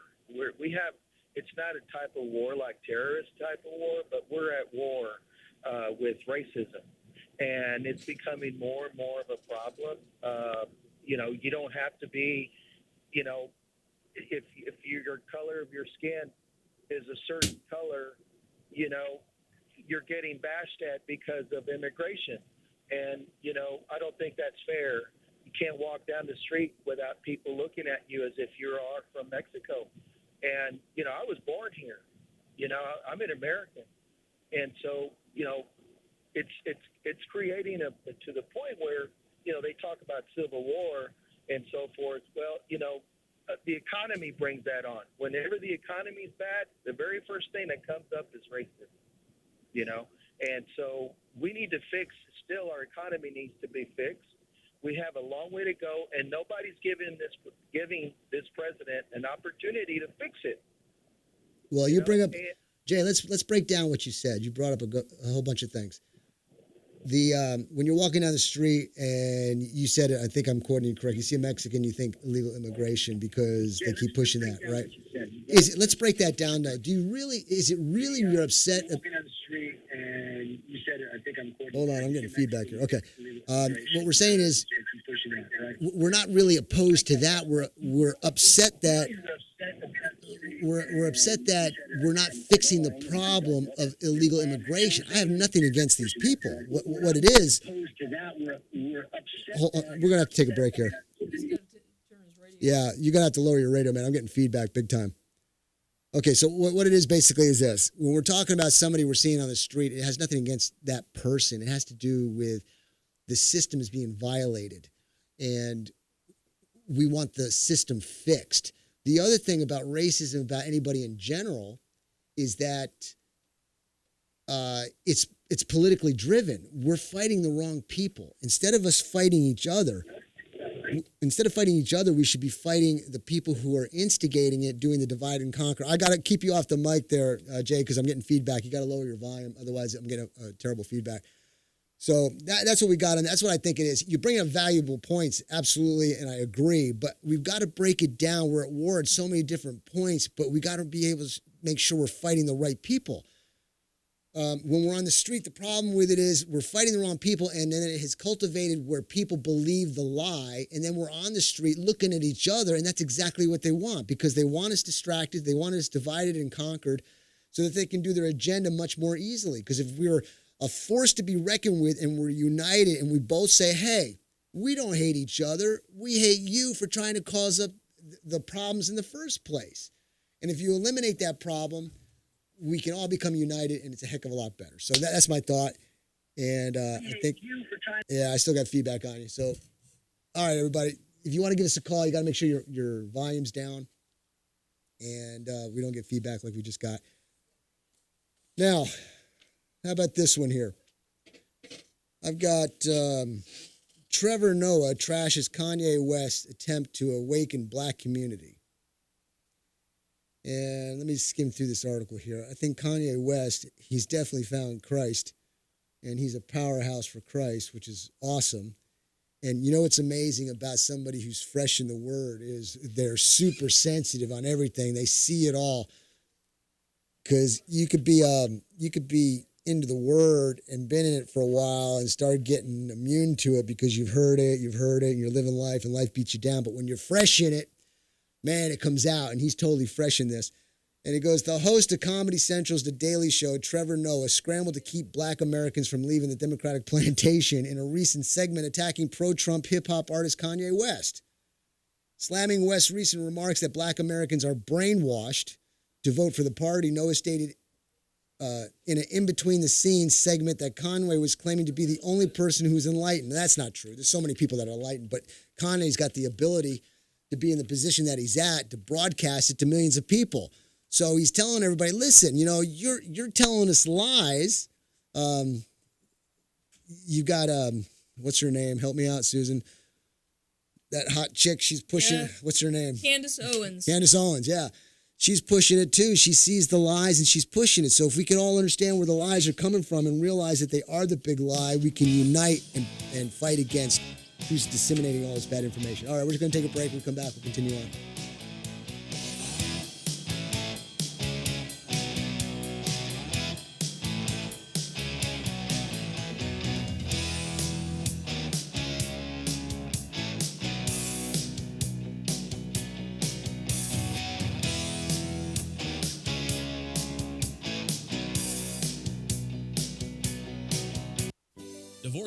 It's not a type of war like terrorist type of war, but we're at war with racism, and it's becoming more and more of a problem. You don't have to be, if your color of your skin is a certain color, you're getting bashed at because of immigration. And, you know, I don't think that's fair. You can't walk down the street without people looking at you as if you are from Mexico. And, you know, I was born here. You know, I'm an American. And so, you know, it's creating to the point where, you know, they talk about civil war and so forth. Well, you know, the economy brings that on. Whenever the economy is bad, the very first thing that comes up is racism, you know. And so we need to still our economy needs to be fixed. We have a long way to go, and nobody's giving this president an opportunity to fix it. Well, you bring up, Jay, let's break down what you said. You brought up a whole bunch of things. When you're walking down the street and you said it, I think I'm quoting you correct. You see a Mexican, you think illegal immigration because they keep pushing that, right? Let's break that down now. Is it really you're upset? Walking down the street and you said it, I think I'm quoting. Hold on, I'm getting feedback here. Okay. What we're saying is we're not really opposed to that. We're upset that we're upset that we're not fixing the problem of illegal immigration. I have nothing against these people. What it is, we're going to have to take a break here. Yeah, you're going to have to lower your radio, man. I'm getting feedback big time. Okay, so what it is basically is this. When we're talking about somebody we're seeing on the street, it has nothing against that person. It has to do with the system is being violated, and we want the system fixed. The other thing about racism, about anybody in general, is that it's politically driven. We're fighting the wrong people. Instead of fighting each other, we should be fighting the people who are instigating it, doing the divide and conquer. I got to keep you off the mic there, Jay, because I'm getting feedback. You got to lower your volume, otherwise I'm getting a terrible feedback. So that's what we got, and that's what I think it is. You bring up valuable points, absolutely, and I agree, but we've got to break it down. We're at war at so many different points, but we got to be able to make sure we're fighting the right people. When we're on the street, the problem with it is we're fighting the wrong people, and then it has cultivated where people believe the lie, and then we're on the street looking at each other, and that's exactly what they want, because they want us distracted, they want us divided and conquered, so that they can do their agenda much more easily. Because if we're a force to be reckoned with and we're united and we both say, hey, we don't hate each other, we hate you for trying to cause up the problems in the first place. And if you eliminate that problem, we can all become united, and it's a heck of a lot better. So that's my thought. And I think, yeah, I still got feedback on you. So, all right, everybody, if you want to give us a call, you got to make sure your volume's down, and we don't get feedback like we just got. Now, how about this one here? I've got Trevor Noah trashes Kanye West's attempt to awaken black community. And let me skim through this article here. I think Kanye West, he's definitely found Christ, and he's a powerhouse for Christ, which is awesome. And you know what's amazing about somebody who's fresh in the Word is they're super sensitive on everything. They see it all. Because you could be into the Word and been in it for a while and start getting immune to it because you've heard it, and you're living life, and life beats you down. But when you're fresh in it, man, it comes out, and he's totally fresh in this. And it goes, the host of Comedy Central's The Daily Show, Trevor Noah, scrambled to keep black Americans from leaving the Democratic plantation in a recent segment attacking pro-Trump hip-hop artist Kanye West. Slamming West's recent remarks that black Americans are brainwashed to vote for the party, Noah stated in an in-between-the-scenes segment that Kanye was claiming to be the only person who's enlightened. That's not true. There's so many people that are enlightened, but Kanye's got the ability to be in the position that he's at, to broadcast it to millions of people. So he's telling everybody, listen, you know, you're telling us lies. You got, what's her name? Help me out, Susan. That hot chick, she's pushing, what's her name? Candace Owens. Candace Owens, yeah. She's pushing it too. She sees the lies and she's pushing it. So if we can all understand where the lies are coming from and realize that they are the big lie, we can unite and fight against who's disseminating all this bad information. All right, we're just going to take a break. We'll come back. We'll continue on.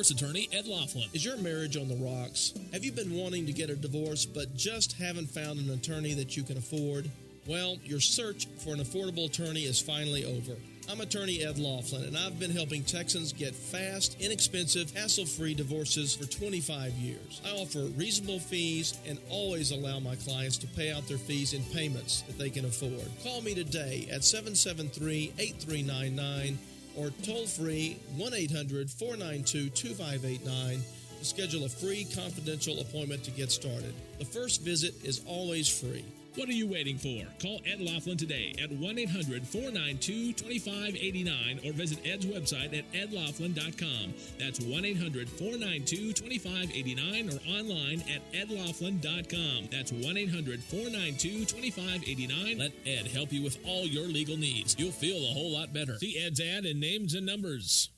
divorce attorney, Ed Laughlin. Is your marriage on the rocks? Have you been wanting to get a divorce but just haven't found an attorney that you can afford? Well, your search for an affordable attorney is finally over. I'm attorney Ed Laughlin, and I've been helping Texans get fast, inexpensive, hassle-free divorces for 25 years. I offer reasonable fees and always allow my clients to pay out their fees in payments that they can afford. Call me today at 773-8399 or toll-free 1-800-492-2589 to schedule a free confidential appointment to get started. The first visit is always free. What are you waiting for? Call Ed Laughlin today at 1-800-492-2589 or visit Ed's website at edlaughlin.com. That's 1-800-492-2589 or online at edlaughlin.com. That's 1-800-492-2589. Let Ed help you with all your legal needs. You'll feel a whole lot better. See Ed's ad in names and numbers.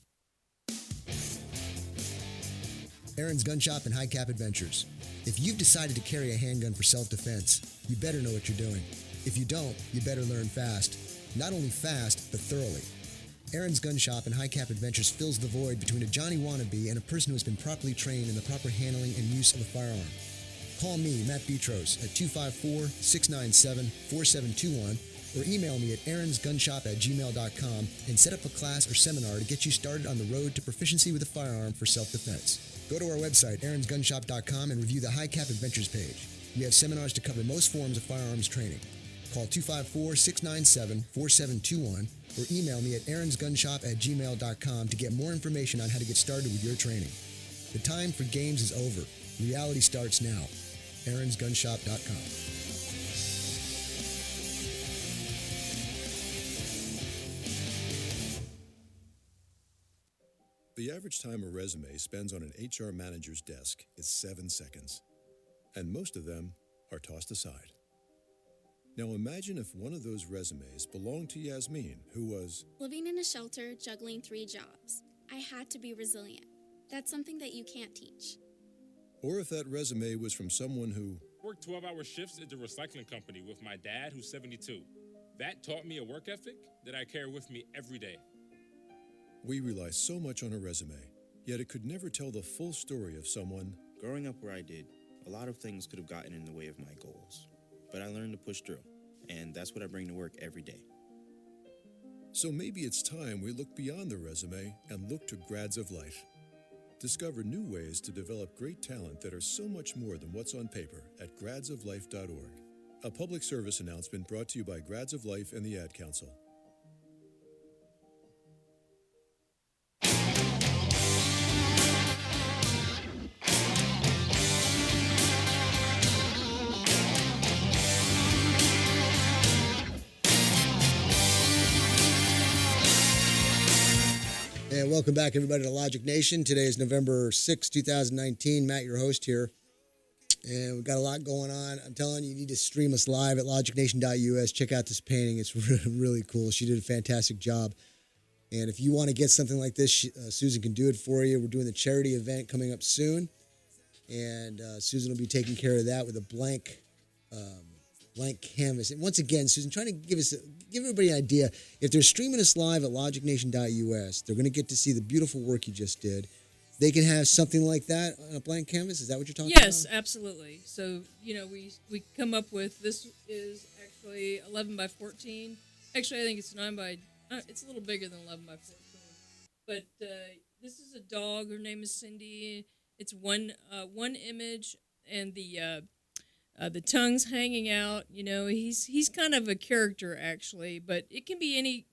Aaron's Gun Shop and High Cap Adventures. If you've decided to carry a handgun for self-defense, you better know what you're doing. If you don't, you better learn fast. Not only fast, but thoroughly. Aaron's Gun Shop and High Cap Adventures fills the void between a Johnny wannabe and a person who has been properly trained in the proper handling and use of a firearm. Call me, Matt Petros, at 254-697-4721 or email me at aaronsgunshop@gmail.com and set up a class or seminar to get you started on the road to proficiency with a firearm for self-defense. Go to our website, aaronsgunshop.com, and review the High Cap Adventures page. We have seminars to cover most forms of firearms training. Call 254-697-4721 or email me at aaronsgunshop@gmail.com to get more information on how to get started with your training. The time for games is over. Reality starts now. aaronsgunshop.com. The average time a resume spends on an HR manager's desk is 7 seconds, and most of them are tossed aside. Now imagine if one of those resumes belonged to Yasmin, who was living in a shelter, juggling 3 jobs. I had to be resilient. That's something that you can't teach. or if that resume was from someone who worked 12-hour shifts at the recycling company with my dad, who's 72. That taught me a work ethic that I carry with me every day. We rely so much on a resume, yet it could never tell the full story of someone. Growing up where I did, a lot of things could have gotten in the way of my goals. But I learned to push through, and that's what I bring to work every day. So maybe it's time we look beyond the resume and look to Grads of Life. Discover new ways to develop great talent that are so much more than what's on paper at gradsoflife.org. A public service announcement brought to you by Grads of Life and the Ad Council. And welcome back, everybody, to Logic Nation. Today is November 6, 2019. Matt, your host here. And we've got a lot going on. I'm telling you, you need to stream us live at logicnation.us. Check out this painting. It's really cool. She did a fantastic job. And if you want to get something like this, Susan can do it for you. We're doing the charity event coming up soon. And Susan will be taking care of that with a blank canvas. And once again, Susan, trying to give everybody an idea. If they're streaming us live at logicnation.us, they're going to get to see the beautiful work you just did. They can have something like that on a blank canvas. Is that what you're talking about? Yes, absolutely. So, we come up with, this is actually 11 by 14. Actually, I think it's 9 by, it's a little bigger than 11 by 14. But this is a dog. Her name is Cindy. It's one image, and the tongue's hanging out. He's kind of a character, actually, but it can be any,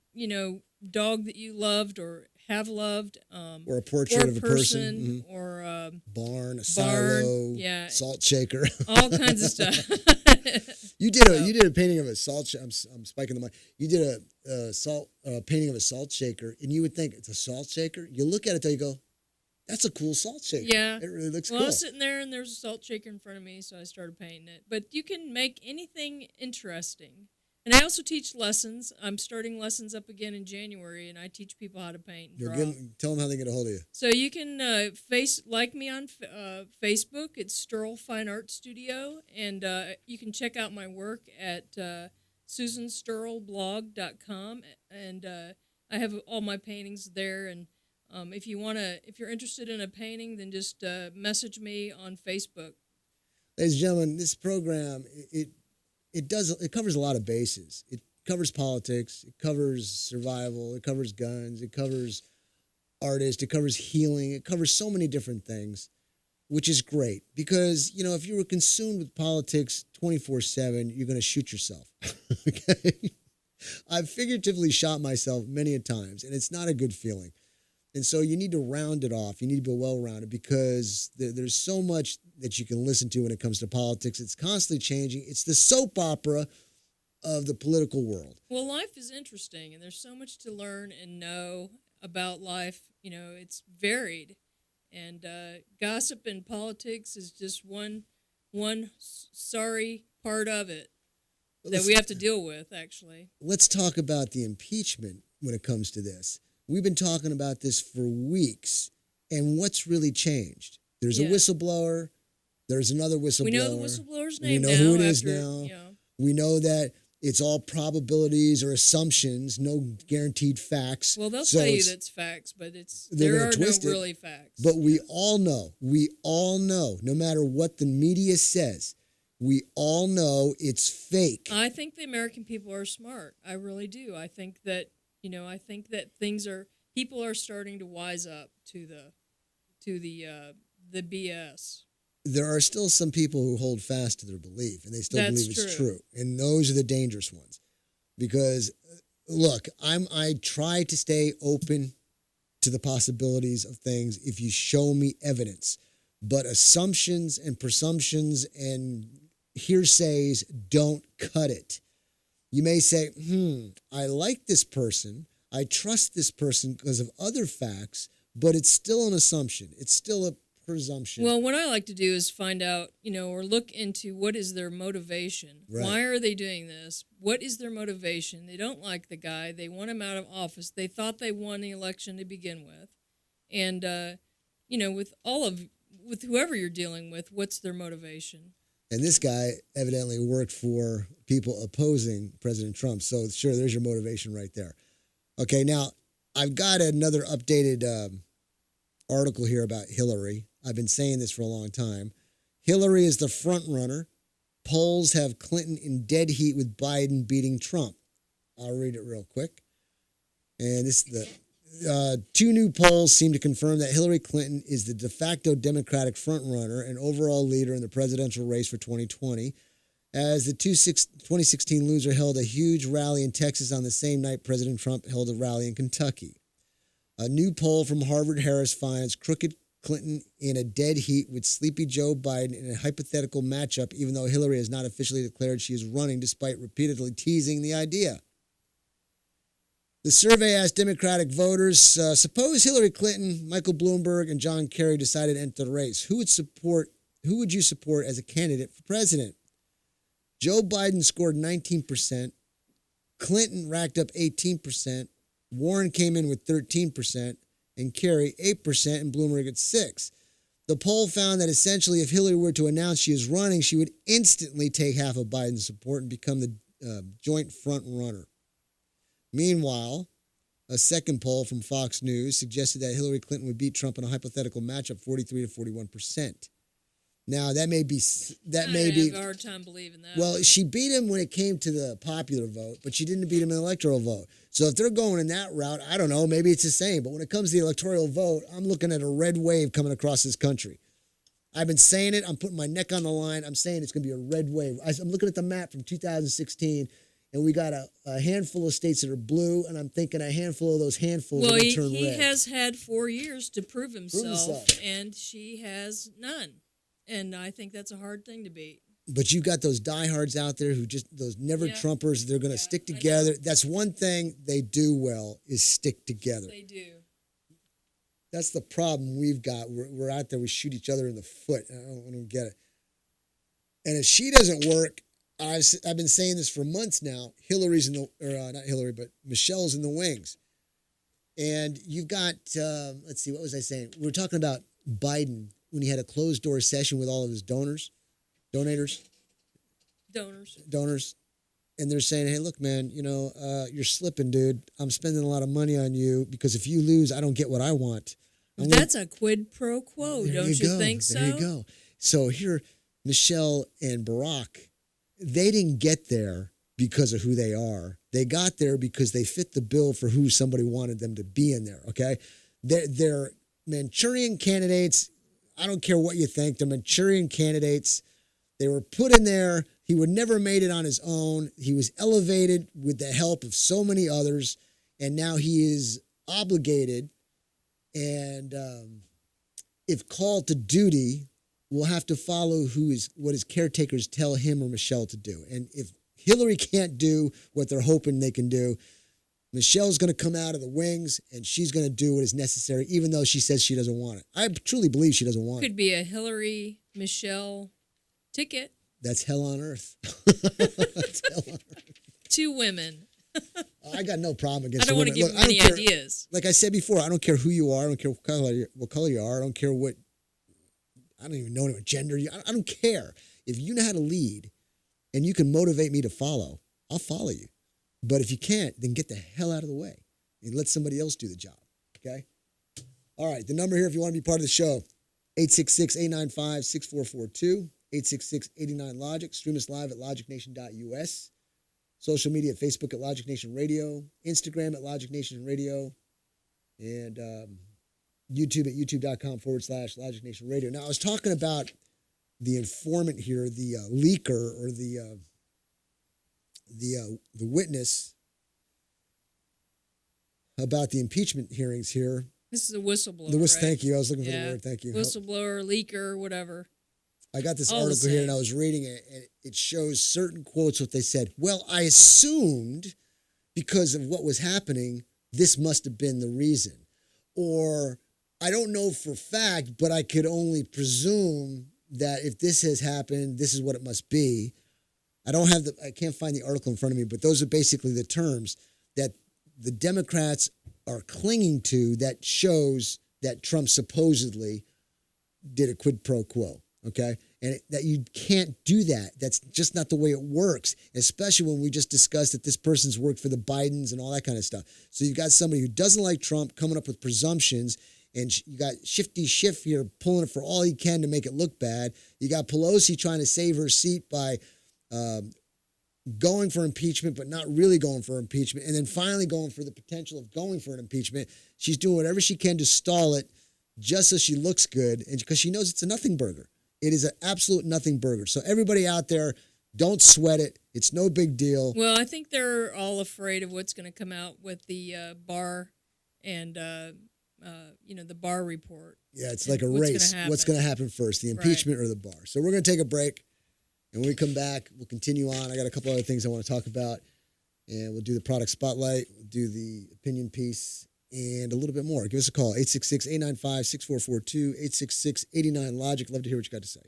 dog that you loved or have loved. Or a portrait of a person. Mm-hmm. Or a barn, a silo, yeah, salt shaker. All kinds of stuff. You did a painting of a salt shaker. I'm spiking the mic. You did a painting of a salt shaker, and you would think it's a salt shaker. You look at it, though, you go, that's a cool salt shaker. Yeah. It really looks cool. cool. I was sitting there, and there's a salt shaker in front of me, so I started painting it. But you can make anything interesting. And I also teach lessons. I'm starting lessons up again in January, and I teach people how to paint and draw. Tell them how they get a hold of you. So you can like me on Facebook. It's Sterl Fine Art Studio, and you can check out my work at susansterlblog.com, and I have all my paintings there, and If you're interested in a painting, then just message me on Facebook. Ladies and gentlemen, this program it covers a lot of bases. It covers politics, it covers survival, it covers guns, it covers artists, it covers healing, it covers so many different things, which is great because, if you were consumed with politics 24/7, you're going to shoot yourself. Okay? I've figuratively shot myself many a times, and it's not a good feeling. And so you need to round it off. You need to be well-rounded because there's so much that you can listen to when it comes to politics. It's constantly changing. It's the soap opera of the political world. Well, life is interesting, and there's so much to learn and know about life. It's varied, and gossip and politics is just one sorry part of it that we have to deal with, actually. Let's talk about the impeachment when it comes to this. We've been talking about this for weeks, and what's really changed? There's a whistleblower. There's another whistleblower. We know the whistleblower's name now. We know who it is now. We know that it's all probabilities or assumptions, no guaranteed facts. Well, they'll tell you that's facts, but there are no really facts. But we all know, no matter what the media says, we all know it's fake. I think the American people are smart. I really do. I think that, people are starting to wise up to the BS. There are still some people who hold fast to their belief, and they still believe it's true. And those are the dangerous ones. Because, look, I try to stay open to the possibilities of things if you show me evidence. But assumptions and presumptions and hearsays don't cut it. You may say, I like this person, I trust this person because of other facts, but it's still an assumption. It's still a presumption. Well, what I like to do is find out, or look into what is their motivation. Right. Why are they doing this? What is their motivation? They don't like the guy. They want him out of office. They thought they won the election to begin with. And, with whoever you're dealing with, what's their motivation? And this guy evidently worked for people opposing President Trump. So, sure, there's your motivation right there. Okay, now, I've got another updated article here about Hillary. I've been saying this for a long time. Hillary is the front runner. Polls have Clinton in dead heat with Biden beating Trump. I'll read it real quick. And this is the two new polls seem to confirm that Hillary Clinton is the de facto Democratic frontrunner and overall leader in the presidential race for 2020, as the 2016 loser held a huge rally in Texas on the same night President Trump held a rally in Kentucky. A new poll from Harvard-Harris finds crooked Clinton in a dead heat with sleepy Joe Biden in a hypothetical matchup, even though Hillary has not officially declared she is running despite repeatedly teasing the idea. The survey asked Democratic voters, suppose Hillary Clinton, Michael Bloomberg, and John Kerry decided to enter the race. Who would you support as a candidate for president? Joe Biden scored 19%. Clinton racked up 18%. Warren came in with 13%. And Kerry 8%, and Bloomberg at 6%. The poll found that essentially if Hillary were to announce she is running, she would instantly take half of Biden's support and become the joint front runner. Meanwhile, a second poll from Fox News suggested that Hillary Clinton would beat Trump in a hypothetical matchup 43 to 41%. Now, that may be... I have a hard time believing that. Well, she beat him when it came to the popular vote, but she didn't beat him in the electoral vote. So if they're going in that route, I don't know, maybe it's the same. But when it comes to the electoral vote, I'm looking at a red wave coming across this country. I've been saying it. I'm putting my neck on the line. I'm saying it's going to be a red wave. I'm looking at the map from 2016, and we got a handful of states that are blue, and I'm thinking a handful of those handfuls are going to turn red. Well, he has had 4 years to prove himself, and she has none. And I think that's a hard thing to beat. But you got those diehards out there who just, those never-Trumpers, they're going to stick together. That's one thing they do well, is stick together. They do. That's the problem we've got. We're out there, we shoot each other in the foot. I don't get it. And if she doesn't work, I've been saying this for months now, Hillary's in the, or not Hillary, but Michelle's in the wings. And you've got, let's see, what was I saying? We were talking about Biden when he had a closed-door session with all of his donors. and they're saying, hey, look, man, you're slipping, dude. I'm spending a lot of money on you because if you lose, I don't get what I want. That's a quid pro quo, don't you think so? There you go. So here, Michelle and Barack, they didn't get there because of who they are. They got there because they fit the bill for who somebody wanted them to be in there, okay? They're Manchurian candidates. I don't care what you think. They're Manchurian candidates. They were put in there. He would never made it on his own. He was elevated with the help of so many others, and now he is obligated and if called to duty, will have to follow what his caretakers tell him or Michelle to do. And if Hillary can't do what they're hoping they can do, Michelle's going to come out of the wings and she's going to do what is necessary, even though she says she doesn't want it. I truly believe she doesn't want it. Could be a Hillary Michelle ticket. That's hell on earth. That's hell on earth. 2 women. I got no problem against. I don't want to give Look, them any ideas. Like I said before, I don't care who you are. I don't care what color you are. I don't care what. I don't even know what gender you. I don't care. If you know how to lead, and you can motivate me to follow, I'll follow you. But if you can't, then get the hell out of the way and let somebody else do the job. Okay. All right. The number here, if you want to be part of the show, 866-895-6442, 866-89-LOGIC. Stream us live at logicnation.us. Social media at Facebook at Logic Nation Radio, Instagram at Logic Nation Radio, and YouTube at youtube.com/Logic Nation Radio. Now, I was talking about the informant here, the leaker or the witness about the impeachment hearings here. This is a whistleblower, right? Thank you. I was looking for the word. Thank you. Whistleblower, leaker, whatever. I got this article here and I was reading it, and it shows certain quotes what they said. Well, I assumed because of what was happening, this must have been the reason. Or I don't know for fact, but I could only presume that if this has happened, this is what it must be. I can't find the article in front of me, but those are basically the terms that the Democrats are clinging to that shows that Trump supposedly did a quid pro quo. Okay, and that you can't do that. That's just not the way it works, especially when we just discussed that this person's worked for the Bidens and all that kind of stuff. So you've got somebody who doesn't like Trump coming up with presumptions, and you got Shifty Schiff here pulling it for all he can to make it look bad. You got Pelosi trying to save her seat by going for impeachment, but not really going for impeachment, and then finally going for the potential of going for an impeachment. She's doing whatever she can to stall it just so she looks good, and because she knows it's a nothing burger. It is an absolute nothing burger. So everybody out there, don't sweat it. It's no big deal. Well, I think they're all afraid of what's going to come out with the Barr and, the Barr report. Yeah, it's like a race. What's going to happen first, the impeachment or the Barr? So we're going to take a break. And when we come back, we'll continue on. I got a couple other things I want to talk about. And we'll do the product spotlight. We'll do the opinion piece. And a little bit more. Give us a call, 866-895-6442, 866-89-LOGIC. Love to hear what you got to say.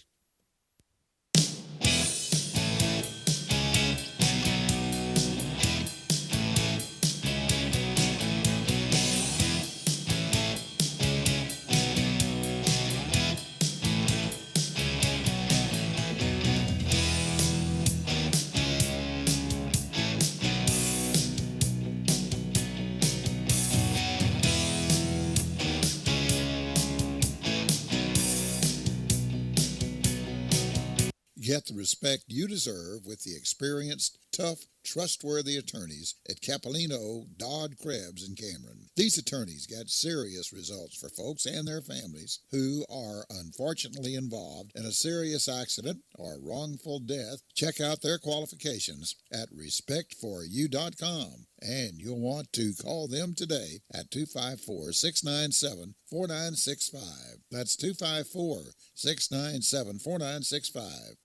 Get the respect you deserve with the experienced, tough, trustworthy attorneys at Capolino, Dodd, Krebs, and Cameron. These attorneys get serious results for folks and their families who are unfortunately involved in a serious accident or wrongful death. Check out their qualifications at respectforyou.com, and you'll want to call them today at 254-697-4965. That's 254-697-4965.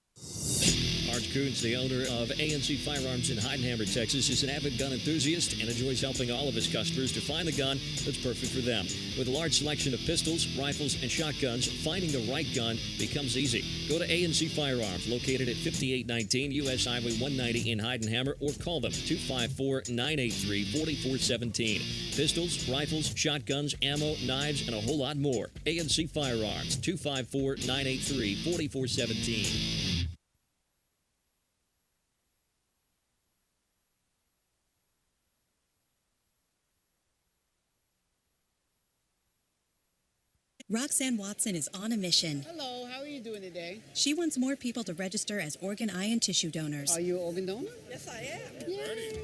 Art Coons, the owner of A&C Firearms in Heidenhammer, Texas, is an avid gun enthusiast and enjoys helping all of his customers to find the gun that's perfect for them. With a large selection of pistols, rifles, and shotguns, finding the right gun becomes easy. Go to A&C Firearms, located at 5819 U.S. Highway 190 in Heidenhammer, or call them 254-983-4417. Pistols, rifles, shotguns, ammo, knives, and a whole lot more. A&C Firearms, 254-983-4417. Roxanne Watson is on a mission. Hello, how are you doing today? She wants more people to register as organ, eye, and tissue donors. Are you an organ donor? Yes, I am. Yay.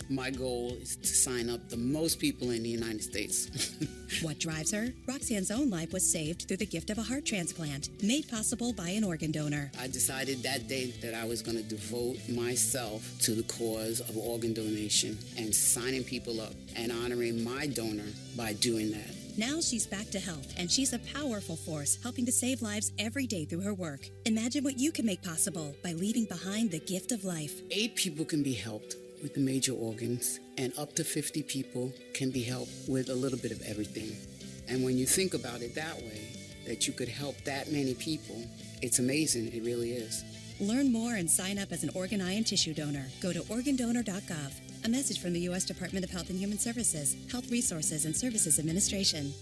My goal is to sign up the most people in the United States. What drives her? Roxanne's own life was saved through the gift of a heart transplant, made possible by an organ donor. I decided that day that I was going to devote myself to the cause of organ donation and signing people up and honoring my donor by doing that. Now she's back to health, and she's a powerful force helping to save lives every day through her work. Imagine what you can make possible by leaving behind the gift of life. 8 people can be helped with the major organs, and up to 50 people can be helped with a little bit of everything. And when you think about it that way, that you could help that many people, it's amazing. It really is. Learn more and sign up as an organ, eye, and tissue donor. Go to organdonor.gov. A message from the U.S. Department of Health and Human Services, Health Resources and Services Administration.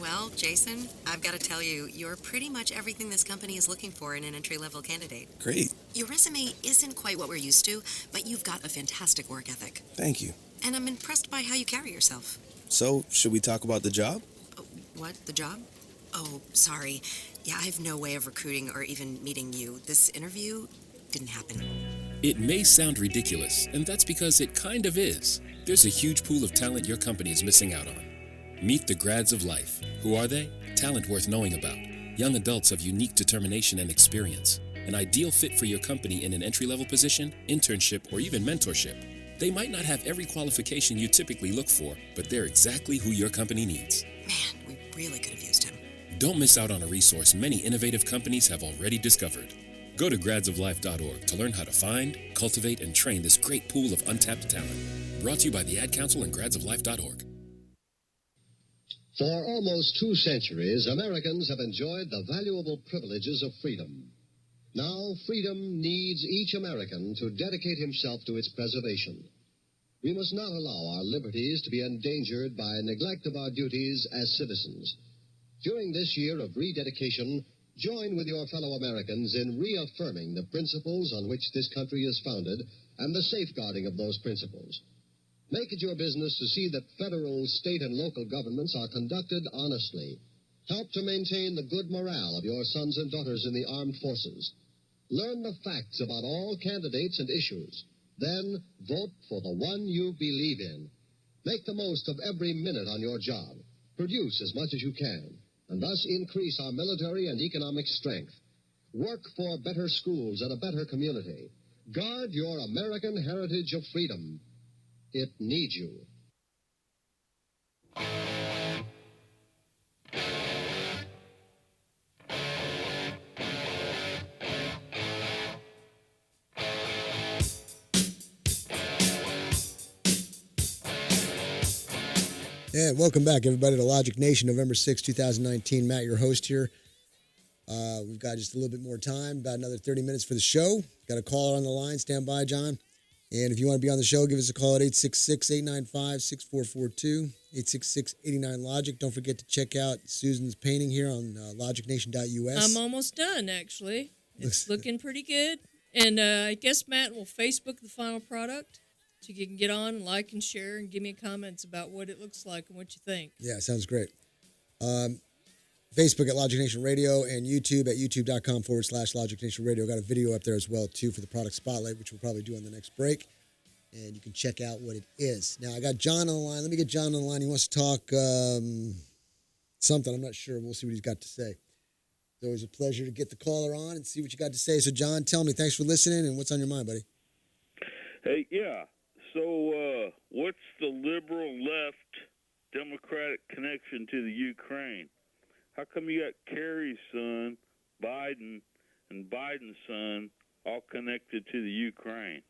Well, Jason, I've got to tell you, you're pretty much everything this company is looking for in an entry-level candidate. Great. Your resume isn't quite what we're used to, but you've got a fantastic work ethic. Thank you. And I'm impressed by how you carry yourself. So, should we talk about the job? What, the job? Oh, sorry. Yeah, I have no way of recruiting or even meeting you. This interview didn't happen. It may sound ridiculous, and that's because it kind of is. There's a huge pool of talent your company is missing out on. Meet the grads of life. Who are they? Talent worth knowing about. Young adults of unique determination and experience. An ideal fit for your company in an entry-level position, internship, or even mentorship. They might not have every qualification you typically look for, but they're exactly who your company needs. Man, we really could have used him. Don't miss out on a resource many innovative companies have already discovered. Go to gradsoflife.org to learn how to find, cultivate, and train this great pool of untapped talent. Brought to you by the Ad Council and gradsoflife.org. For almost 2 centuries, Americans have enjoyed the valuable privileges of freedom. Now, freedom needs each American to dedicate himself to its preservation. We must not allow our liberties to be endangered by neglect of our duties as citizens. During this year of rededication, join with your fellow Americans in reaffirming the principles on which this country is founded and the safeguarding of those principles. Make it your business to see that federal, state, and local governments are conducted honestly. Help to maintain the good morale of your sons and daughters in the armed forces. Learn the facts about all candidates and issues. Then vote for the one you believe in. Make the most of every minute on your job. Produce as much as you can, and thus increase our military and economic strength. Work for better schools and a better community. Guard your American heritage of freedom. It needs you. And welcome back, everybody, to Logic Nation, November 6, 2019. Matt, your host here. We've got just a little bit more time, about another 30 minutes for the show. Got a caller on the line. Stand by, John. And if you want to be on the show, give us a call at 866-895-6442, 866-89-LOGIC. Don't forget to check out Susan's painting here on logicnation.us. I'm almost done, actually. It's looking pretty good. And I guess Matt will Facebook the final product so you can get on and like and share and give me comments about what it looks like and what you think. Yeah, sounds great. Facebook at Logic Nation Radio and YouTube at youtube.com/Logic Nation Radio. Got a video up there as well, too, for the product spotlight, which we'll probably do on the next break. And you can check out what it is. Now, I got John on the line. Let me get John on the line. He wants to talk something. I'm not sure. We'll see what he's got to say. It's always a pleasure to get the caller on and see what you got to say. So, John, tell me, thanks for listening, and what's on your mind, buddy? Hey, yeah. So, what's the liberal left Democratic connection to the Ukraine? How come you got Kerry's son, Biden, and Biden's son all connected to the Ukraine?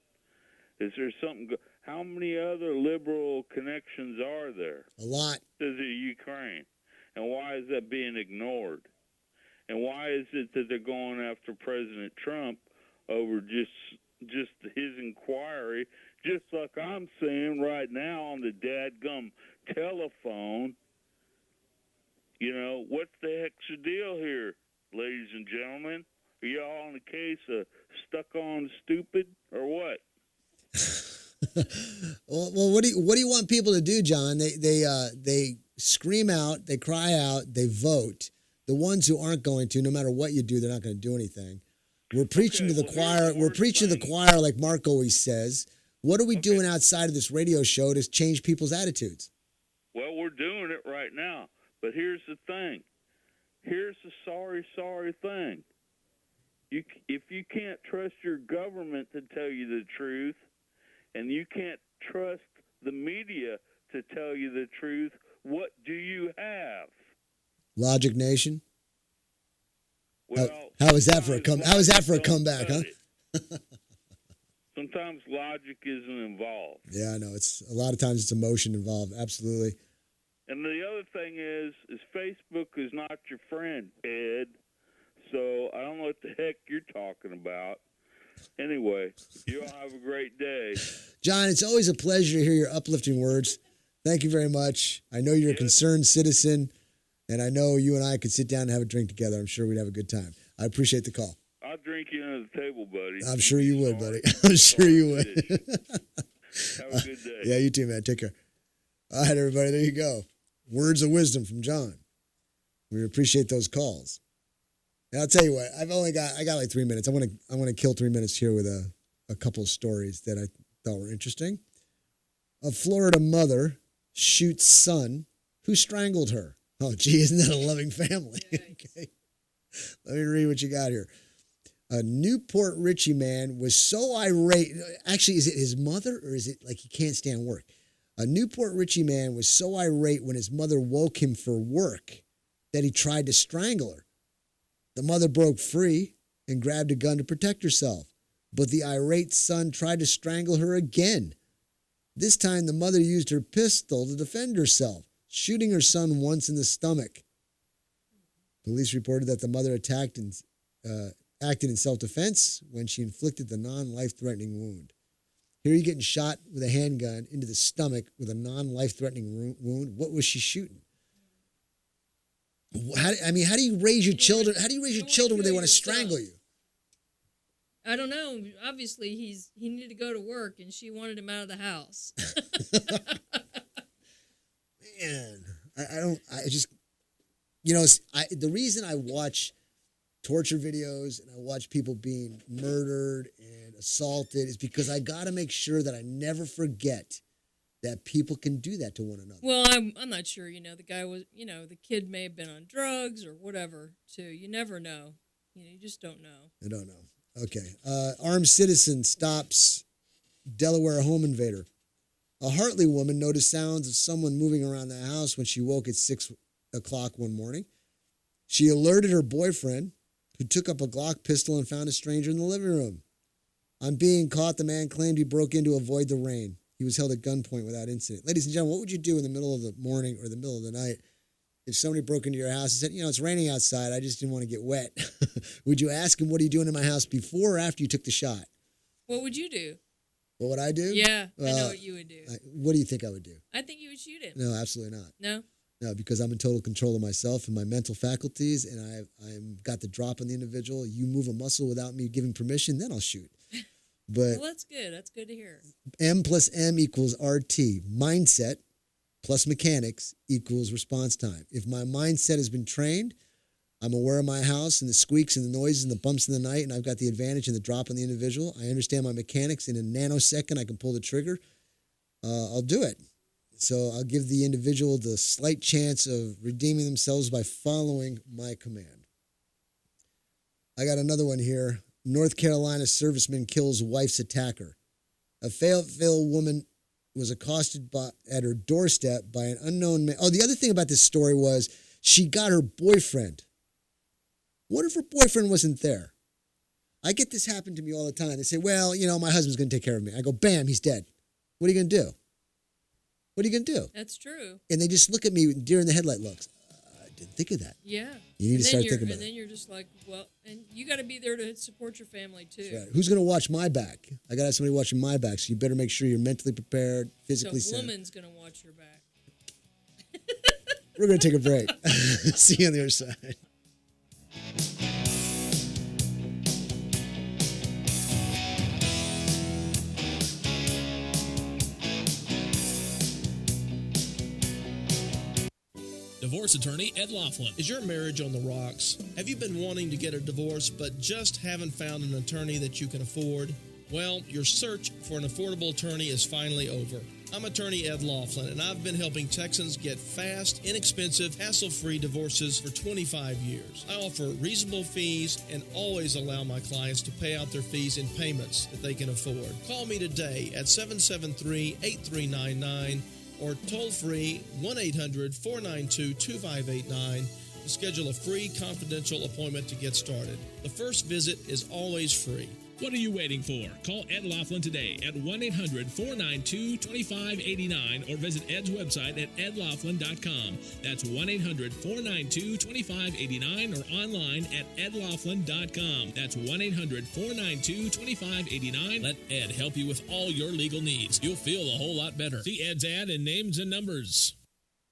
Is there something? How many other liberal connections are there? A lot. To the Ukraine. And why is that being ignored? And why is it that they're going after President Trump over just his inquiry, just like I'm saying right now on the dadgum telephone? You know, what's the heck's the deal here, ladies and gentlemen? Are y'all on the case of stuck on stupid or what? Well, what do you want people to do, John? They scream out, they cry out, they vote. The ones who aren't going to, no matter what you do, they're not going to do anything. We're preaching to the choir. We're preaching to the choir like Mark always says. What are we doing outside of this radio show to change people's attitudes? Well, we're doing it right now. But here's the thing. Here's the sorry thing. If you can't trust your government to tell you the truth, and you can't trust the media to tell you the truth, what do you have? Logic Nation. Well, how is that for a comeback, huh? Sometimes logic isn't involved. Yeah, I know. It's a lot of times it's emotion involved. Absolutely. And the other thing is Facebook is not your friend, Ed. So I don't know what the heck you're talking about. Anyway, you all have a great day. John, it's always a pleasure to hear your uplifting words. Thank you very much. I know you're a concerned citizen, and I know you and I could sit down and have a drink together. I'm sure we'd have a good time. I appreciate the call. I'll drink you under the table, buddy. I'm sure you would, buddy. I'm sure you would. Have a good day. Yeah, you too, man. Take care. All right, everybody. There you go. Words of wisdom from John. We appreciate those calls. And I'll tell you what, I got like 3 minutes. I want to kill 3 minutes here with a couple of stories that I thought were interesting. A Florida mother shoots son who strangled her. Oh, gee, isn't that a loving family? Okay. Let me read what you got here. A Newport Richie man was so irate. Actually, is it his mother or is it like he can't stand work? A Newport Richie man was so irate when his mother woke him for work that he tried to strangle her. The mother broke free and grabbed a gun to protect herself, but the irate son tried to strangle her again. This time, the mother used her pistol to defend herself, shooting her son once in the stomach. Police reported that the mother acted in self-defense when she inflicted the non-life-threatening wound. Here you're getting shot with a handgun into the stomach with a non-life-threatening wound. What was she shooting? How do you raise your children? How do you raise your children when they want to strangle you? I don't know. Obviously, he needed to go to work, and she wanted him out of the house. Man, the reason I watch torture videos and I watch people being murdered and assaulted is because I got to make sure that I never forget that people can do that to one another. Well, I'm not sure. The guy was, the kid may have been on drugs or whatever, too. You never know. You just don't know. I don't know. Okay. Armed citizen stops Delaware home invader. A Hartley woman noticed sounds of someone moving around the house when she woke at 6 o'clock one morning. She alerted her boyfriend, who took up a Glock pistol and found a stranger in the living room. On being caught, the man claimed he broke in to avoid the rain. He was held at gunpoint without incident. Ladies and gentlemen, what would you do in the middle of the morning or the middle of the night if somebody broke into your house and said, it's raining outside, I just didn't want to get wet? Would you ask him, what are you doing in my house, before or after you took the shot? What would you do? What would I do? Yeah, I know what you would do. What do you think I would do? I think you would shoot him. No, absolutely not. No? No, because I'm in total control of myself and my mental faculties, and I've got the drop on the individual. You move a muscle without me giving permission, then I'll shoot. But well, that's good. That's good to hear. M plus M equals RT. Mindset plus mechanics equals response time. If my mindset has been trained, I'm aware of my house and the squeaks and the noises and the bumps in the night, and I've got the advantage in the drop on the individual. I understand my mechanics. In a nanosecond, I can pull the trigger. I'll do it. So I'll give the individual the slight chance of redeeming themselves by following my command. I got another one here. North Carolina serviceman kills wife's attacker. A Fayetteville woman was accosted at her doorstep by an unknown man. Oh, the other thing about this story was she got her boyfriend. What if her boyfriend wasn't there? I get this happen to me all the time. They say, well, my husband's going to take care of me. I go, bam, he's dead. What are you going to do? What are you going to do? That's true. And they just look at me deer in the headlight looks. I didn't think of that. Yeah. You need to start thinking about it. And then you're just like, well, and you got to be there to support your family, too. That's right. Who's going to watch my back? I got to have somebody watching my back, so you better make sure you're mentally prepared, physically sound. So a sound. woman's going to watch your back. We're going to take a break. See you on the other side. divorce attorney Ed Laughlin. Is your marriage on the rocks? Have you been wanting to get a divorce but just haven't found an attorney that you can afford? Well, your search for an affordable attorney is finally over. I'm attorney Ed Laughlin, and I've been helping Texans get fast, inexpensive, hassle-free divorces for 25 years. I offer reasonable fees and always allow my clients to pay out their fees in payments that they can afford. Call me today at 773-8399 or toll-free 1-800-492-2589 to schedule a free confidential appointment to get started. The first visit is always free. What are you waiting for? Call Ed Laughlin today at 1-800-492-2589 or visit Ed's website at edlaughlin.com. That's 1-800-492-2589 or online at edlaughlin.com. That's 1-800-492-2589. Let Ed help you with all your legal needs. You'll feel a whole lot better. See Ed's ad in names and numbers.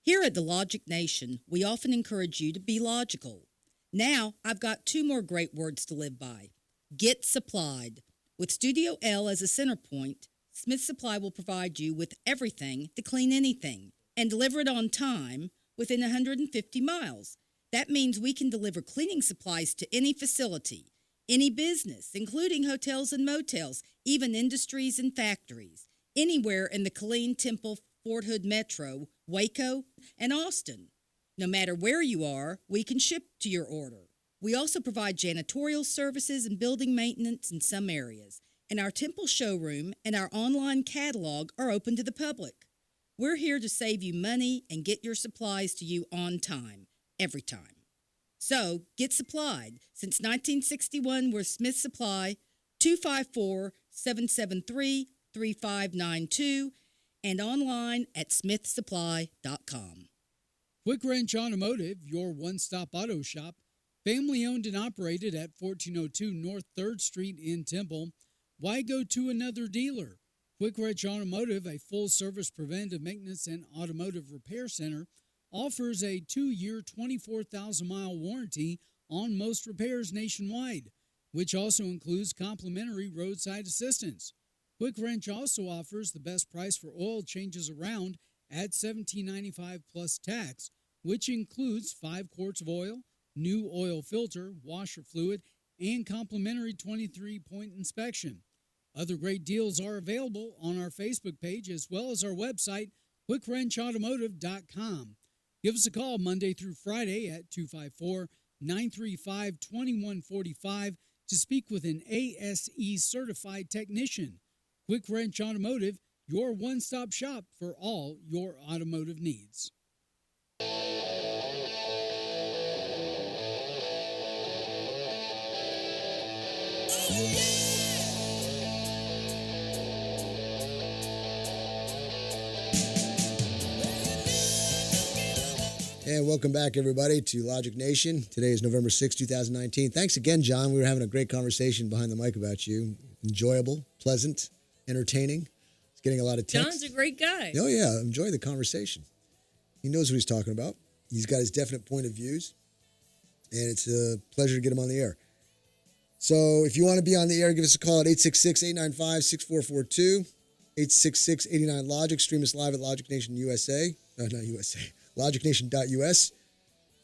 Here at the Logic Nation, we often encourage you to be logical. Now, I've got two more great words to live by. Get supplied. With Studio L as a center point, Smith Supply will provide you with everything to clean anything and deliver it on time within 150 miles. That means we can deliver cleaning supplies to any facility, any business, including hotels and motels, even industries and factories, anywhere in the Killeen, Temple, Fort Hood Metro, Waco, and Austin. No matter where you are, we can ship to your order. We also provide janitorial services and building maintenance in some areas, and our Temple showroom and our online catalog are open to the public. We're here to save you money and get your supplies to you on time, every time. So, get supplied. Since 1961, we're Smith Supply, 254-773-3592, and online at smithsupply.com. Quick Wrench Automotive, your one-stop auto shop, family owned and operated at 1402 North 3rd Street in Temple. Why go to another dealer? Quick Wrench Automotive, a full-service preventive maintenance and automotive repair center, offers a 2-year, 24,000-mile warranty on most repairs nationwide, which also includes complimentary roadside assistance. Quick Wrench also offers the best price for oil changes around at $17.95 plus tax, which includes 5 quarts of oil, new oil filter, washer fluid, and complimentary 23-point inspection. Other great deals are available on our Facebook page as well as our website, quickwrenchautomotive.com. Give us a call Monday through Friday at 254-935-2145 to speak with an ASE certified technician. Quick Wrench Automotive, your one-stop shop for all your automotive needs. And welcome back, everybody, to Logic Nation. Today is November 6, 2019. Thanks again, John. We were having a great conversation behind the mic about you. Enjoyable, pleasant, entertaining. It's getting a lot of text. John's a great guy. Oh, yeah. Enjoy the conversation. He knows what he's talking about. He's got his definite point of views. And it's a pleasure to get him on the air. So if you want to be on the air, give us a call at 866-895-6442, 866-89-LOGIC. Stream us live at Logic Nation USA. Not USA. LogicNation.us.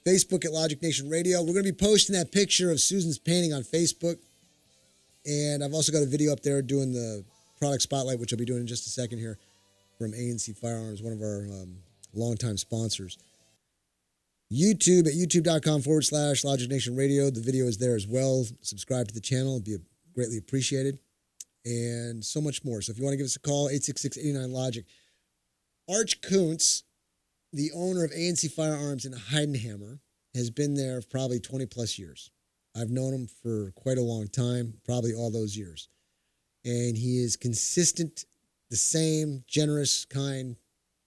Facebook at Logic Nation Radio. We're going to be posting that picture of Susan's painting on Facebook. And I've also got a video up there doing the product spotlight, which I'll be doing in just a second here, from A&C Firearms, one of our longtime sponsors. YouTube at youtube.com/Logic Nation Radio. The video is there as well. Subscribe to the channel. It'd be greatly appreciated. And so much more. So if you want to give us a call, 866-89-LOGIC. Arch Kuntz, the owner of A&C Firearms in Heidenhammer, has been there for probably 20 plus years. I've known him for quite a long time, probably all those years. And he is consistent, the same, generous, kind,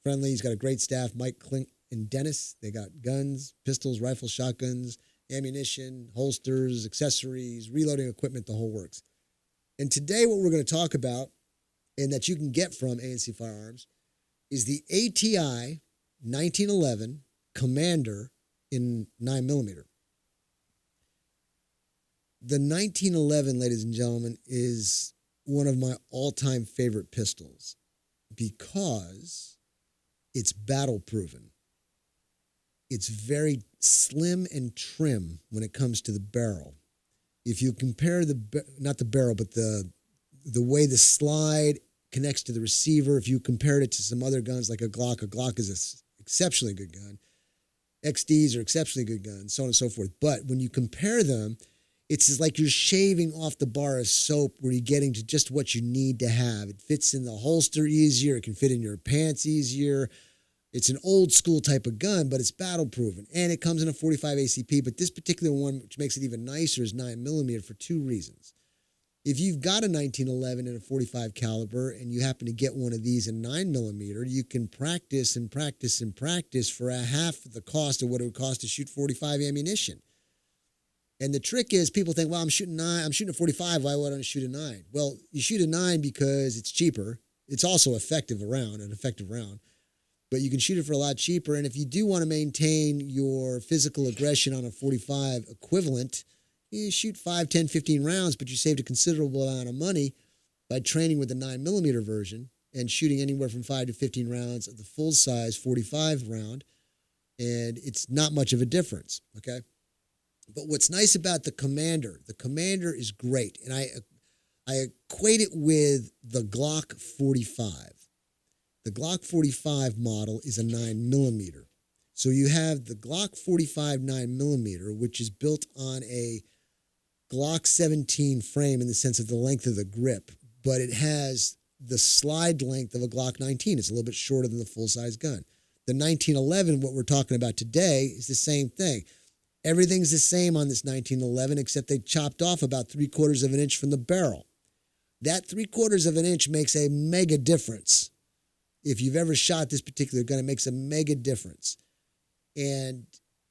friendly. He's got a great staff, Mike Klink and Dennis. They got guns, pistols, rifles, shotguns, ammunition, holsters, accessories, reloading equipment, the whole works. And today what we're going to talk about, and that you can get from A&C Firearms, is the ATI 1911 Commander in 9mm. The 1911, ladies and gentlemen, is one of my all-time favorite pistols because it's battle-proven. it's very slim and trim when it comes to the barrel. If you compare not the barrel, but the way the slide connects to the receiver, if you compare it to some other guns like a Glock is an exceptionally good gun. XDs are exceptionally good guns, so on and so forth. But when you compare them, it's like you're shaving off the bar of soap where you're getting to just what you need to have. It fits in the holster easier. It can fit in your pants easier. It's an old school type of gun, but it's battle proven. And it comes in a 45 ACP. But this particular one, which makes it even nicer, is 9mm for two reasons. If you've got a 1911 and a 45 caliber and you happen to get one of these in 9mm, you can practice and practice and practice for a half the cost of what it would cost to shoot 45 ammunition. And the trick is people think, well, I'm shooting a 45. Why would I shoot a 9? Well, you shoot a 9 because it's cheaper. It's also an effective round. But you can shoot it for a lot cheaper. And if you do want to maintain your physical aggression on a 45 equivalent, you shoot 5, 10, 15 rounds, but you saved a considerable amount of money by training with the 9mm version and shooting anywhere from 5 to 15 rounds of the full-size 45 round. And it's not much of a difference, okay? But what's nice about the Commander is great. And I equate it with the Glock 45. The Glock 45 model is a 9mm. So you have the Glock 45 9mm, which is built on a Glock 17 frame in the sense of the length of the grip, but it has the slide length of a Glock 19. It's a little bit shorter than the full-size gun. The 1911, what we're talking about today, is the same thing. Everything's the same on this 1911, except they chopped off about 3/4 of an inch from the barrel. That 3/4 of an inch makes a mega difference. If you've ever shot this particular gun, it makes a mega difference. And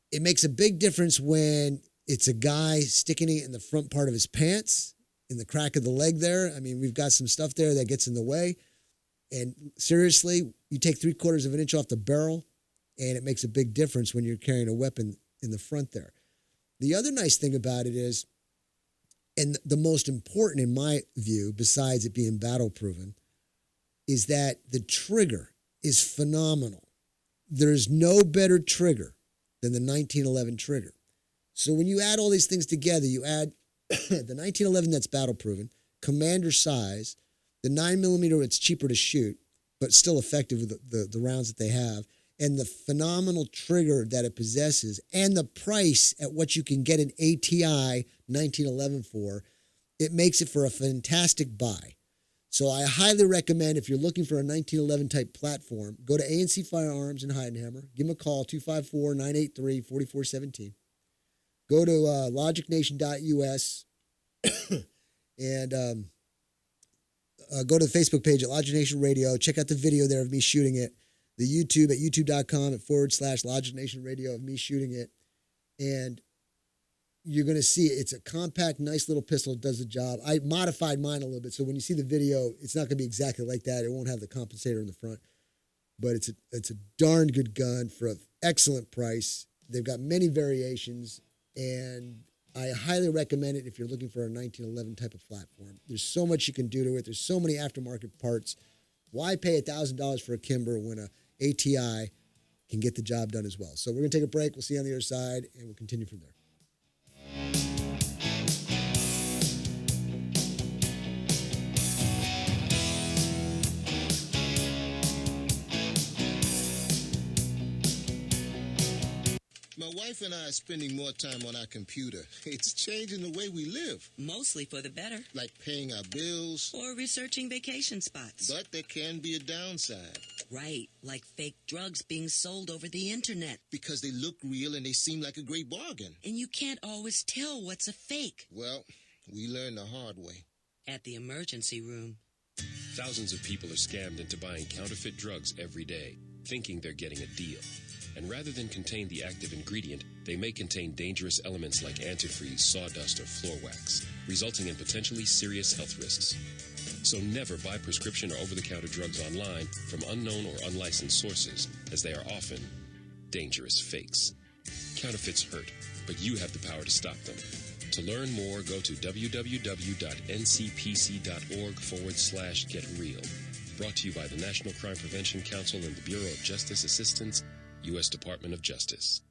it makes a big difference when it's a guy sticking it in the front part of his pants, in the crack of the leg there. I mean, we've got some stuff there that gets in the way. And seriously, you take 3/4 of an inch off the barrel, and it makes a big difference when you're carrying a weapon in the front there. The other nice thing about it is, and the most important in my view, besides it being battle proven, is that the trigger is phenomenal. There's no better trigger than the 1911 trigger. So when you add all these things together, you add the 1911 that's battle proven, Commander size, the 9mm it's cheaper to shoot, but still effective with the rounds that they have, and the phenomenal trigger that it possesses, and the price at what you can get an ATI 1911 for, it makes it for a fantastic buy. So I highly recommend, if you're looking for a 1911 type platform, go to ANC Firearms in Heidenhammer. Give them a call, 254-983-4417. Go to logicnation.us and go to the Facebook page at Logic Nation Radio. Check out the video there of me shooting it. The YouTube at youtube.com/Logic Nation Radio of me shooting it. And you're going to see it. It's a compact, nice little pistol. It does the job. I modified mine a little bit, so when you see the video, it's not going to be exactly like that. It won't have the compensator in the front. But it's a darn good gun for an excellent price. They've got many variations, and I highly recommend it if you're looking for a 1911 type of platform. There's so much you can do to it. There's so many aftermarket parts. Why pay $1,000 for a Kimber when a ATI can get the job done as well? So we're going to take a break. We'll see you on the other side, and we'll continue from there. My wife and I are spending more time on our computer. It's changing the way we live. Mostly for the better. Like paying our bills. Or researching vacation spots. But there can be a downside. Right, like fake drugs being sold over the internet. Because they look real and they seem like a great bargain. And you can't always tell what's a fake. Well, we learned the hard way. At the emergency room. Thousands of people are scammed into buying counterfeit drugs every day, thinking they're getting a deal. And rather than contain the active ingredient, they may contain dangerous elements like antifreeze, sawdust, or floor wax, resulting in potentially serious health risks. So never buy prescription or over-the-counter drugs online from unknown or unlicensed sources, as they are often dangerous fakes. Counterfeits hurt, but you have the power to stop them. To learn more, go to www.ncpc.org/getreal. Brought to you by the National Crime Prevention Council and the Bureau of Justice Assistance U.S. Department of Justice.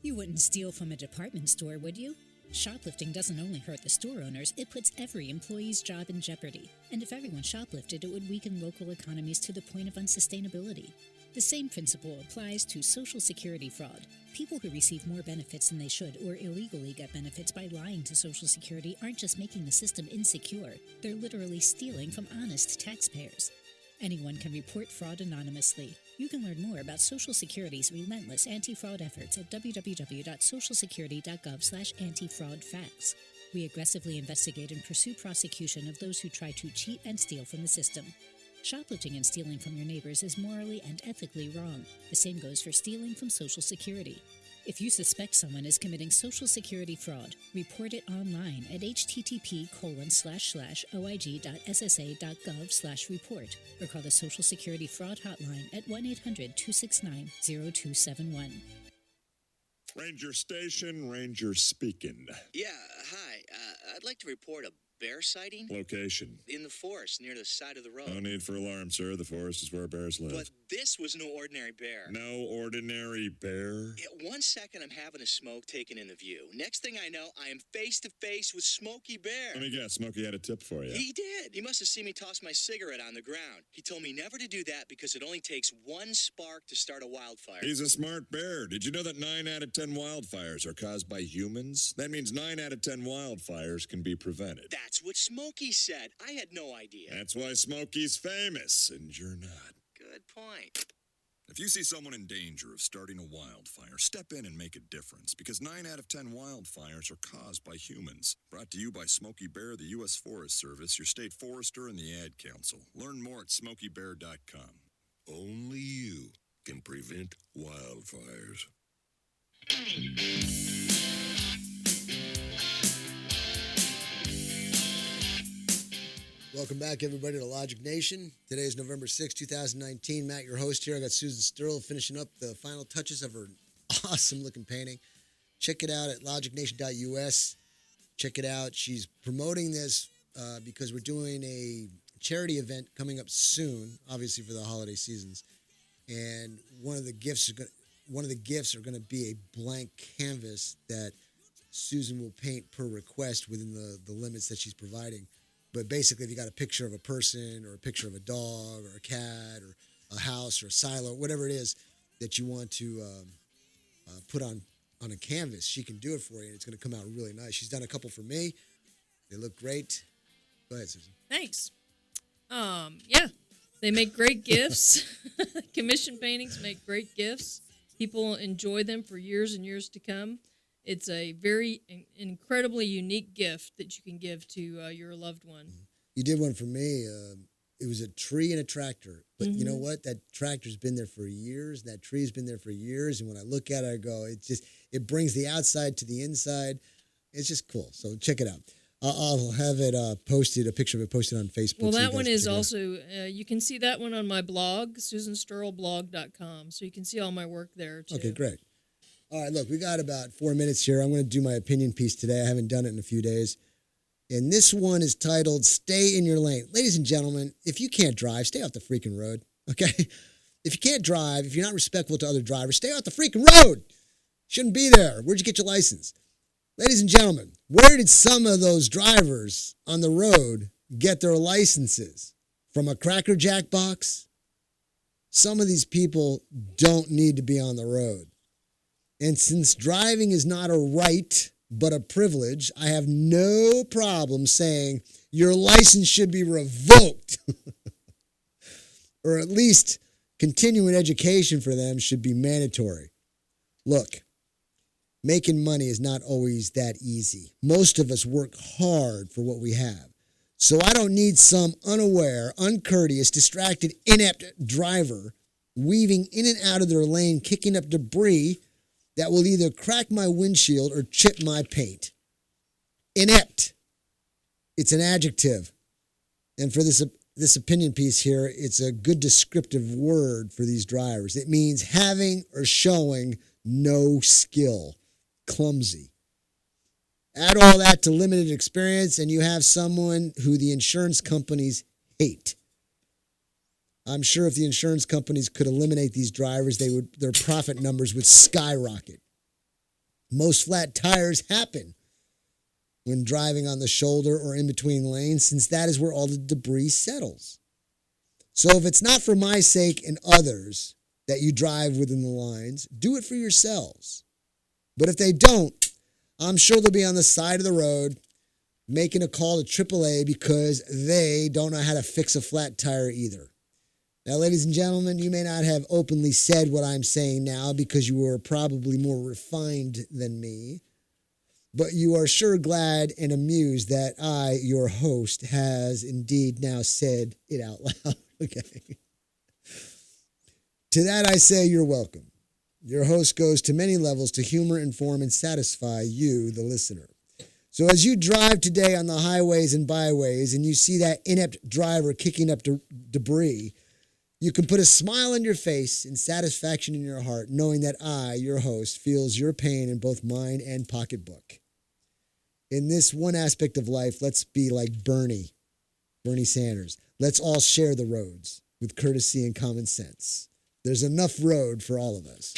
You wouldn't steal from a department store, would you? Shoplifting doesn't only hurt the store owners, it puts every employee's job in jeopardy. And if everyone shoplifted, it would weaken local economies to the point of unsustainability. The same principle applies to Social Security fraud. People who receive more benefits than they should or illegally get benefits by lying to Social Security aren't just making the system insecure, they're literally stealing from honest taxpayers. Anyone can report fraud anonymously. You can learn more about Social Security's relentless anti-fraud efforts at www.socialsecurity.gov/anti-fraud-facts. We aggressively investigate and pursue prosecution of those who try to cheat and steal from the system. Shoplifting and stealing from your neighbors is morally and ethically wrong. The same goes for stealing from Social Security. If you suspect someone is committing Social Security fraud, report it online at http://oig.ssa.gov/report or call the Social Security Fraud Hotline at 1-800-269-0271. Ranger Station, Ranger speaking. Yeah, hi. I'd like to report a bear sighting. Location. In the forest near the side of the road. No need for alarm, sir. The forest is where bears live. But this was no ordinary bear. No ordinary bear? Yeah, 1 second I'm having a smoke taken in the view. Next thing I know, I am face to face with Smokey Bear. Let me guess, Smokey had a tip for you. He did. He must have seen me toss my cigarette on the ground. He told me never to do that because it only takes one spark to start a wildfire. He's a smart bear. Did you know that 9 out of 10 wildfires are caused by humans? That means 9 out of 10 wildfires can be prevented. That's what Smokey said. I had no idea. That's why Smokey's famous, and you're not. Good point. If you see someone in danger of starting a wildfire, step in and make a difference, because 9 out of 10 wildfires are caused by humans. Brought to you by Smokey Bear, the U.S. Forest Service, your state forester, and the Ad Council. Learn more at smokeybear.com. Only you can prevent wildfires. Welcome back, everybody, to Logic Nation. Today is November 6, 2019. Matt, your host here. I got Susan Sterl finishing up the final touches of her awesome-looking painting. Check it out at logicnation.us. Check it out. She's promoting this because we're doing a charity event coming up soon, obviously for the holiday seasons. And one of the gifts are going to be a blank canvas that Susan will paint per request within the limits that she's providing. But basically, if you got a picture of a person or a picture of a dog or a cat or a house or a silo, whatever it is that you want to put on a canvas, she can do it for you, and it's going to come out really nice. She's done a couple for me. They look great. Go ahead, Susan. Thanks. Yeah, they make great gifts. Commission paintings make great gifts. People enjoy them for years and years to come. It's a very incredibly unique gift that you can give to your loved one. You did one for me. It was a tree and a tractor. But you know what? That tractor's been there for years. That tree's been there for years. And when I look at it, I go, it brings the outside to the inside. It's just cool. So check it out. I'll have it posted, a picture of it posted on Facebook. Well, that one is also, you can see that one on my blog, susansterlblog.com. So you can see all my work there, too. Okay, great. All right, look, we got about 4 minutes here. I'm going to do my opinion piece today. I haven't done it in a few days. And this one is titled, Stay in Your Lane. Ladies and gentlemen, if you can't drive, stay off the freaking road, okay? If you can't drive, if you're not respectful to other drivers, stay off the freaking road. Shouldn't be there. Where'd you get your license? Ladies and gentlemen, where did some of those drivers on the road get their licenses? From a Cracker Jack box? Some of these people don't need to be on the road. And since driving is not a right, but a privilege, I have no problem saying your license should be revoked. Or at least continuing education for them should be mandatory. Look, making money is not always that easy. Most of us work hard for what we have. So I don't need some unaware, uncourteous, distracted, inept driver weaving in and out of their lane, kicking up debris that will either crack my windshield or chip my paint. Inept. It's an adjective. And for this opinion piece here, it's a good descriptive word for these drivers. It means having or showing no skill. Clumsy. Add all that to limited experience, and you have someone who the insurance companies hate. I'm sure if the insurance companies could eliminate these drivers, their profit numbers would skyrocket. Most flat tires happen when driving on the shoulder or in between lanes, since that is where all the debris settles. So if it's not for my sake and others that you drive within the lines, do it for yourselves. But if they don't, I'm sure they'll be on the side of the road making a call to AAA because they don't know how to fix a flat tire either. Now, ladies and gentlemen, you may not have openly said what I'm saying now because you are probably more refined than me, but you are sure glad and amused that I, your host, has indeed now said it out loud. Okay. To that I say you're welcome. Your host goes to many levels to humor, inform, and satisfy you, the listener. So as you drive today on the highways and byways and you see that inept driver kicking up debris, you can put a smile on your face and satisfaction in your heart, knowing that I, your host, feels your pain in both mind and pocketbook. In this one aspect of life, let's be like Bernie Sanders. Let's all share the roads with courtesy and common sense. There's enough road for all of us.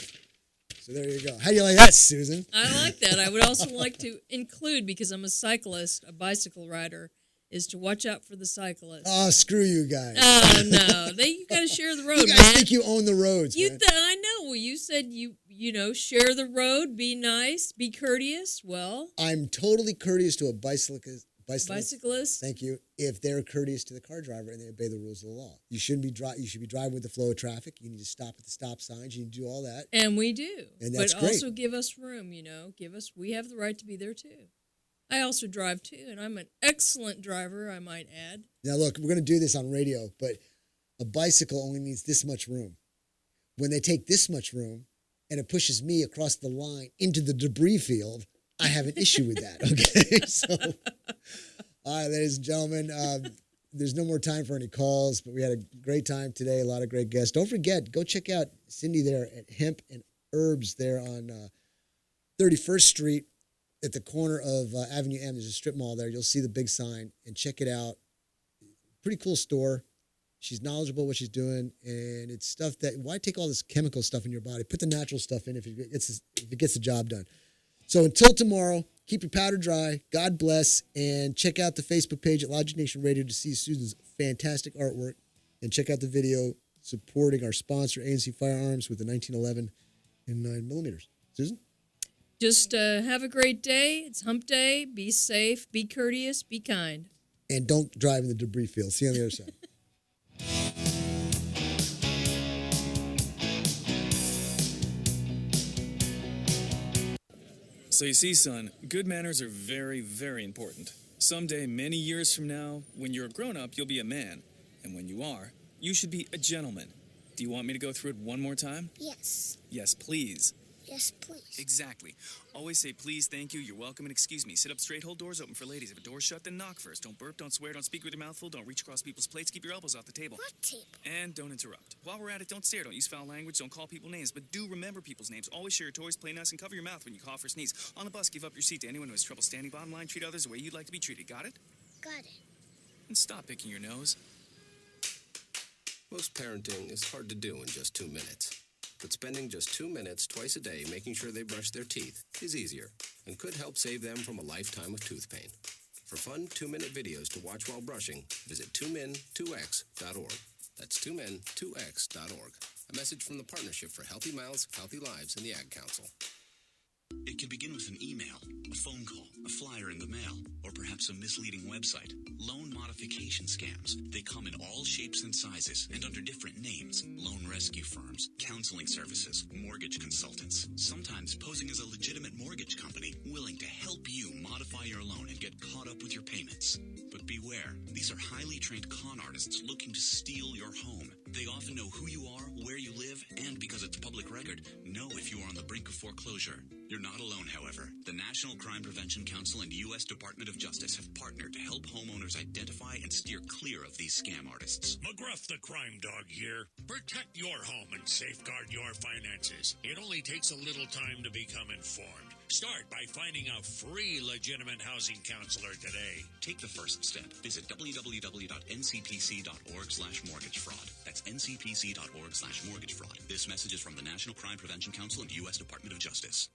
So there you go. How do you like that, Susan? I like that. I would also like to include, because I'm a cyclist, a bicycle rider, is to watch out for the cyclists. Oh, screw you guys. Oh, no. You got to share the road, you guys man. think you own the roads, man. I know. Well, you said you share the road, be nice, be courteous. Well, I'm totally courteous to a bicyclist. Bicyclists. Thank you. If they're courteous to the car driver and they obey the rules of the law, you should be driving with the flow of traffic. You need to stop at the stop signs. You need to do all that, and we do. And that's but great. Also give us room. We have the right to be there too. I also drive too, and I'm an excellent driver, I might add. Now look, we're going to do this on radio, but a bicycle only needs this much room. When they take this much room and it pushes me across the line into the debris field, I have an issue with that, okay? So, all right, ladies and gentlemen, there's no more time for any calls, but we had a great time today, a lot of great guests. Don't forget, go check out Cindy there at Hemp and Herbs there on 31st Street at the corner of Avenue M. There's a strip mall there. You'll see the big sign, and check it out. Pretty cool store. She's knowledgeable what she's doing, and it's stuff that, why take all this chemical stuff in your body? Put the natural stuff in if it gets the job done. So until tomorrow, keep your powder dry. God bless. And check out the Facebook page at Logic Nation Radio to see Susan's fantastic artwork. And check out the video supporting our sponsor, ANC Firearms, with the 1911 and 9mm. Susan? Just have a great day. It's hump day. Be safe. Be courteous. Be kind. And don't drive in the debris field. See you on the other side. So you see, son, good manners are very, very important. Someday, many years from now, when you're a grown-up, you'll be a man. And when you are, you should be a gentleman. Do you want me to go through it one more time? Yes. Yes, please. Yes, please. Exactly. Always say please, thank you, you're welcome, and excuse me. Sit up straight, hold doors open for ladies. If a door's shut, then knock first. Don't burp, don't swear, don't speak with your mouth full, don't reach across people's plates, keep your elbows off the table. What table? And don't interrupt. While we're at it, don't stare, don't use foul language, don't call people names, but do remember people's names. Always share your toys, play nice, and cover your mouth when you cough or sneeze. On the bus, give up your seat to anyone who has trouble standing. Bottom line, treat others the way you'd like to be treated. Got it? Got it. And stop picking your nose. Most parenting is hard to do in just 2 minutes. But spending just 2 minutes twice a day making sure they brush their teeth is easier and could help save them from a lifetime of tooth pain. For fun 2-minute videos to watch while brushing, visit 2min2x.org. That's 2min2x.org. A message from the Partnership for Healthy Mouths, Healthy Lives, and the Ad Council. It can begin with an email, a phone call, a flyer in the mail, or perhaps a misleading website. Loan modification scams. They come in all shapes and sizes and under different names. Loan rescue firms, counseling services, mortgage consultants, sometimes posing as a legitimate mortgage company willing to help you modify your loan and get caught up with your payments. But beware, these are highly trained con artists looking to steal your home. They often know who you are, where you live, and because it's public record, know if you are on the brink of foreclosure. You're not alone, however. The National Crime Prevention Council and U.S. Department of Justice have partnered to help homeowners identify and steer clear of these scam artists. McGruff the Crime Dog here. Protect your home and safeguard your finances. It only takes a little time to become informed. Start by finding a free legitimate housing counselor today. Take the first step. Visit www.ncpc.org/mortgage fraud. That's ncpc.org/mortgage fraud. This message is from the National Crime Prevention Council and U.S. Department of Justice.